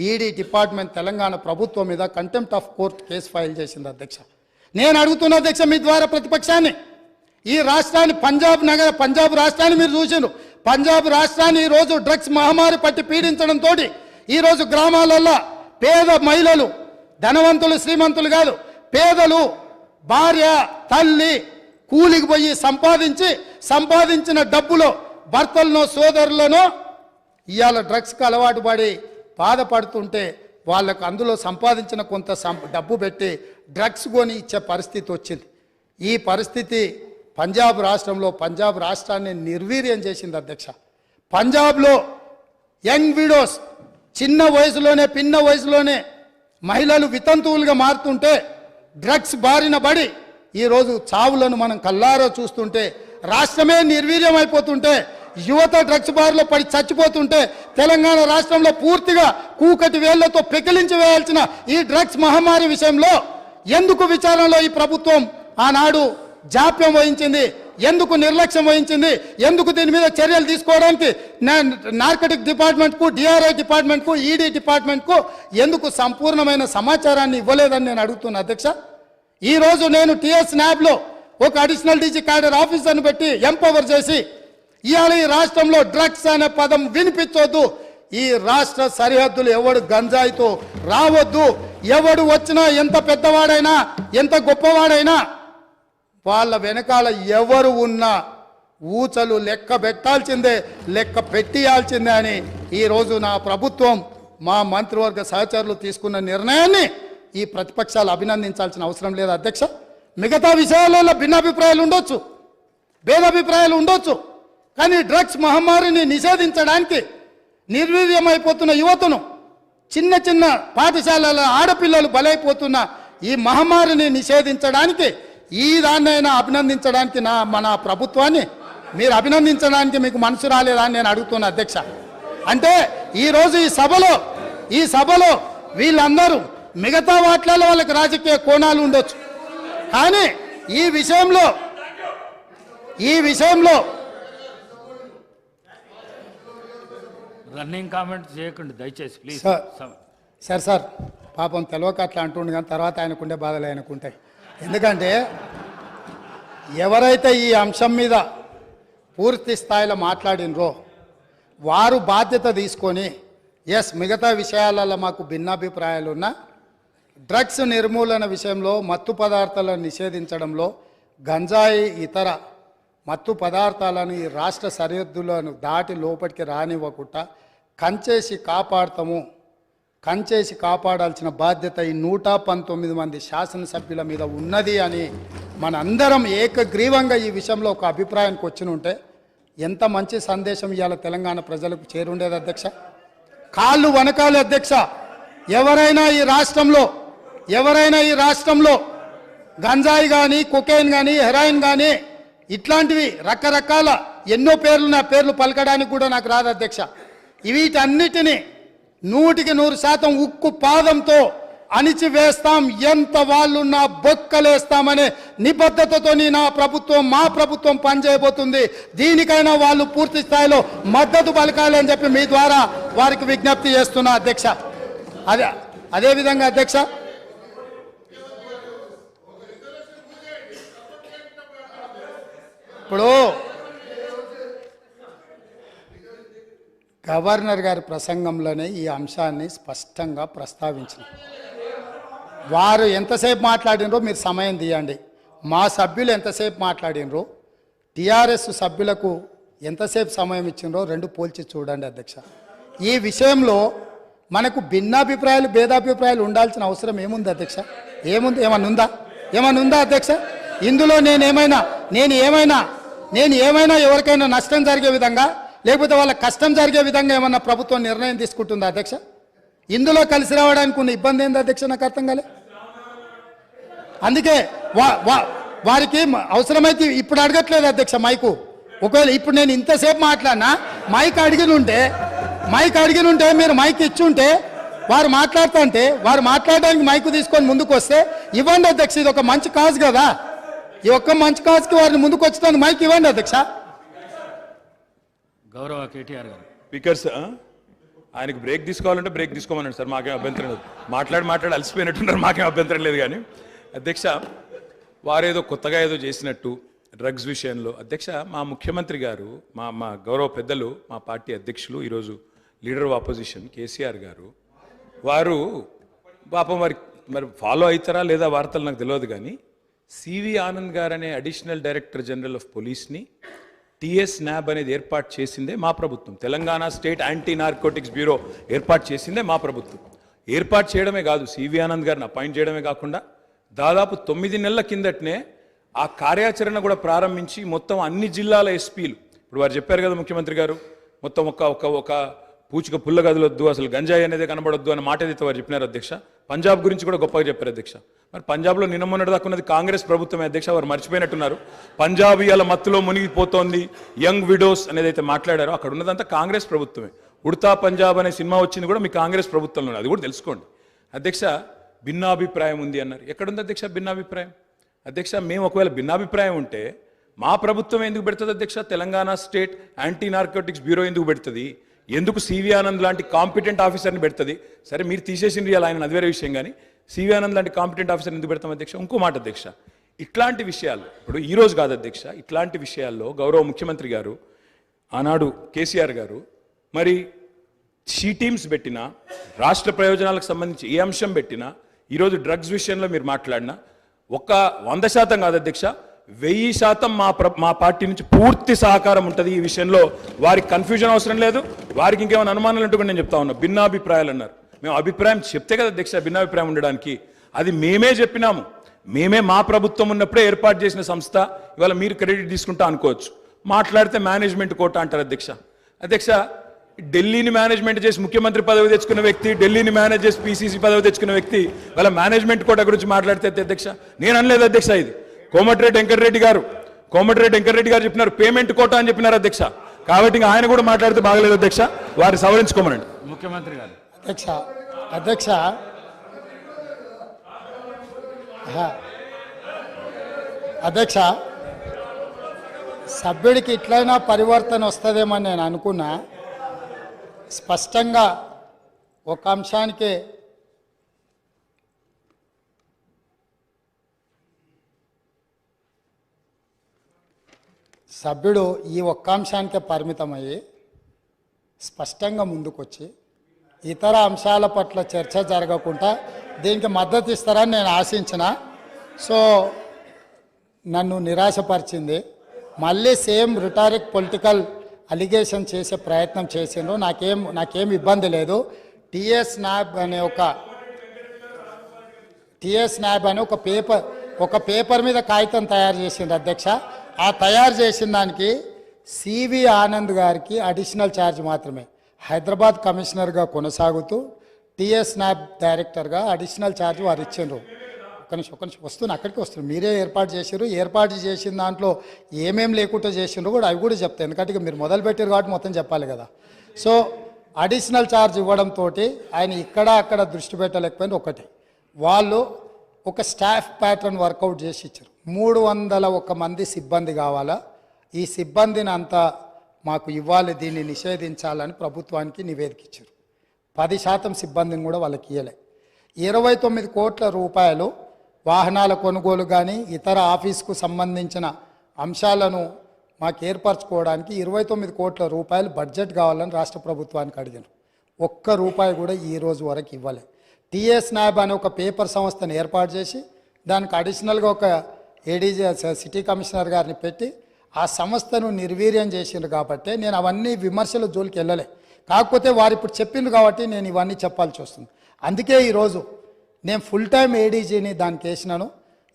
ఈడీ డిపార్ట్మెంట్ తెలంగాణ ప్రభుత్వం మీద contempt of court case file చేసింది అధ్యక్ష. నేను అడుగుతున్న అధ్యక్ష మీ ద్వారా ప్రతిపక్షాన్ని, ఈ రాష్ట్రాన్ని పంజాబ్ రాష్ట్రాన్ని మీరు చూసిండ్రు. పంజాబ్ రాష్ట్రాన్ని ఈరోజు డ్రగ్స్ మహమ్మారి పట్టి పీడించడంతో ఈరోజు గ్రామాలల్లో పేద మహిళలు, ధనవంతులు శ్రీమంతులు కాదు, పేదలు భార్య తల్లి కూలికి పోయి సంపాదించిన డబ్బులో భర్తలను సోదరులను ఇవాళ డ్రగ్స్కి అలవాటు పడి బాధపడుతుంటే వాళ్ళకు అందులో సంపాదించిన కొంత డబ్బు పెట్టి డ్రగ్స్ కొని ఇచ్చే పరిస్థితి వచ్చింది. ఈ పరిస్థితి పంజాబ్ రాష్ట్రాన్ని నిర్వీర్యం చేసింది అధ్యక్ష. పంజాబ్లో యంగ్ విడోస్ చిన్న వయసులోనే మహిళలు వితంతువులుగా మారుతుంటే డ్రగ్స్ బారిన పడి ఈరోజు చావులను మనం కల్లారో చూస్తుంటే, రాష్ట్రమే నిర్వీర్యం అయిపోతుంటే, యువత డ్రగ్స్ బారిలో పడి చచ్చిపోతుంటే, తెలంగాణ రాష్ట్రంలో పూర్తిగా కూకటి వేళ్లతో పెకిలించి వేయాల్సిన ఈ డ్రగ్స్ మహమ్మారి విషయంలో ఎందుకు విచారణలో ఈ ప్రభుత్వం ఆనాడు జాప్యం వహించింది, ఎందుకు నిర్లక్ష్యం వహించింది, ఎందుకు దీని మీద చర్యలు తీసుకోవడానికి నార్కటిక్ డిపార్ట్మెంట్కు, డిఆర్ఐ డిపార్ట్మెంట్కు, ఈడీ డిపార్ట్మెంట్కు ఎందుకు సంపూర్ణమైన సమాచారాన్ని ఇవ్వలేదని నేను అడుగుతున్నా అధ్యక్ష. ఈరోజు నేను టిఎస్ న్యాబ్లో ఒక అడిషనల్ డీజీ క్యాడర్ ఆఫీసర్ని పెట్టి ఎంపవర్ చేసి ఇవాళ ఈ రాష్ట్రంలో డ్రగ్స్ అనే పదం వినిపించొద్దు, ఈ రాష్ట్ర సరిహద్దులు ఎవడు గంజాయితో రావద్దు, ఎవడు వచ్చినా ఎంత పెద్దవాడైనా ఎంత గొప్పవాడైనా వాళ్ళ వెనకాల ఎవరు ఉన్నా ఊచలు లెక్క పెట్టాల్సిందే, లెక్క పెట్టియాల్సిందే అని ఈరోజు నా ప్రభుత్వం, మా మంత్రివర్గ సహచరులు తీసుకున్న నిర్ణయాన్ని ఈ ప్రతిపక్షాలు అభినందించాల్సిన అవసరం లేదు అధ్యక్ష. మిగతా విషయాలలో భిన్నాభిప్రాయాలు ఉండొచ్చు, భేదాభిప్రాయాలు ఉండొచ్చు, కానీ డ్రగ్స్ మహమ్మారిని నిషేధించడానికి నిర్వీర్యమైపోతున్న యువతను, చిన్న పాఠశాలల ఆడపిల్లలు బలైపోతున్న ఈ మహమ్మారిని నిషేధించడానికి ఈ దాన్నైనా అభినందించడానికి మన ప్రభుత్వాన్ని మీరు అభినందించడానికి మీకు మనసు రాలేదా అని నేను అడుగుతున్నా అధ్యక్ష. అంటే ఈరోజు ఈ సభలో వీళ్ళందరూ మిగతా వాటిలలో వాళ్ళకి రాజకీయ కోణాలు ఉండొచ్చు, కానీ ఈ విషయంలో రన్నింగ్ కామెంట్ చేయకండి దయచేసి ప్లీజ్. సార్ పాపం తెలియక అట్లా అంటుండే, కానీ తర్వాత ఆయనకుండే బాధలు ఆయనకుంటాయి. ఎందుకంటే ఎవరైతే ఈ అంశం మీద పూర్తి స్థాయిలో మాట్లాడినరో వారు బాధ్యత తీసుకొని మిగతా విషయాలలో మాకు భిన్నాభిప్రాయాలు ఉన్నా డ్రగ్స్ నిర్మూలన విషయంలో, మత్తు పదార్థాలను నిషేధించడంలో, గంజాయి ఇతర మత్తు పదార్థాలను ఈ రాష్ట్ర సరిహద్దులను దాటి లోపలికి రానివ్వకుండా కంచేసి కాపాడాల్సిన బాధ్యత ఈ 119 మంది శాసనసభ్యుల మీద ఉన్నది అని మనందరం ఏకగ్రీవంగా ఈ విషయంలో ఒక అభిప్రాయానికి వచ్చినుంటే ఎంత మంచి సందేశం ఇవాళ తెలంగాణ ప్రజలకు చేరుండేది అధ్యక్ష. కాళ్ళు వనకాలి అధ్యక్ష. ఎవరైనా ఈ రాష్ట్రంలో గంజాయి కానీ, కొకైన్ కానీ, హెరాయిన్ కానీ ఇట్లాంటివి రకరకాల ఎన్నో పేర్లు, పేర్లు పలకడానికి కూడా నాకు రాదు అధ్యక్ష. వీటన్నిటినీ 100% ఉక్కు పాదంతో అణిచివేస్తాం, ఎంత వాళ్ళున్నా బొక్కలేస్తామనే నిబద్ధతతో మా ప్రభుత్వం పనిచేయబోతుంది. దీనికైనా వాళ్ళు పూర్తి స్థాయిలో మద్దతు పలకాలి అని చెప్పి మీ ద్వారా వారికి విజ్ఞప్తి చేస్తున్నా అధ్యక్ష. అదేవిధంగా అధ్యక్ష, ఇప్పుడు గవర్నర్ గారి ప్రసంగంలోనే ఈ అంశాన్ని స్పష్టంగా ప్రస్తావించిన. వారు ఎంతసేపు మాట్లాడినరో మీరు సమయం తీయండి. మా సభ్యులు ఎంతసేపు మాట్లాడినరో టీఆర్ఎస్ సభ్యులకు ఎంతసేపు సమయం ఇచ్చిండ్రో రెండు పోల్చి చూడండి అధ్యక్ష. ఈ విషయంలో మనకు భిన్నాభిప్రాయాలు భేదాభిప్రాయాలు ఉండాల్సిన అవసరం ఏముంది అధ్యక్ష? ఏముంది? ఏమన్నా ఉందా అధ్యక్ష? ఇందులో నేను ఏమైనా ఎవరికైనా నష్టం జరిగే విధంగా లేకపోతే వాళ్ళ కష్టం జరిగే విధంగా ఏమన్నా ప్రభుత్వం నిర్ణయం తీసుకుంటుందా అధ్యక్ష? ఇందులో కలిసి రావడానికి ఉన్న ఇబ్బంది ఏంది అధ్యక్ష? నాకు అర్థం కాలే. అందుకే వారికి అవసరమైతే ఇప్పుడు అడగట్లేదు అధ్యక్ష మైకు. ఒకవేళ ఇప్పుడు నేను ఇంతసేపు మాట్లాడినా మైక్ అడిగిన ఉంటే మీరు మైక్ ఇచ్చుంటే వారు మాట్లాడుతుంటే వారు మాట్లాడడానికి మైకు తీసుకొని ముందుకు వస్తే ఇవ్వండి అధ్యక్ష. ఇది ఒక మంచి కాజ్ కదా. ఈ ఒక్క మంచి కాజ్కి వారిని ముందుకు వచ్చేందుకు మైక్ ఇవ్వండి అధ్యక్ష. గౌరవ కేటీఆర్ గారు. స్పీకర్స్ ఆయనకు బ్రేక్ తీసుకోవాలంటే బ్రేక్ తీసుకోమన్నాడు సార్, మాకేం అభ్యంతరం లేదు. మాట్లాడి అలసిపోయినట్టున్నారు, మాకేం అభ్యంతరం లేదు. కానీ అధ్యక్ష వారేదో కొత్తగా ఏదో చేసినట్టు డ్రగ్స్ విషయంలో అధ్యక్ష మా ముఖ్యమంత్రి గారు మా గౌరవ పెద్దలు మా పార్టీ అధ్యక్షులు ఈరోజు లీడర్ ఆఫ్ ఆపోజిషన్ కేసీఆర్ గారు వారు పాపం మరి ఫాలో అవుతారా లేదా వార్తలు నాకు తెలియదు. కానీ సివి ఆనంద్ గారు అనే అడిషనల్ డైరెక్టర్ జనరల్ ఆఫ్ పోలీస్ని టిఎస్ న్యాబ్ అనేది ఏర్పాటు చేసిందే మా ప్రభుత్వం. Telangana state anti narcotics bureau ఏర్పాటు చేసిందే మా ప్రభుత్వం. ఏర్పాటు చేయడమే కాదు, సివి ఆనంద్ గారిని అపాయింట్ చేయడమే కాకుండా దాదాపు 9 నెలల కిందటనే ఆ కార్యాచరణ కూడా ప్రారంభించి మొత్తం అన్ని జిల్లాల ఎస్పీలు, ఇప్పుడు వారు చెప్పారు కదా ముఖ్యమంత్రి గారు, మొత్తం ఒక పూచిక పుల్ల గదులొద్దు, అసలు గంజాయి అనేది కనబడొద్దు అన్న మాట ఏదైతే వారు చెప్పినారు అధ్యక్ష. పంజాబ్ గురించి కూడా గొప్పగా చెప్పారు అధ్యక్ష. మరి పంజాబ్లో నిన్న మొన్నటి దాకా ఉన్నది కాంగ్రెస్ ప్రభుత్వమే అధ్యక్ష, వారు మర్చిపోయినట్టున్నారు. పంజాబ్ ఇవాళ మత్తులో మునిగిపోతోంది, యంగ్ విడోస్ అనేది అయితే మాట్లాడారో అక్కడ ఉన్నదంతా కాంగ్రెస్ ప్రభుత్వమే. ఉడతా పంజాబ్ అనే సినిమా వచ్చింది కూడా మీ కాంగ్రెస్ ప్రభుత్వంలో, అది కూడా తెలుసుకోండి అధ్యక్ష. భిన్నాభిప్రాయం ఉంది అన్నారు, ఎక్కడుంది అధ్యక్ష భిన్నాభిప్రాయం? అధ్యక్ష మేము ఒకవేళ భిన్నాభిప్రాయం ఉంటే మా ప్రభుత్వం ఎందుకు పెడుతుంది అధ్యక్ష? Telangana state anti narcotics bureau ఎందుకు పెడుతుంది? ఎందుకు సివి ఆనంద్ లాంటి కాంపిటెంట్ ఆఫీసర్ని పెడుతుంది? సరే మీరు తీసేసింది ఇలా ఆయన, అది వేరే విషయం. కానీ సివి ఆనంద్ లాంటి కాంపిటెంట్ ఆఫీసర్ని ఎందుకు పెడతాం అధ్యక్ష? ఇంకో మాట అధ్యక్ష, ఇట్లాంటి విషయాలు ఇప్పుడు ఈరోజు కాదు అధ్యక్ష, ఇట్లాంటి విషయాల్లో గౌరవ ముఖ్యమంత్రి గారు ఆనాడు కేసీఆర్ గారు మరి షీ టీమ్స్ పెట్టినా, రాష్ట్ర ప్రయోజనాలకు సంబంధించి ఏ అంశం పెట్టినా, ఈరోజు డ్రగ్స్ విషయంలో మీరు మాట్లాడినా 100% కాదు అధ్యక్ష, 1000% మా పార్టీ నుంచి పూర్తి సహకారం ఉంటుంది ఈ విషయంలో. వారికి కన్ఫ్యూజన్ అవసరం లేదు, వారికి ఇంకేమైనా అనుమానాలు ఉంటే కూడా నేను చెప్తా ఉన్నా. భిన్నాభిప్రాయాలు అన్నారు, మేము అభిప్రాయం చెప్తే కదా అధ్యక్ష భిన్నాభిప్రాయం ఉండడానికి. అది మేమే చెప్పినాము, మేమే మా ప్రభుత్వం ఉన్నప్పుడే ఏర్పాటు చేసిన సంస్థ. ఇవాళ మీరు క్రెడిట్ తీసుకుంటా అనుకోవచ్చు, మాట్లాడితే మేనేజ్మెంట్ కోట అంటారు అధ్యక్ష. అధ్యక్ష ఢిల్లీని మేనేజ్మెంట్ చేసి ముఖ్యమంత్రి పదవి తెచ్చుకున్న వ్యక్తి, ఢిల్లీని మేనేజ్ చేసి పీసీసీ పదవి తెచ్చుకున్న వ్యక్తి వాళ్ళ మేనేజ్మెంట్ కోట గురించి మాట్లాడితే అధ్యక్ష నేను అనలేదు అధ్యక్ష. ఇది కోమటిరెడ్డి వెంకటరెడ్డి గారు చెప్పినారు, పేమెంట్ కోట అని చెప్పినారు అధ్యక్ష. కాబట్టి ఇంకా ఆయన కూడా మాట్లాడితే బాగలేదు అధ్యక్ష, వారిని సవరించుకోమనండి ముఖ్యమంత్రి గారు. అధ్యక్ష సభ్యుడికి ఇట్లయినా పరివర్తన వస్తుందేమని నేను అనుకున్నా. స్పష్టంగా ఒక అంశానికే సభ్యుడు ఈ ఒక్క అంశానికే పరిమితమయ్యి స్పష్టంగా ముందుకొచ్చి ఇతర అంశాల పట్ల చర్చ జరగకుండా దీనికి మద్దతు ఇస్తారని నేను ఆశించిన. సో నన్ను నిరాశపరిచింది. మళ్ళీ సేమ్ రిటారిక్ పొలిటికల్ అలిగేషన్ చేసే ప్రయత్నం చేసిండ్రు. నాకేం ఇబ్బంది లేదు. టిఎస్ న్యాబ్ అనే ఒక పేపర్ మీద కాగితం తయారు చేసిండ్రు అధ్యక్ష. ఆ తయారు చేసిన దానికి సివి ఆనంద్ గారికి అడిషనల్ ఛార్జ్ మాత్రమే, హైదరాబాద్ కమిషనర్గా కొనసాగుతూ టిఎస్ న్యాబ్ డైరెక్టర్గా అడిషనల్ ఛార్జ్ వారు ఇచ్చిండ్రు. ఒక నిమిషం అక్కడికి వస్తున్నారు. మీరే ఏర్పాటు చేసిన దాంట్లో ఏమేం లేకుండా చేసిండ్రు కూడా అవి కూడా చెప్తాను, ఎందుకంటే మీరు మొదలుపెట్టారు కాబట్టి మొత్తం చెప్పాలి కదా. సో అడిషనల్ ఛార్జ్ ఇవ్వడంతో ఆయన ఇక్కడ అక్కడ దృష్టి పెట్టలేకపోయింది. ఒకటి వాళ్ళు ఒక స్టాఫ్ ప్యాటర్న్ వర్కౌట్ చేసి ఇచ్చారు. 301 మంది సిబ్బంది కావాలా, ఈ సిబ్బందిని అంతా మాకు ఇవ్వాలి, దీన్ని నిషేధించాలని ప్రభుత్వానికి నివేదిక ఇచ్చారు. 10% సిబ్బందిని కూడా వాళ్ళకి ఇవ్వలే. 29 కోట్ల రూపాయలు వాహనాల కొనుగోలు కానీ ఇతర ఆఫీస్కు సంబంధించిన అంశాలను మాకు ఏర్పరచుకోవడానికి 29 కోట్ల రూపాయలు బడ్జెట్ కావాలని రాష్ట్ర ప్రభుత్వానికి అడిగారు. 1 రూపాయి కూడా ఈ రోజు వరకు ఇవ్వలే. టిఎస్ నాయబ్ అనే ఒక పేపర్ సంస్థను ఏర్పాటు చేసి దానికి అడిషనల్గా ఒక ఏడీజీ సిటీ కమిషనర్ గారిని పెట్టి ఆ సంస్థను నిర్వీర్యం చేసిండ్రు కాబట్టి నేను అవన్నీ విమర్శల జోలికి వెళ్ళలే. కాకపోతే వారు ఇప్పుడు చెప్పిండ్రు కాబట్టి నేను ఇవన్నీ చెప్పాల్సి వస్తుంది. అందుకే ఈరోజు నేను ఫుల్ టైం ఏడీజీని దానికి వేసినాను.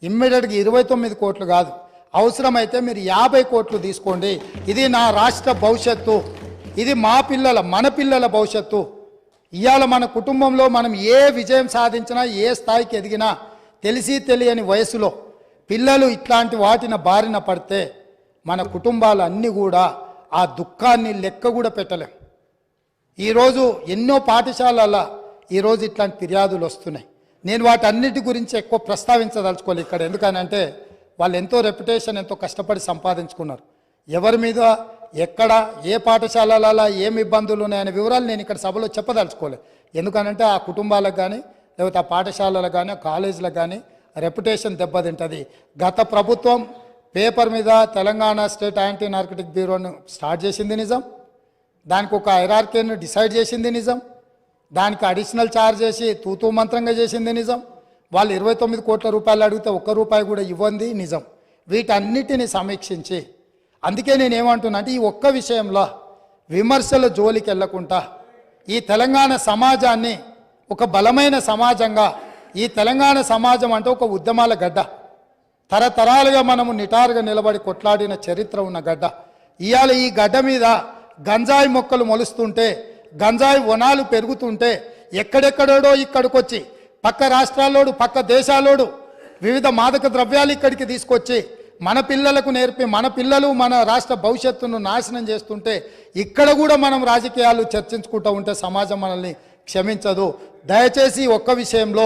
ఇమ్మీడియట్గా 29 కోట్లు కాదు, అవసరమైతే మీరు 50 కోట్లు తీసుకోండి. ఇది నా రాష్ట్ర భవిష్యత్తు, ఇది మా పిల్లల మన పిల్లల భవిష్యత్తు. ఇవాళ మన కుటుంబంలో మనం ఏ విజయం సాధించినా ఏ స్థాయికి ఎదిగినా తెలిసి తెలియని వయసులో పిల్లలు ఇట్లాంటి వాటిన బారిన పడితే మన కుటుంబాలు అన్నీ కూడా ఆ దుఃఖాన్ని లెక్క కూడా పెట్టలేం. ఈరోజు ఎన్నో పాఠశాలల్లో ఈరోజు ఇట్లాంటి ఫిర్యాదులు వస్తున్నాయి. నేను వాటన్నిటి గురించి ఎక్కువ ప్రస్తావించదలుచుకోవాలి ఇక్కడ. ఎందుకనంటే వాళ్ళు ఎంతో రెప్యుటేషన్ ఎంతో కష్టపడి సంపాదించుకున్నారు. ఎవరి మీద ఎక్కడ ఏ పాఠశాలలలో ఏమి ఇబ్బందులు ఉన్నాయనే వివరాలు నేను ఇక్కడ సభలో చెప్పదలుచుకోలేదు. ఎందుకనంటే ఆ కుటుంబాలకు కానీ లేకపోతే ఆ పాఠశాలలకు కానీ ఆ కాలేజీలకు కానీ రెప్యుటేషన్ దెబ్బతింటుంది. గత ప్రభుత్వం పేపర్ మీద తెలంగాణ స్టేట్ యాంటీ నార్కటిక్ బ్యూరోను స్టార్ట్ చేసింది నిజం, దానికి ఒక హైరార్కీని డిసైడ్ చేసింది నిజం, దానికి అడిషనల్ ఛార్జ్ చేసి తూతూ మంత్రంగా చేసింది నిజం. వాళ్ళు 29 కోట్ల రూపాయలు అడిగితే ₹1 కూడా ఇవ్వండి నిజం. వీటన్నిటిని సమీక్షించి అందుకే నేను ఏమంటున్నా అంటే ఈ ఒక్క విషయంలో విమర్శల జోలికి వెళ్లకుండా ఈ తెలంగాణ సమాజాన్ని ఒక బలమైన సమాజంగా, ఈ తెలంగాణ సమాజం అంటే ఒక ఉద్యమాల గడ్డ, తరతరాలుగా మనము నిటారుగా నిలబడి కొట్లాడిన చరిత్ర ఉన్న గడ్డ. ఇవాళ ఈ గడ్డ మీద గంజాయి మొక్కలు మొలుస్తుంటే, గంజాయి వనాలు పెరుగుతుంటే ఎక్కడెక్కడో ఇక్కడికొచ్చి పక్క రాష్ట్రాల్లోడు పక్క దేశాల్లోడు వివిధ మాదక ద్రవ్యాలు ఇక్కడికి తీసుకొచ్చి మన పిల్లలకు నేర్పి మన పిల్లలు మన రాష్ట్ర భవిష్యత్తును నాశనం చేస్తుంటే ఇక్కడ కూడా మనం రాజకీయాలు చర్చించుకుంటూ ఉంటే సమాజం మనల్ని క్షమించదు. దయచేసి ఒక్క విషయంలో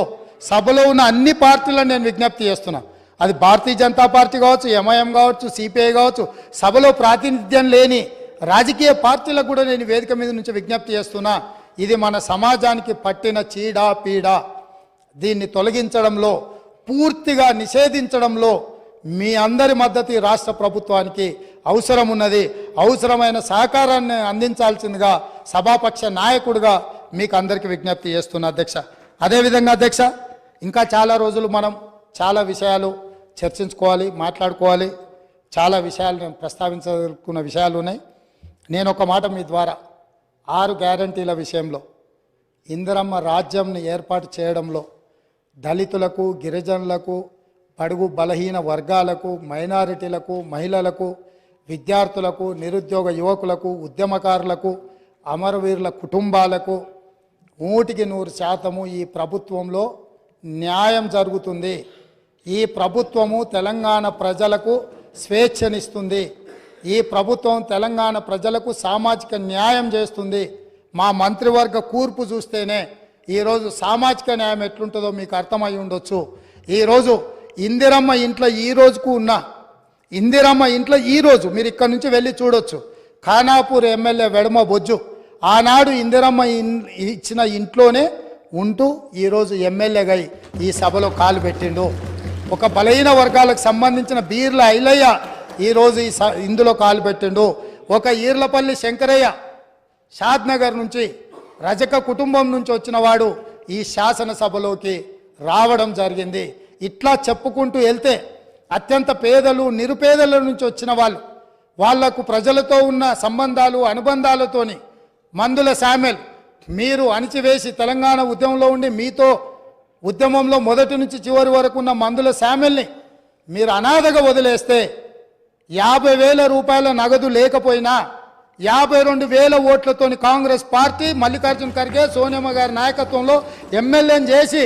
సభలో ఉన్న అన్ని పార్టీలను నేను విజ్ఞప్తి చేస్తున్నా. అది భారతీయ జనతా పార్టీ కావచ్చు, ఎంఐఎం కావచ్చు, సిపిఐ కావచ్చు, సభలో ప్రాతినిధ్యం లేని రాజకీయ పార్టీలకు కూడా నేను వేదిక మీద నుంచి విజ్ఞప్తి చేస్తున్నా. ఇది మన సమాజానికి పట్టిన చీడ పీడ. దీన్ని తొలగించడంలో, పూర్తిగా నిషేధించడంలో మీ అందరి మద్దతు ఈ రాష్ట్ర ప్రభుత్వానికి అవసరం ఉన్నది. అవసరమైన సహకారాన్ని అందించాల్సిందిగా సభాపక్ష నాయకుడిగా మీకు అందరికీ విజ్ఞప్తి చేస్తున్నా అధ్యక్ష. అదేవిధంగా అధ్యక్ష, ఇంకా చాలా రోజులు మనం చాలా విషయాలు చర్చించుకోవాలి, మాట్లాడుకోవాలి. చాలా విషయాలు నేను ప్రస్తావించాలనుకున్న విషయాలు ఉన్నాయి. నేను ఒక మాట మీ ద్వారా 6 గ్యారంటీల విషయంలో ఇందిరమ్మ రాజ్యంని ఏర్పాటు చేయడంలో దళితులకు, గిరిజనులకు, బడుగు బలహీన వర్గాలకు, మైనారిటీలకు, మహిళలకు, విద్యార్థులకు, నిరుద్యోగ యువకులకు, ఉద్యమకారులకు, అమరవీరుల కుటుంబాలకు 100% ఈ ప్రభుత్వంలో న్యాయం జరుగుతుంది. ఈ ప్రభుత్వము తెలంగాణ ప్రజలకు స్వేచ్ఛనిస్తుంది. ఈ ప్రభుత్వం తెలంగాణ ప్రజలకు సామాజిక న్యాయం చేస్తుంది. మా మంత్రివర్గ కూర్పు చూస్తేనే ఈరోజు సామాజిక న్యాయం ఎట్లుంటుందో మీకు అర్థమై ఉండొచ్చు. ఈరోజు ఇందిరమ్మ ఇంట్లో ఈ రోజుకు ఉన్న ఇందిరమ్మ ఇంట్లో ఈరోజు మీరు ఇక్కడ నుంచి వెళ్ళి చూడొచ్చు. ఖానాపూర్ ఎమ్మెల్యే వెడమ బొజ్జు ఆనాడు ఇందిరమ్మ ఇచ్చిన ఇంట్లోనే ఉంటూ ఈరోజు ఎమ్మెల్యేగా ఈ సభలో కాలు పెట్టిండు. ఒక బలహీన వర్గాలకు సంబంధించిన బీర్ల ఐలయ్య ఈరోజు ఇందులో కాలు పెట్టిండు. ఒక ఈర్లపల్లి శంకరయ్య షాద్నగర్ నుంచి రజక కుటుంబం నుంచి వచ్చిన వాడు ఈ శాసనసభలోకి రావడం జరిగింది. ఇట్లా చెప్పుకుంటూ వెళ్తే అత్యంత పేదలు, నిరుపేదల నుంచి వచ్చిన వాళ్లకు ప్రజలతో ఉన్న సంబంధాలు, అనుబంధాలతోని మందుల శామ్యుల్ మీరు అణిచివేసి తెలంగాణ ఉద్యమంలో ఉండి మీతో ఉద్యమంలో మొదటి నుంచి చివరి వరకు ఉన్న మందుల శామ్యుల్ని మీరు అనాథగా వదిలేస్తే 50,000 రూపాయల నగదు లేకపోయినా 52,000 ఓట్లతోని కాంగ్రెస్ పార్టీ మల్లికార్జున ఖర్గే, సోనియమ్మ గారి నాయకత్వంలో ఎమ్మెల్యేని చేసి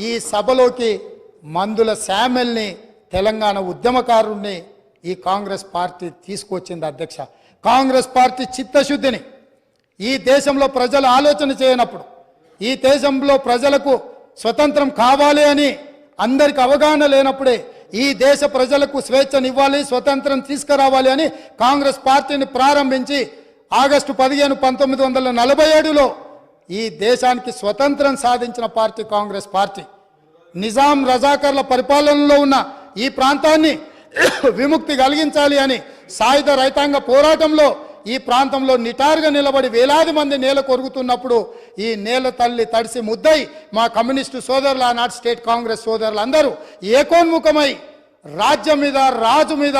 ఈ సభలోకి మందుల శామ్యుల్ని తెలంగాణ ఉద్యమకారుణ్ణి ఈ కాంగ్రెస్ పార్టీ తీసుకొచ్చింది అధ్యక్ష. కాంగ్రెస్ పార్టీ చిత్తశుద్ధిని ఈ దేశంలో ప్రజలు ఆలోచన చేయనప్పుడు, ఈ దేశంలో ప్రజలకు స్వతంత్రం కావాలి అని అందరికి అవగాహన లేనప్పుడే ఈ దేశ ప్రజలకు స్వేచ్ఛనివ్వాలి, స్వతంత్రం తీసుకురావాలి అని కాంగ్రెస్ పార్టీని ప్రారంభించి ఆగస్టు 15, 1947లో ఈ దేశానికి స్వతంత్రం సాధించిన పార్టీ కాంగ్రెస్ పార్టీ. నిజాం రజాకర్ల పరిపాలనలో ఉన్న ఈ ప్రాంతాన్ని విముక్తి కలిగించాలి అని సాయుధ రైతాంగ పోరాటంలో ఈ ప్రాంతంలో నిటారుగా నిలబడి వేలాది మంది నేల కొరుగుతున్నప్పుడు ఈ నేల తల్లి తడిసి ముద్దై మా కమ్యూనిస్టు సోదరులు ఆనాటి స్టేట్ కాంగ్రెస్ సోదరులు అందరూ ఏకోన్ముఖమై రాజ్యం మీద రాజు మీద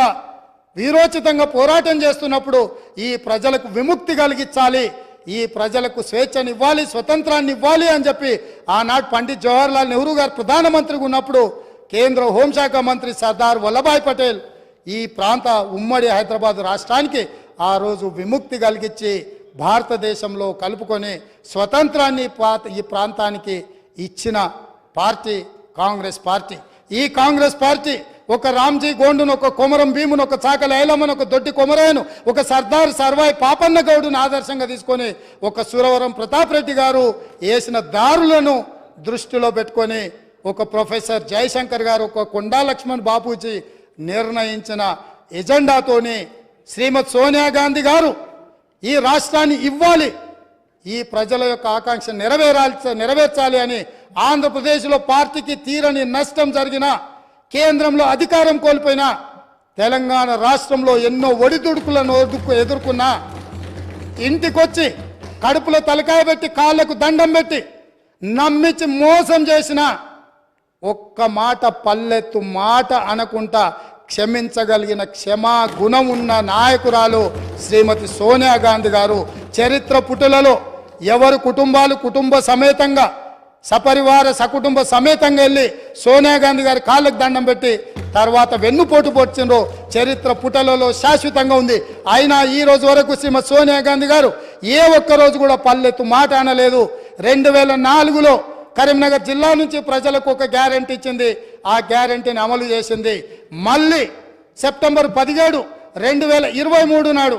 వీరోచితంగా పోరాటం చేస్తున్నప్పుడు ఈ ప్రజలకు విముక్తి కలిగించాలి, ఈ ప్రజలకు స్వేచ్ఛనివ్వాలి, స్వతంత్రాన్ని ఇవ్వాలి అని చెప్పి ఆనాడు పండిత్ జవహర్లాల్ నెహ్రూ గారు ప్రధానమంత్రిగా ఉన్నప్పుడు కేంద్ర హోంశాఖ మంత్రి సర్దార్ వల్లభాయ్ పటేల్ ఈ ప్రాంత ఉమ్మడి హైదరాబాద్ రాష్ట్రానికి ఆ రోజు విముక్తి కలిగించి భారతదేశంలో కలుపుకొని స్వతంత్రాన్ని ఈ ప్రాంతానికి ఇచ్చిన పార్టీ కాంగ్రెస్ పార్టీ. ఈ కాంగ్రెస్ పార్టీ ఒక రామ్జీ గోండును, ఒక కొమరం భీమును, ఒక చాకలి ఐలమ్మను, ఒక దొడ్డి కొమరాయను, ఒక సర్దార్ సర్వాయి పాపన్న గౌడును ఆదర్శంగా తీసుకొని ఒక సురవరం ప్రతాప్ రెడ్డి గారు వేసిన దారులను దృష్టిలో పెట్టుకొని ఒక ప్రొఫెసర్ జయశంకర్ గారు, ఒక కొండా లక్ష్మణ్ బాపూజీ నిర్ణయించిన ఎజెండాతోని శ్రీమతి సోనియా గాంధీ గారు ఈ రాష్ట్రాన్ని ఇవ్వాలి, ఈ ప్రజల యొక్క ఆకాంక్ష నెరవేర్చాలి అని ఆంధ్రప్రదేశ్లో పార్టీకి తీరని నష్టం జరిగిన, కేంద్రంలో అధికారం కోల్పోయిన, తెలంగాణ రాష్ట్రంలో ఎన్నో ఒడిదుడుకులను ఎదుర్కొన్నా ఇంటికొచ్చి కడుపులో తలకాయ పెట్టి కాళ్ళకు దండం పెట్టి నమ్మించి మోసం చేసిన ఒక్క మాట పల్లెత్తు మాట అనకుండా క్షమించగలిగిన క్షమా గుణం ఉన్న నాయకురాలు శ్రీమతి సోనియా గాంధీ గారు. చరిత్ర పుటలలో ఎవరు కుటుంబాలు కుటుంబ సమేతంగా సపరివార సకుటుంబ సమేతంగా వెళ్ళి సోనియా గాంధీ గారి కాళ్ళకు దండం పెట్టి తర్వాత వెన్నుపోటు పొడిచిండ్రో చరిత్ర పుటలలో శాశ్వతంగా ఉంది. అయినా ఈ రోజు వరకు శ్రీమతి సోనియా గాంధీ గారు ఏ ఒక్క రోజు కూడా పల్లెత్తు మాట అనలేదు. 2004లో కరీంనగర్ జిల్లా నుంచి ప్రజలకు ఒక గ్యారెంటీ ఇచ్చింది, ఆ గ్యారెంటీని అమలు చేసింది. మళ్ళీ సెప్టెంబర్ 17, 2023 నాడు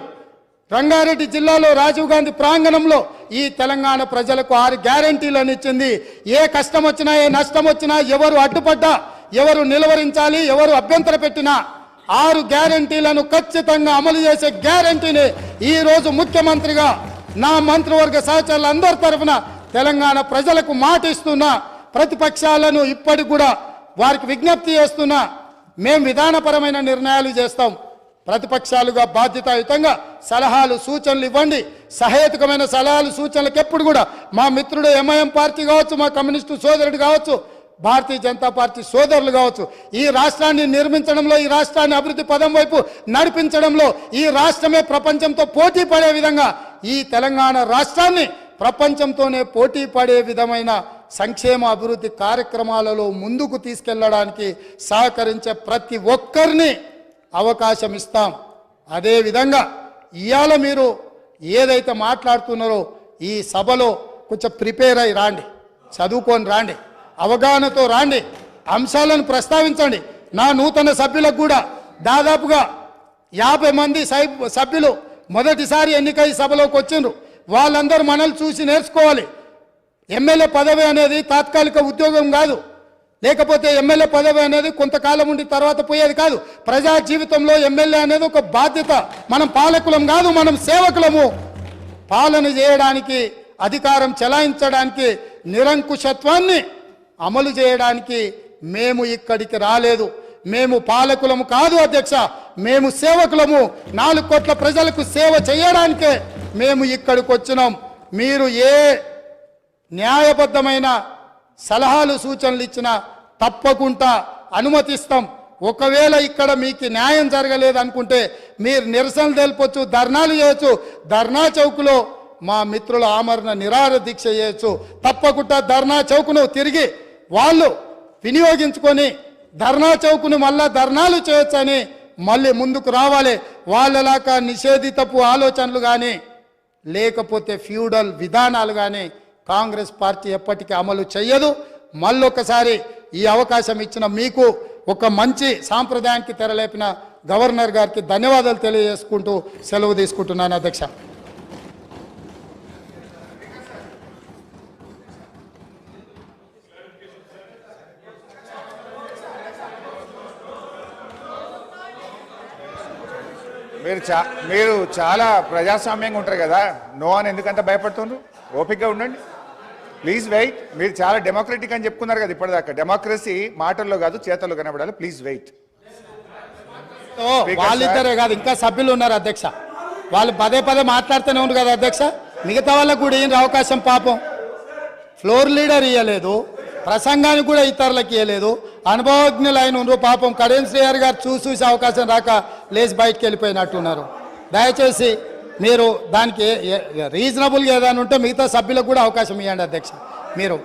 రంగారెడ్డి జిల్లాలో రాజీవ్ గాంధీ ప్రాంగణంలో ఈ తెలంగాణ ప్రజలకు 6 గ్యారెంటీలను ఇచ్చింది. ఏ కష్టం వచ్చినా ఏ నష్టం వచ్చినా ఎవరు అడ్డుపడ్డా ఎవరు నిలవరించాలి ఎవరు అభ్యంతర పెట్టినా 6 గ్యారెంటీలను ఖచ్చితంగా అమలు చేసే గ్యారెంటీని ఈ రోజు ముఖ్యమంత్రిగా నా మంత్రివర్గ సహచరులందరి తరఫున తెలంగాణ ప్రజలకు మాట ఇస్తున్నా, ప్రతిపక్షాలను ఇప్పటికి కూడా వారికి విజ్ఞప్తి చేస్తున్నా, మేము విధానపరమైన నిర్ణయాలు చేస్తాం, ప్రతిపక్షాలుగా బాధ్యతాయుతంగా సలహాలు సూచనలు ఇవ్వండి. సహేతుకమైన సలహాలు సూచనలకు ఎప్పుడు కూడా మా మిత్రుడు ఎంఐఎం పార్టీ కావచ్చు, మా కమ్యూనిస్టు సోదరుడు కావచ్చు, భారతీయ జనతా పార్టీ సోదరులు కావచ్చు, ఈ రాష్ట్రాన్ని నిర్మించడంలో ఈ రాష్ట్రాన్ని అభివృద్ధి పదం వైపు నడిపించడంలో ఈ రాష్ట్రమే ప్రపంచంతో పోటీ పడే విధంగా ఈ తెలంగాణ రాష్ట్రాన్ని ప్రపంచంతోనే పోటీ పడే విధమైన సంక్షేమ అభివృద్ధి కార్యక్రమాలలో ముందుకు తీసుకెళ్లడానికి సహకరించే ప్రతి ఒక్కరిని అవకాశం ఇస్తాం. అదేవిధంగా ఇవాళ మీరు ఏదైతే మాట్లాడుతున్నారో ఈ సభలో కొంచెం ప్రిపేర్ అయి రాండి, చదువుకొని రాండి, అవగాహనతో రాండి, అంశాలను ప్రస్తావించండి. నా నూతన సభ్యులకు కూడా దాదాపుగా 50 మంది సభ్యులు మొదటిసారి ఎన్నికై సభలోకి వచ్చిండ్రు. వాళ్ళందరూ మనల్ని చూసి నేర్చుకోవాలి. ఎమ్మెల్యే పదవి అనేది తాత్కాలిక ఉద్యోగం కాదు, లేకపోతే ఎమ్మెల్యే పదవి అనేది కొంతకాలం ఉండి తర్వాత పోయేది కాదు. ప్రజా జీవితంలో ఎమ్మెల్యే అనేది ఒక బాధ్యత. మనం పాలకులం కాదు, మనం సేవకులము. పాలన చేయడానికి, అధికారం చెలాయించడానికి, నిరంకుశత్వాన్ని అమలు చేయడానికి మేము ఇక్కడికి రాలేదు. మేము పాలకులము కాదు అధ్యక్ష, మేము సేవకులము. 4 కోట్ల ప్రజలకు సేవ చేయడానికే మేము ఇక్కడికి వచ్చినాం. మీరు ఏ న్యాయబద్ధమైన సలహాలు సూచనలు ఇచ్చినా తప్పకుండా అనుమతిస్తాం. ఒకవేళ ఇక్కడ మీకు న్యాయం జరగలేదు అనుకుంటే మీరు నిరసనలు తెలుపొచ్చు, ధర్నాలు చేయొచ్చు. ధర్నా చౌక్లో మా మిత్రుల ఆమరణ నిరాహార దీక్ష చేయొచ్చు. తప్పకుండా ధర్నా చౌక్ను తిరిగి వాళ్ళు వినియోగించుకొని ధర్నా చౌక్ను మళ్ళా ధర్నాలు చేయొచ్చని మళ్ళీ ముందుకు రావాలి. వాళ్ళలాగా నిషేధితపు ఆలోచనలు కానీ లేకపోతే ఫ్యూడల్ విధానాలు కానీ కాంగ్రెస్ పార్టీ ఎప్పటికీ అమలు చేయదు. మళ్ళొకసారి ఈ అవకాశం ఇచ్చిన మీకు, ఒక మంచి సాంప్రదాయానికి తెరలేపిన గవర్నర్ గారికి ధన్యవాదాలు తెలియజేసుకుంటూ సెలవు తీసుకుంటున్నాను అధ్యక్ష. మీరు చాలా ప్రజాస్వామ్యంగా ఉంటారు కదా, నో అని ఎందుకంత భయపడుతున్నారు? ఓపికగా ఉండండి, ప్లీజ్ వెయిట్. మీరు చాలా డెమోక్రటిక్ అని చెప్పుకున్నారు కదా ఇప్పటిదాకా. డెమోక్రసీ మాటల్లో కాదు చేతల్లో కనబడాలి. Please wait. వాళ్ళిద్దరే కాదు, ఇంకా సభ్యులు ఉన్నారు అధ్యక్ష. వాళ్ళు పదే పదే మాట్లాడుతూనే ఉన్నారు కదా అధ్యక్ష. మిగతా వాళ్ళకు కూడా ఇయ్యండి అవకాశం. పాపం ఫ్లోర్ లీడర్ ఇవ్వలేదు, ప్రసంగానికి కూడా ఇతరులకు ఇవ్వలేదు, అనుభవజ్ఞులు అయిన ఉన్నారు. పాపం కడియం శ్రీహరి గారు చూసి అవకాశం రాక లేచి బయటకు వెళ్ళిపోయినట్టున్నారు. దయచేసి మీరు దానికి రీజనబుల్గా ఏదైనా ఉంటే మిగతా సభ్యులకు కూడా అవకాశం ఇవ్వండి అధ్యక్ష. మీరు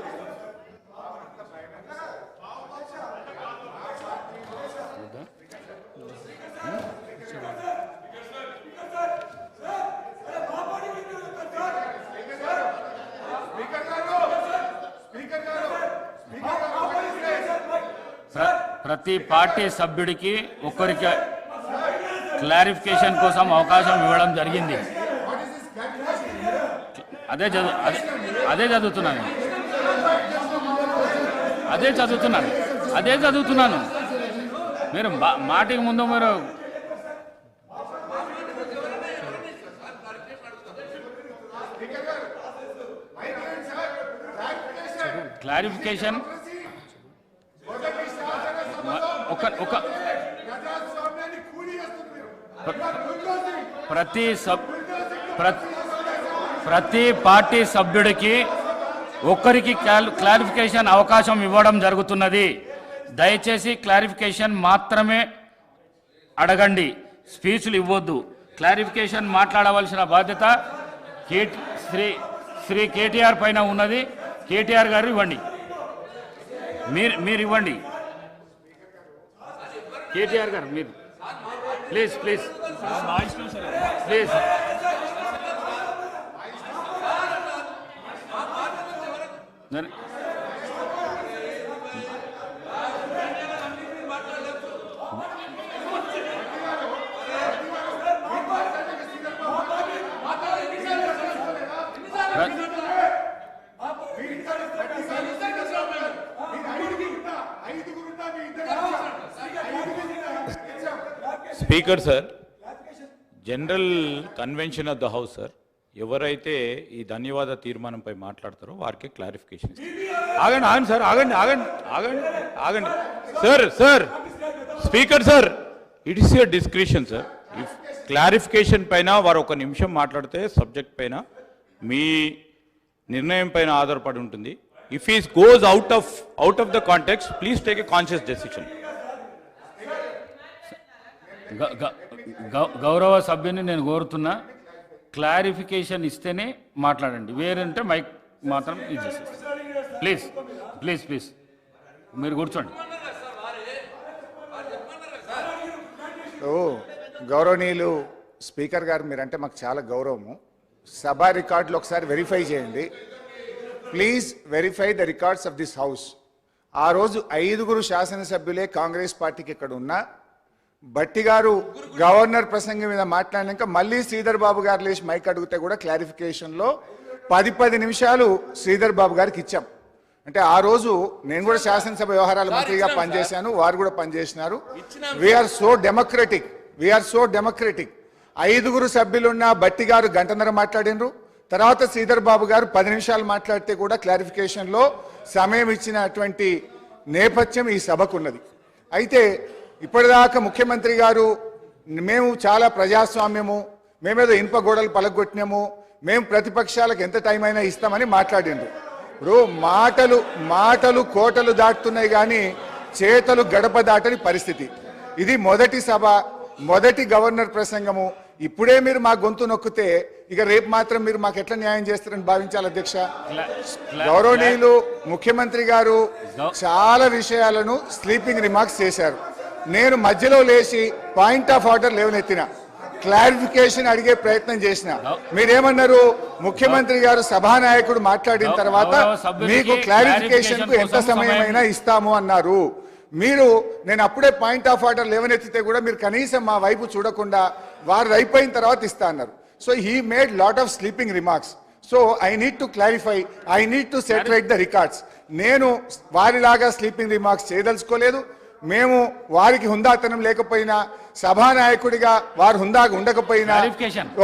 ప్రతి పార్టీ సభ్యుడికి ఒక్కరికి క్లారిఫికేషన్ కోసం అవకాశం ఇవ్వడం జరిగింది. అదే చదువుతున్నాను. మీరు మాటికి ముందు మీరు క్లారిఫికేషన్ ప్రతి పార్టీ సభ్యుడికి ఒక్కరికి క్లారిఫికేషన్ అవకాశం ఇవ్వడం జరుగుతున్నది. దయచేసి క్లారిఫికేషన్ మాత్రమే అడగండి, స్పీచ్లు ఇవ్వద్దు. క్లారిఫికేషన్ మాట్లాడవలసిన బాధ్యత శ్రీ కేటీఆర్ పైన ఉన్నది. కేటీఆర్ గారు ఇవ్వండి, మీరు ఇవ్వండి. కేటీఆర్ గారు మీరు please please please. Speaker sir, general convention of the house sir, ఎవరైతే ఈ ధన్యవాద తీర్మానంపై మాట్లాడతారో వారికి క్లారిఫికేషన్ ఆగండి సార్, ఆగండి sir. Speaker sir, it is your discretion sir. If clarification పైన వారు ఒక నిమిషం మాట్లాడితే సబ్జెక్ట్ పైన మీ నిర్ణయం పైన ఆధారపడి ఉంటుంది. If is goes out of the context, please take a conscious decision. గౌరవ సభ్యుని నేను కోరుతున్నా, క్లారిఫికేషన్ ఇస్తేనే మాట్లాడండి, వేరంటే మైక్ మాత్రం ఇది చేసేస్తాను. ప్లీజ్ మీరు కూర్చోండి. గౌరవనీయులు స్పీకర్ గారు, మీరంటే మాకు చాలా గౌరవము. సభా రికార్డులు ఒకసారి వెరిఫై చేయండి please. Verify the records of this house. ఆ రోజు 5 శాసనసభ్యులే కాంగ్రెస్ పార్టీకి ఇక్కడ ఉన్నా, భట్టి గారు గవర్నర్ ప్రసంగం మీద మాట్లాడినాక మళ్ళీ శ్రీధర్ బాబు గారు లేచి మైక్ అడిగితే కూడా క్లారిఫికేషన్లో 10 నిమిషాలు శ్రీధర్ బాబు గారికి ఇచ్చాం. అంటే ఆ రోజు నేను కూడా శాసనసభ వ్యవహారాల మంత్రిగా పనిచేశాను, వారు కూడా పనిచేసినారు. We are so democratic. 5 సభ్యులున్న భట్టి గారు గంటన్నర మాట్లాడినరు. తర్వాత శ్రీధర్ బాబు గారు 10 నిమిషాలు మాట్లాడితే కూడా క్లారిఫికేషన్లో సమయం ఇచ్చినటువంటి నేపథ్యం ఈ సభకున్నది. అయితే ఇప్పటిదాకా ముఖ్యమంత్రి గారు మేము చాలా ప్రజాస్వామ్యము, మేమేదో ఇనుప గోడలు పలగొట్టినాము, మేము ప్రతిపక్షాలకు ఎంత టైం అయినా ఇస్తామని మాట్లాడిండ్రు. ఇప్పుడు మాటలు కోటలు దాటుతున్నాయి కానీ చేతలు గడప దాటని పరిస్థితి. ఇది మొదటి సభ, మొదటి గవర్నర్ ప్రసంగము. ఇప్పుడే మీరు మా గొంతు నొక్కితే ఇక రేపు మాత్రం మీరు మాకు ఎట్లా న్యాయం చేస్తారని భావించాలి అధ్యక్ష. గౌరవనీయులు ముఖ్యమంత్రి గారు చాలా విషయాలను స్లీపింగ్ రిమార్క్స్ చేశారు. నేను మధ్యలో లేచి పాయింట్ ఆఫ్ ఆర్డర్ లేవనెత్తిన, క్లారిఫికేషన్ అడిగే ప్రయత్నం చేసిన. మీరేమన్నారు? ముఖ్యమంత్రి గారు సభానాయకుడు మాట్లాడిన తర్వాత మీకు క్లారిఫికేషన్ కు ఎంత సమయమైనా ఇస్తాము అన్నారు. నేను అప్పుడే పాయింట్ ఆఫ్ ఆర్డర్ లేవనెత్తితే కూడా మీరు కనీసం మా వైపు చూడకుండా వారు అయిపోయిన తర్వాత ఇస్తా అన్నారు. So he made lot of sleeping remarks. So I need to clarify, I need to set right the records. నేను వారిలాగా స్లీపింగ్ రిమార్క్స్ చేయదలుచుకోలేదు. మేము వారికి హుందాతనం లేకపోయినా, సభానాయకుడిగా వారు హుందాగా ఉండకపోయినా,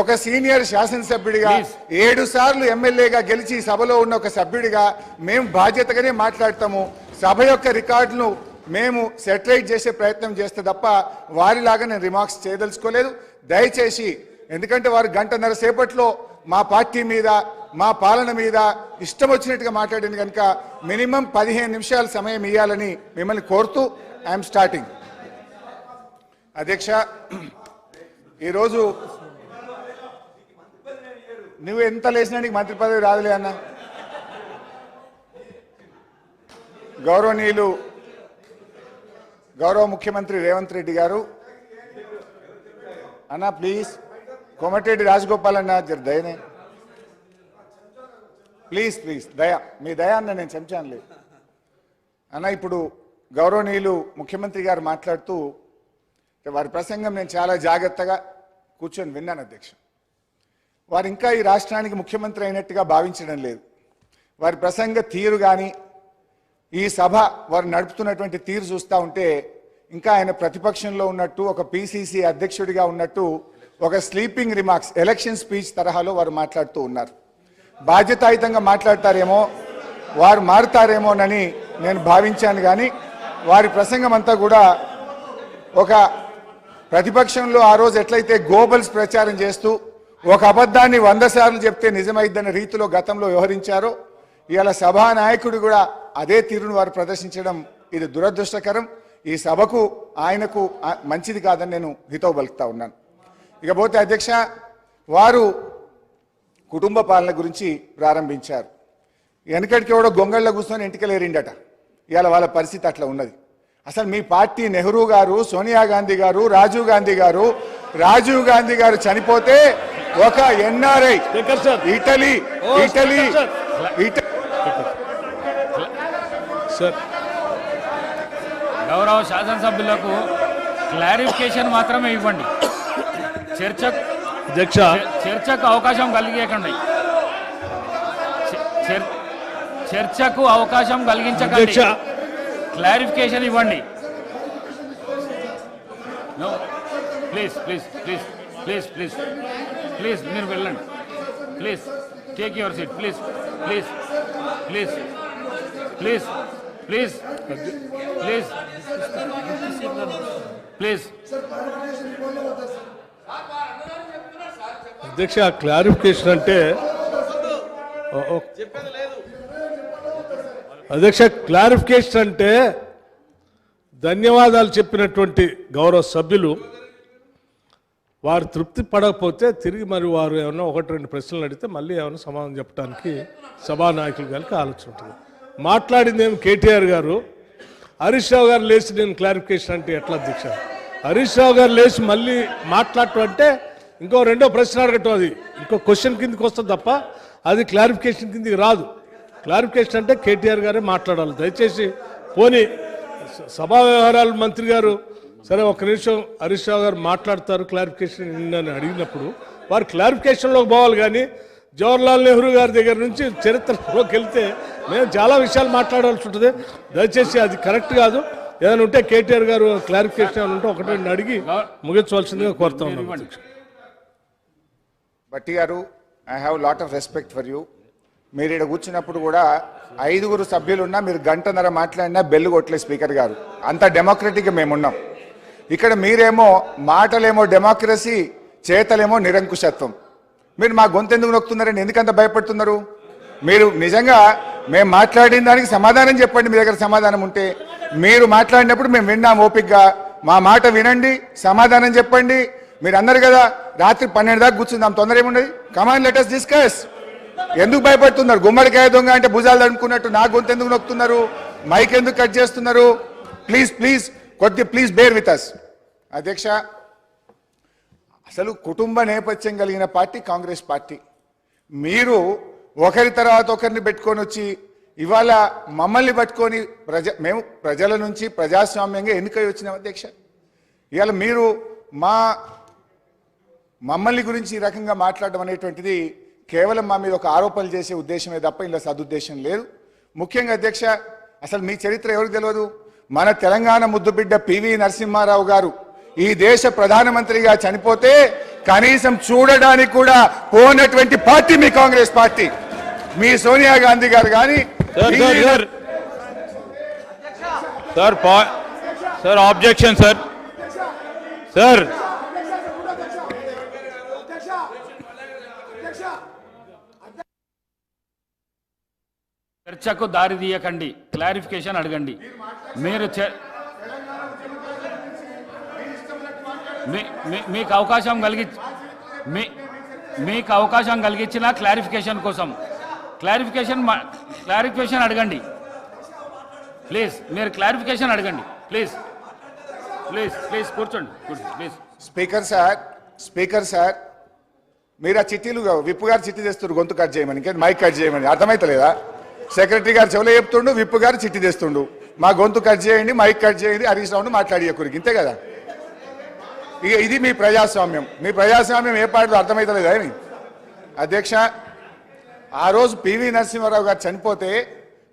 ఒక సీనియర్ శాసనసభ్యుడిగా 7 సార్లు ఎమ్మెల్యేగా గెలిచి సభలో ఉన్న ఒక సభ్యుడిగా మేము బాధ్యతగానే మాట్లాడతాము. సభ యొక్క రికార్డును మేము సెటరైట్ చేసే ప్రయత్నం చేస్తే తప్ప వారిలాగా నేను రిమార్క్స్ చేయదలుచుకోలేదు. దయచేసి ఎందుకంటే వారు గంటన్నర సేపట్లో మా పార్టీ మీద మా పాలన మీద ఇష్టం వచ్చినట్టుగా మాట్లాడింది కనుక మినిమం 15 నిమిషాల సమయం ఇవ్వాలని మిమ్మల్ని కోరుతూ ఐఎమ్ స్టార్టింగ్. అధ్యక్ష, ఈరోజు నువ్వు ఎంత లేచినా నీకు మంత్రి పదవి రాదులే అన్న. గౌరవ ముఖ్యమంత్రి రేవంత్ రెడ్డి గారు అన్న ప్లీజ్, కోమటిరెడ్డి రాజగోపాల్ అన్న జర దయనే ప్లీజ్ ప్లీజ్ దయ, మీ దయా అన్న, నేను చెంచానులే అన్న. ఇప్పుడు గౌరవనీయులు ముఖ్యమంత్రి గారు మాట్లాడుతూ వారి ప్రసంగం నేను చాలా జాగ్రత్తగా కూర్చొని విన్నాను అధ్యక్ష. వారు ఇంకా ఈ రాష్ట్రానికి ముఖ్యమంత్రి అయినట్టుగా భావించడం లేదు. వారి ప్రసంగ తీరు కానీ ఈ సభ వారు నడుపుతున్నటువంటి తీరు చూస్తూ ఉంటే ఇంకా ఆయన ప్రతిపక్షంలో ఉన్నట్టు, ఒక పిసిసి అధ్యక్షుడిగా ఉన్నట్టు, ఒక స్లీపింగ్ రిమార్క్స్ ఎలక్షన్ స్పీచ్ తరహాలో వారు మాట్లాడుతూ ఉన్నారు. బాధ్యతాయుతంగా మాట్లాడతారేమో, వారు మారుతారేమోనని నేను భావించాను. కానీ వారి ప్రసంగం అంతా కూడా ఒక ప్రతిపక్షంలో ఆ రోజు ఎట్లయితే గోబల్స్ ప్రచారం చేస్తూ ఒక అబద్ధాన్ని 100 సార్లు చెప్తే నిజమైద్దన్న రీతిలో గతంలో వ్యవహరించారో, ఇవాళ సభానాయకుడు కూడా అదే తీరును వారు ప్రదర్శించడం ఇది దురదృష్టకరం. ఈ సభకు ఆయనకు మంచిది కాదని నేను హితవు పలుకుతా ఉన్నాను. ఇకపోతే అధ్యక్ష, వారు కుటుంబ పాలన గురించి ప్రారంభించారు. వెనకటికి కూడా గొంగళ్ళ కూర్చొని ఇంటికెళ్ళేరిండట. ఇవాళ వాళ్ళ పరిస్థితి అట్లా ఉన్నది. అసలు మీ పార్టీ నెహ్రూ గారు, సోనియా గాంధీ గారు, రాజీవ్ గాంధీ గారు చనిపోతే ఒక ఎన్ఆర్ఐ ఇటలీ గౌరవ శాసనసభ్యులకు క్లారిఫికేషన్ మాత్రమే ఇవ్వండి. చర్చకు అవకాశం కలిగించకండి. చర్చకు అవకాశం కలిగించకండి. క్లారిఫికేషన్ ఇవ్వండి. No please please please please please please మీరు వెళ్ళండి. Please take your seat. Please please please please please please please. అధ్యక్ష, క్లారిఫికేషన్ అంటే అధ్యక్ష క్లారిఫికేషన్ అంటే ధన్యవాదాలు చెప్పినటువంటి గౌరవ సభ్యులు వారు తృప్తి పడకపోతే తిరిగి మరి వారు ఏమన్నా 1-2 ప్రశ్నలు అడిగితే మళ్ళీ ఏమైనా సమాధానం చెప్పడానికి సభానాయకులు గారికి ఆలోచన ఉంటుంది. మాట్లాడింది ఏమి కేటీఆర్ గారు, హరీష్ రావు గారు లేచి నేను క్లారిఫికేషన్ అంటే ఎట్లా అధ్యక్ష? హరీష్ రావు గారు లేచి మళ్ళీ మాట్లాడటం అంటే ఇంకో 2వ ప్రశ్న అడగటం, అది ఇంకో క్వశ్చన్ కిందకి వస్తుంది తప్ప అది క్లారిఫికేషన్ కిందకి రాదు. క్లారిఫికేషన్ అంటే కేటీఆర్ గారే మాట్లాడాలి. దయచేసి పోనీ సభా వ్యవహారాల మంత్రి గారు సరే 1 నిమిషం హరీష్ రావు గారు మాట్లాడతారు క్లారిఫికేషన్ అని అడిగినప్పుడు వారు క్లారిఫికేషన్లోకి పోవాలి. కానీ జవహర్లాల్ నెహ్రూ గారి దగ్గర నుంచి చరిత్రలోకి వెళ్తే మేము చాలా విషయాలు మాట్లాడాల్సి ఉంటుంది. దయచేసి అది కరెక్ట్ కాదు. ఏదైనా ఉంటే కేటీఆర్ గారు క్లారిఫికేషన్ ఏమైనా ఉంటే 1-2 అడిగి ముగించవలసిందిగా కోరుతా ఉన్నాం. బట్టి గారు, I have lot of respect for you. మీరు ఇక్కడ కూర్చున్నప్పుడు కూడా 5 సభ్యులున్నా మీరు గంటన్నర మాట్లాడినా బెల్లు కొట్టలే స్పీకర్ గారు. అంత డెమోక్రటిక్గా మేమున్నాం. ఇక్కడ మీరేమో మాటలేమో డెమోక్రసీ, చేతలేమో నిరంకుశత్వం. మీరు మా గొంతు ఎందుకు నొక్కుతున్నారని ఎందుకంత భయపడుతున్నారు? మీరు నిజంగా మేము మాట్లాడిన దానికి సమాధానం చెప్పండి. మీ దగ్గర సమాధానం ఉంటే మీరు మాట్లాడినప్పుడు మేము విన్నాం ఓపికగా. మా మాట వినండి, సమాధానం చెప్పండి. మీరు అన్నారు కదా రాత్రి 12 దాకా కూర్చుందాం, తొందర ఏమున్నది? Come on let us discuss. ఎందుకు భయపడుతున్నారు? గుమ్మడికాయ దొంగ అంటే భుజాలు తడుముకున్నట్టు నా గొంతు ఎందుకు నొక్కుతున్నారు? మైక్ ఎందుకు కట్ చేస్తున్నారు? Please please please bear with us. అధ్యక్ష, అసలు కుటుంబ నేపథ్యం కలిగిన పార్టీ కాంగ్రెస్ పార్టీ. మీరు ఒకరి తర్వాత ఒకరిని పెట్టుకొని వచ్చి ఇవాళ మమ్మల్ని పట్టుకొని మేము ప్రజల నుంచి ప్రజాస్వామ్యంగా ఎన్నికై వచ్చినాం అధ్యక్ష. ఇవాళ మీరు మమ్మల్ని గురించి ఈ రకంగా మాట్లాడడం అనేటువంటిది కేవలం మా మీద ఒక ఆరోపణలు చేసే ఉద్దేశమే తప్ప ఇలా సదుద్దేశం లేదు. ముఖ్యంగా అధ్యక్ష, అసలు మీ చరిత్ర ఎవరికి తెలియదు? మన తెలంగాణ ముద్దుబిడ్డ పివి నరసింహారావు గారు ఈ దేశ ప్రధానమంత్రిగా చనిపోతే కనీసం చూడడానికి కూడా పోనటువంటి పార్టీ మీ కాంగ్రెస్ పార్టీ. మీ సోనియా గాంధీ గారు కానీ సార్ ఆబ్జెక్షన్ సార్. చర్చకు దారి తీయకండి, క్లారిఫికేషన్ అడగండి. మీరు మీకు అవకాశం మీకు అవకాశం కలిగించిన క్లారిఫికేషన్ కోసం క్లారిఫికేషన్ అడగండి ప్లీజ్. మీరు క్లారిఫికేషన్ అడగండి ప్లీజ్. కూర్చోండి ప్లీజ్. స్పీకర్ సార్ మీరు ఆ చిట్టీలు విప్పు గారు చిట్టి తెస్తుండ్రు గొంతు కట్ చేయమని, ఇంకా మైక్ కట్ చేయమని అర్థమైతలేదా? సెక్రటరీ గారు చెవులో చెప్తుండు, విప్పు గారు చిట్టి తెస్తుండు, మా గొంతు కట్ చేయండి, మైక్ కట్ చేయండి, హరీష్ రావును మాట్లాడియకురికి, ఇంతే కదా. ఇక ఇది మీ ప్రజాస్వామ్యం. మీ ప్రజాస్వామ్యం ఏ పాటలో అర్థమైతలేదా ఏమి? అధ్యక్ష, ఆ రోజు పివి నరసింహారావు గారు చనిపోతే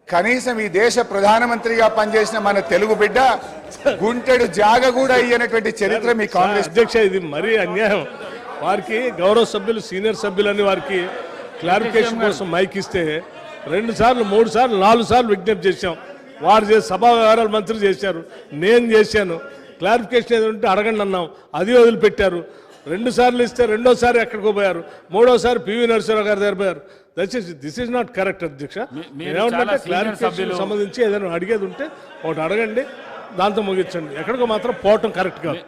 కనీసం ఈ దేశ ప్రధానమంత్రిగా పనిచేసిన మన తెలుగు బిడ్డ గుంటెడు జాగ కూడా అయ్యేటువంటి చరిత్ర మీ కాంగ్రెస్. అధ్యక్ష, ఇది మరీ అన్యాయం. వారికి గౌరవ సభ్యులు, సీనియర్ సభ్యులని వారికి క్లారిఫికేషన్ కోసం మైక్ ఇస్తే 2 సార్లు 3 సార్లు 4 సార్లు విజ్ఞప్తి చేశాం. వారు సభా వ్యవహారాల మంత్రి చేశారు, నేను చేశాను. క్లారిఫికేషన్ ఏదంటే అడగండి అన్నాం, అది వదిలిపెట్టారు. 2 సార్లు ఇస్తే రెండోసారి ఎక్కడికో పోయారు, మూడోసారి పివి నరసింహారావు గారి దగ్గర పోయారు. దయచేసి దిస్ ఈజ్ నాట్ కరెక్ట్ అధ్యక్ష. ఏమంటే క్లారిఫికేషన్ సంబంధించి ఏదైనా అడిగేది ఉంటే ఒకటి అడగండి, దాంతో ముగించండి. ఎక్కడికో మాత్రం పోవటం కరెక్ట్ కాదు.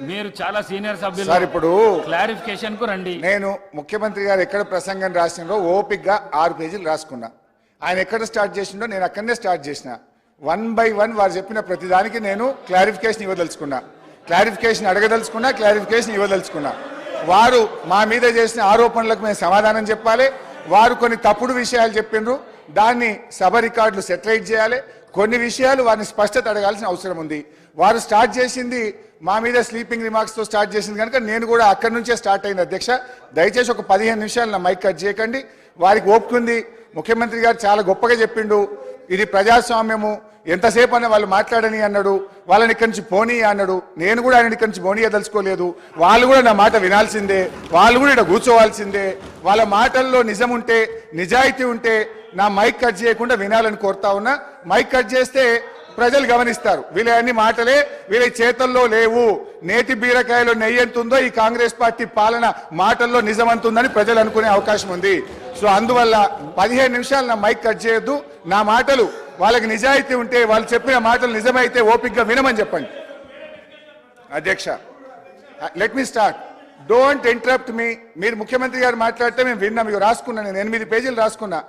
మీరు చాలా సీనియర్ సభ్యులు సార్, ఇప్పుడు క్లారిఫికేషన్ కు రండి. నేను ముఖ్యమంత్రి గారు ఎక్కడ ప్రసంగం రాసినో ఓపిక్గా 6 పేజీలు రాసుకున్నా. ఆయన ఎక్కడ స్టార్ట్ చేసిండో నేను అక్కడనే స్టార్ట్ చేసిన. 1 by 1 వారు చెప్పిన ప్రతిదానికి నేను క్లారిఫికేషన్ ఇవ్వదలుచుకున్నా, క్లారిఫికేషన్ అడగదలుచుకున్నా, క్లారిఫికేషన్ ఇవ్వదలుచుకున్నా. వారు మా మీద చేసిన ఆరోపణలకు మేము సమాధానం చెప్పాలి. వారు కొన్ని తప్పుడు విషయాలు చెప్పిండ్రు, దాన్ని సభ రికార్డులు సెటిలైట్ చేయాలి. కొన్ని విషయాలు వారిని స్పష్టత అడగాల్సిన అవసరం ఉంది. వారు స్టార్ట్ చేసింది మా మీద స్లీపింగ్ రిమార్క్స్తో స్టార్ట్ చేసింది కనుక నేను కూడా అక్కడి నుంచే స్టార్ట్ అయింది. అధ్యక్ష, దయచేసి ఒక 15 నిమిషాలు నా మైక్ కట్ చేయకండి. వారికి ఓపుకుంది. ముఖ్యమంత్రి గారు చాలా గొప్పగా చెప్పిండు, ఇది ప్రజాస్వామ్యము, ఎంతసేపు అన్న వాళ్ళు మాట్లాడని అన్నాడు, వాళ్ళని ఇక్కడి నుంచి పోనీ అన్నాడు. నేను కూడా ఆయన ఇక్కడి నుంచి పోనీయదలుచుకోలేదు. వాళ్ళు కూడా నా మాట వినాల్సిందే, వాళ్ళు కూడా ఇక్కడ కూర్చోవాల్సిందే. వాళ్ళ మాటల్లో నిజం ఉంటే, నిజాయితీ ఉంటే నా మైక్ కట్ చేయకుండా వినాలని కోరుతా ఉన్నా. మైక్ కట్ చేస్తే ప్రజలు గమనిస్తారు, వీళ్ళ అన్ని మాటలే వీళ్ళ చేతల్లో లేవు. నేతి బీరకాయలో నెయ్యి ఎంతుందో ఈ కాంగ్రెస్ పార్టీ పాలన మాటల్లో నిజమంతుందని ప్రజలు అనుకునే అవకాశం ఉంది. సో అందువల్ల 15 నిమిషాలు నా మైక్ కట్ చేయొద్దు. నా మాటలు వాళ్ళకి నిజాయితీ ఉంటే, వాళ్ళు చెప్పిన మాటలు నిజమైతే ఓపికగా వినమని చెప్పండి. అధ్యక్ష, let me start. Don't interrupt me. మీరు ముఖ్యమంత్రి గారు మాట్లాడితే మేము విన్నాం, ఇవి రాసుకున్నా, నేను 8 పేజీలు రాసుకున్నా,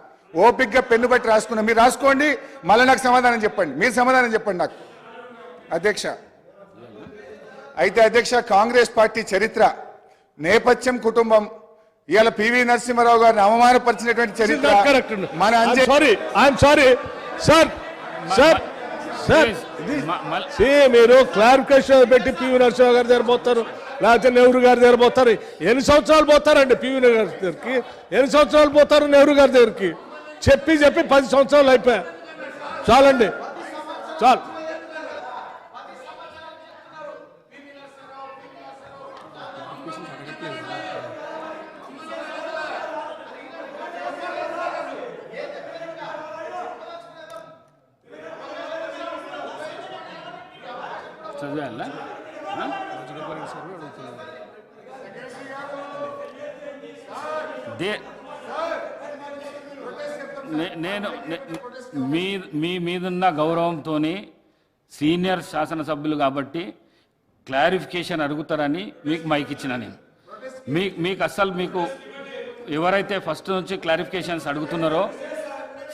ఓపికగా పెన్ను బట్టి రాసుకున్నా. మీరు రాసుకోండి, మళ్ళీ నాకు సమాధానం చెప్పండి, మీరు సమాధానం చెప్పండి నాకు. అధ్యక్ష, అయితే అధ్యక్ష, కాంగ్రెస్ పార్టీ చరిత్ర, నేపథ్యం, కుటుంబం, ఇవాళ పివి నరసింహారావు గారిని అవమానపరిచినటువంటి చరిత్ర మన మీరు క్లారిఫికేషన్ పెట్టి పివి నరసింహారావు గారి దగ్గర పోతారు, లేకపోతే నెహ్రూ గారి దగ్గర పోతారు. ఎన్ని సంవత్సరాలు పోతారండి పివి గారి దగ్గరికి? ఎన్ని సంవత్సరాలు పోతారు నెహ్రూ గారి దగ్గరికి? చెప్పి 10 సంవత్సరాలు అయిపోయా. చాలండి, చాలు. చదివాలా? నేను మీ మీదున్న గౌరవంతో సీనియర్ శాసనసభ్యులు కాబట్టి క్లారిఫికేషన్ అడుగుతారని మీకు మైక్ ఇచ్చిన. నేను మీకు అస్సలు మీకు ఎవరైతే ఫస్ట్ నుంచి క్లారిఫికేషన్స్ అడుగుతున్నారో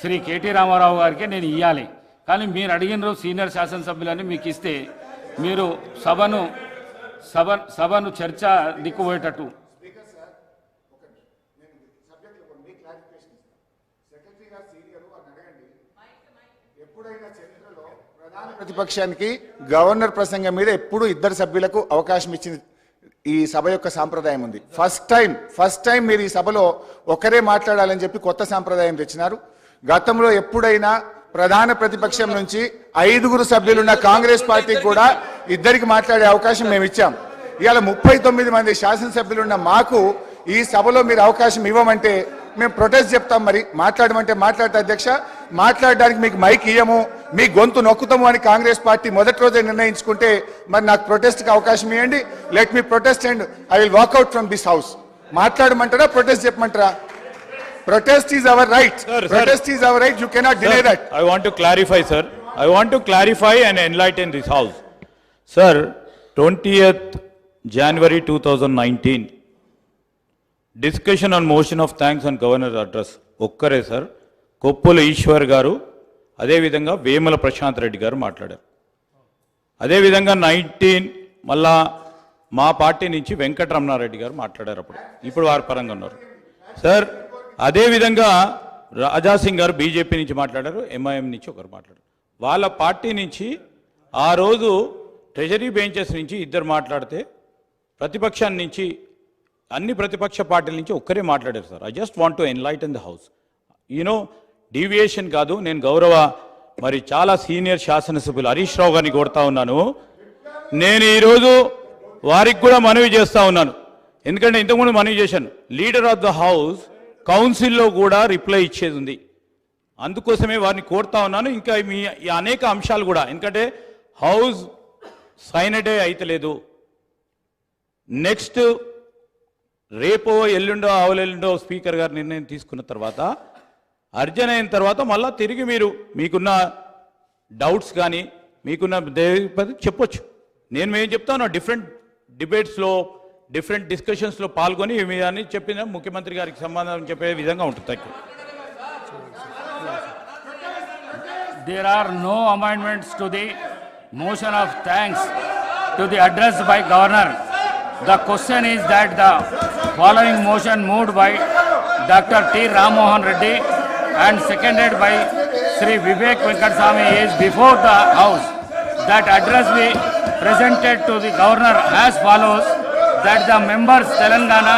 శ్రీ కేటీ రామారావు గారికి నేను ఇవ్వాలి. కానీ మీరు అడిగినారు సీనియర్ శాసనసభ్యులని మీకు ఇస్తే మీరు సభను చర్చ దిక్కుపోయేటట్టు. ప్రతిపక్షానికి గవర్నర్ ప్రసంగం మీద ఎప్పుడు 2 సభ్యులకు అవకాశం ఇచ్చింది ఈ సభ యొక్క సాంప్రదాయం ఉంది. ఫస్ట్ టైం మీరు ఈ సభలో ఒకరే మాట్లాడాలని చెప్పి కొత్త సాంప్రదాయం తెచ్చినారు. గతంలో ఎప్పుడైనా ప్రధాన ప్రతిపక్షం నుంచి 5 సభ్యులున్న కాంగ్రెస్ పార్టీకి కూడా 2 మాట్లాడే అవకాశం మేము ఇచ్చాం. ఇవాళ 39 మంది శాసనసభ్యులున్న మాకు ఈ సభలో మీరు అవకాశం ఇవ్వమంటే మేము ప్రొటెస్ట్ చెప్తాం. మరి మాట్లాడమంటే మాట్లాడతా అధ్యక్ష, మాట్లాడడానికి మీకు మైక్ ఇయ్యము, మీ గొంతు నొక్కుతాము అని కాంగ్రెస్ పార్టీ మొదటి రోజే నిర్ణయించుకుంటే మరి నాకు ప్రొటెస్ట్కి అవకాశం ఇవ్వండి. Let me protest and I will walk out from this house. మాట్లాడమంటారా, ప్రొటెస్ట్ చెప్పమంటారా? Protest is our right. Sir, sir. Protest is our right. You cannot deny Sir, that. I want to clarify, sir. I want to clarify and enlighten this house. Sir, 20th January 2019, discussion on motion of thanks on governor's address. ఒక్కరే sir, Koppula Eshwar గారు, అదేవిధంగా వేముల ప్రశాంత్ రెడ్డి గారు మాట్లాడారు. అదేవిధంగా 19 మళ్ళా మా party నుంచి వెంకటరమణారెడ్డి గారు మాట్లాడారు. ఇప్పుడు వారి పరంగా ఉన్నారు సార్. అదేవిధంగా రాజాసింగ్ గారు బీజేపీ నుంచి మాట్లాడారు, ఎంఐఎం నుంచి ఒకరు మాట్లాడారు. వాళ్ళ పార్టీ నుంచి ఆ రోజు ట్రెజరీ బెంచెస్ నుంచి ఇద్దరు మాట్లాడితే ప్రతిపక్షాన్ని నుంచి అన్ని ప్రతిపక్ష పార్టీల నుంచి ఒక్కరే మాట్లాడారు sir. I just want to enlighten the house. You know deviation కాదు, నేను గౌరవ మరి చాలా సీనియర్ శాసనసభ్యులు హరీష్ రావు గారిని కోరుతా ఉన్నాను. నేను ఈరోజు వారికి కూడా మనవి చేస్తూ ఉన్నాను, ఎందుకంటే ఇంతకుముందు మనవి చేశాను. లీడర్ ఆఫ్ ద హౌస్ కౌన్సిల్లో కూడా రిప్లై ఇచ్చేది ఉంది, అందుకోసమే వారిని కోరుతా ఉన్నాను. ఇంకా మీ ఈ అనేక అంశాలు కూడా, ఎందుకంటే హౌస్ సైనడే అయితలేదు. నెక్స్ట్ రేపో ఎల్లుండో ఆవలెల్లుండో స్పీకర్ గారు నిర్ణయం తీసుకున్న తర్వాత అర్జన్ అయిన తర్వాత మళ్ళీ తిరిగి మీరు మీకున్న డౌట్స్ కానీ మీకున్న చెప్పొచ్చు. నేను ఏం చెప్తాను, డిఫరెంట్ డిబేట్స్లో డిఫరెంట్ డిస్కషన్స్లో పాల్గొని మీ అని చెప్పిన ముఖ్యమంత్రి గారికి సమాధానం చెప్పే విధంగా ఉంటుంది. There are no amendments to the motion of thanks to the address by governor. The question is that the following motion moved by Dr. T. Ram Mohan Reddy and seconded by Sri Vivek Venkateswamy is before the house. That address be presented to the governor as follows: that the members Telangana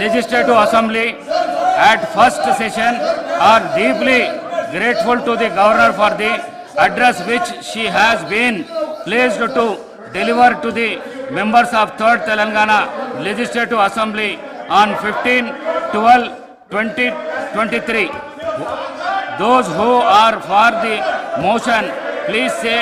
Legislative Assembly at first session are deeply grateful to the governor for the address which she has been pleased to deliver to the members of 3rd Telangana Legislative Assembly on 15/12/2023. Those who are for the motion, please say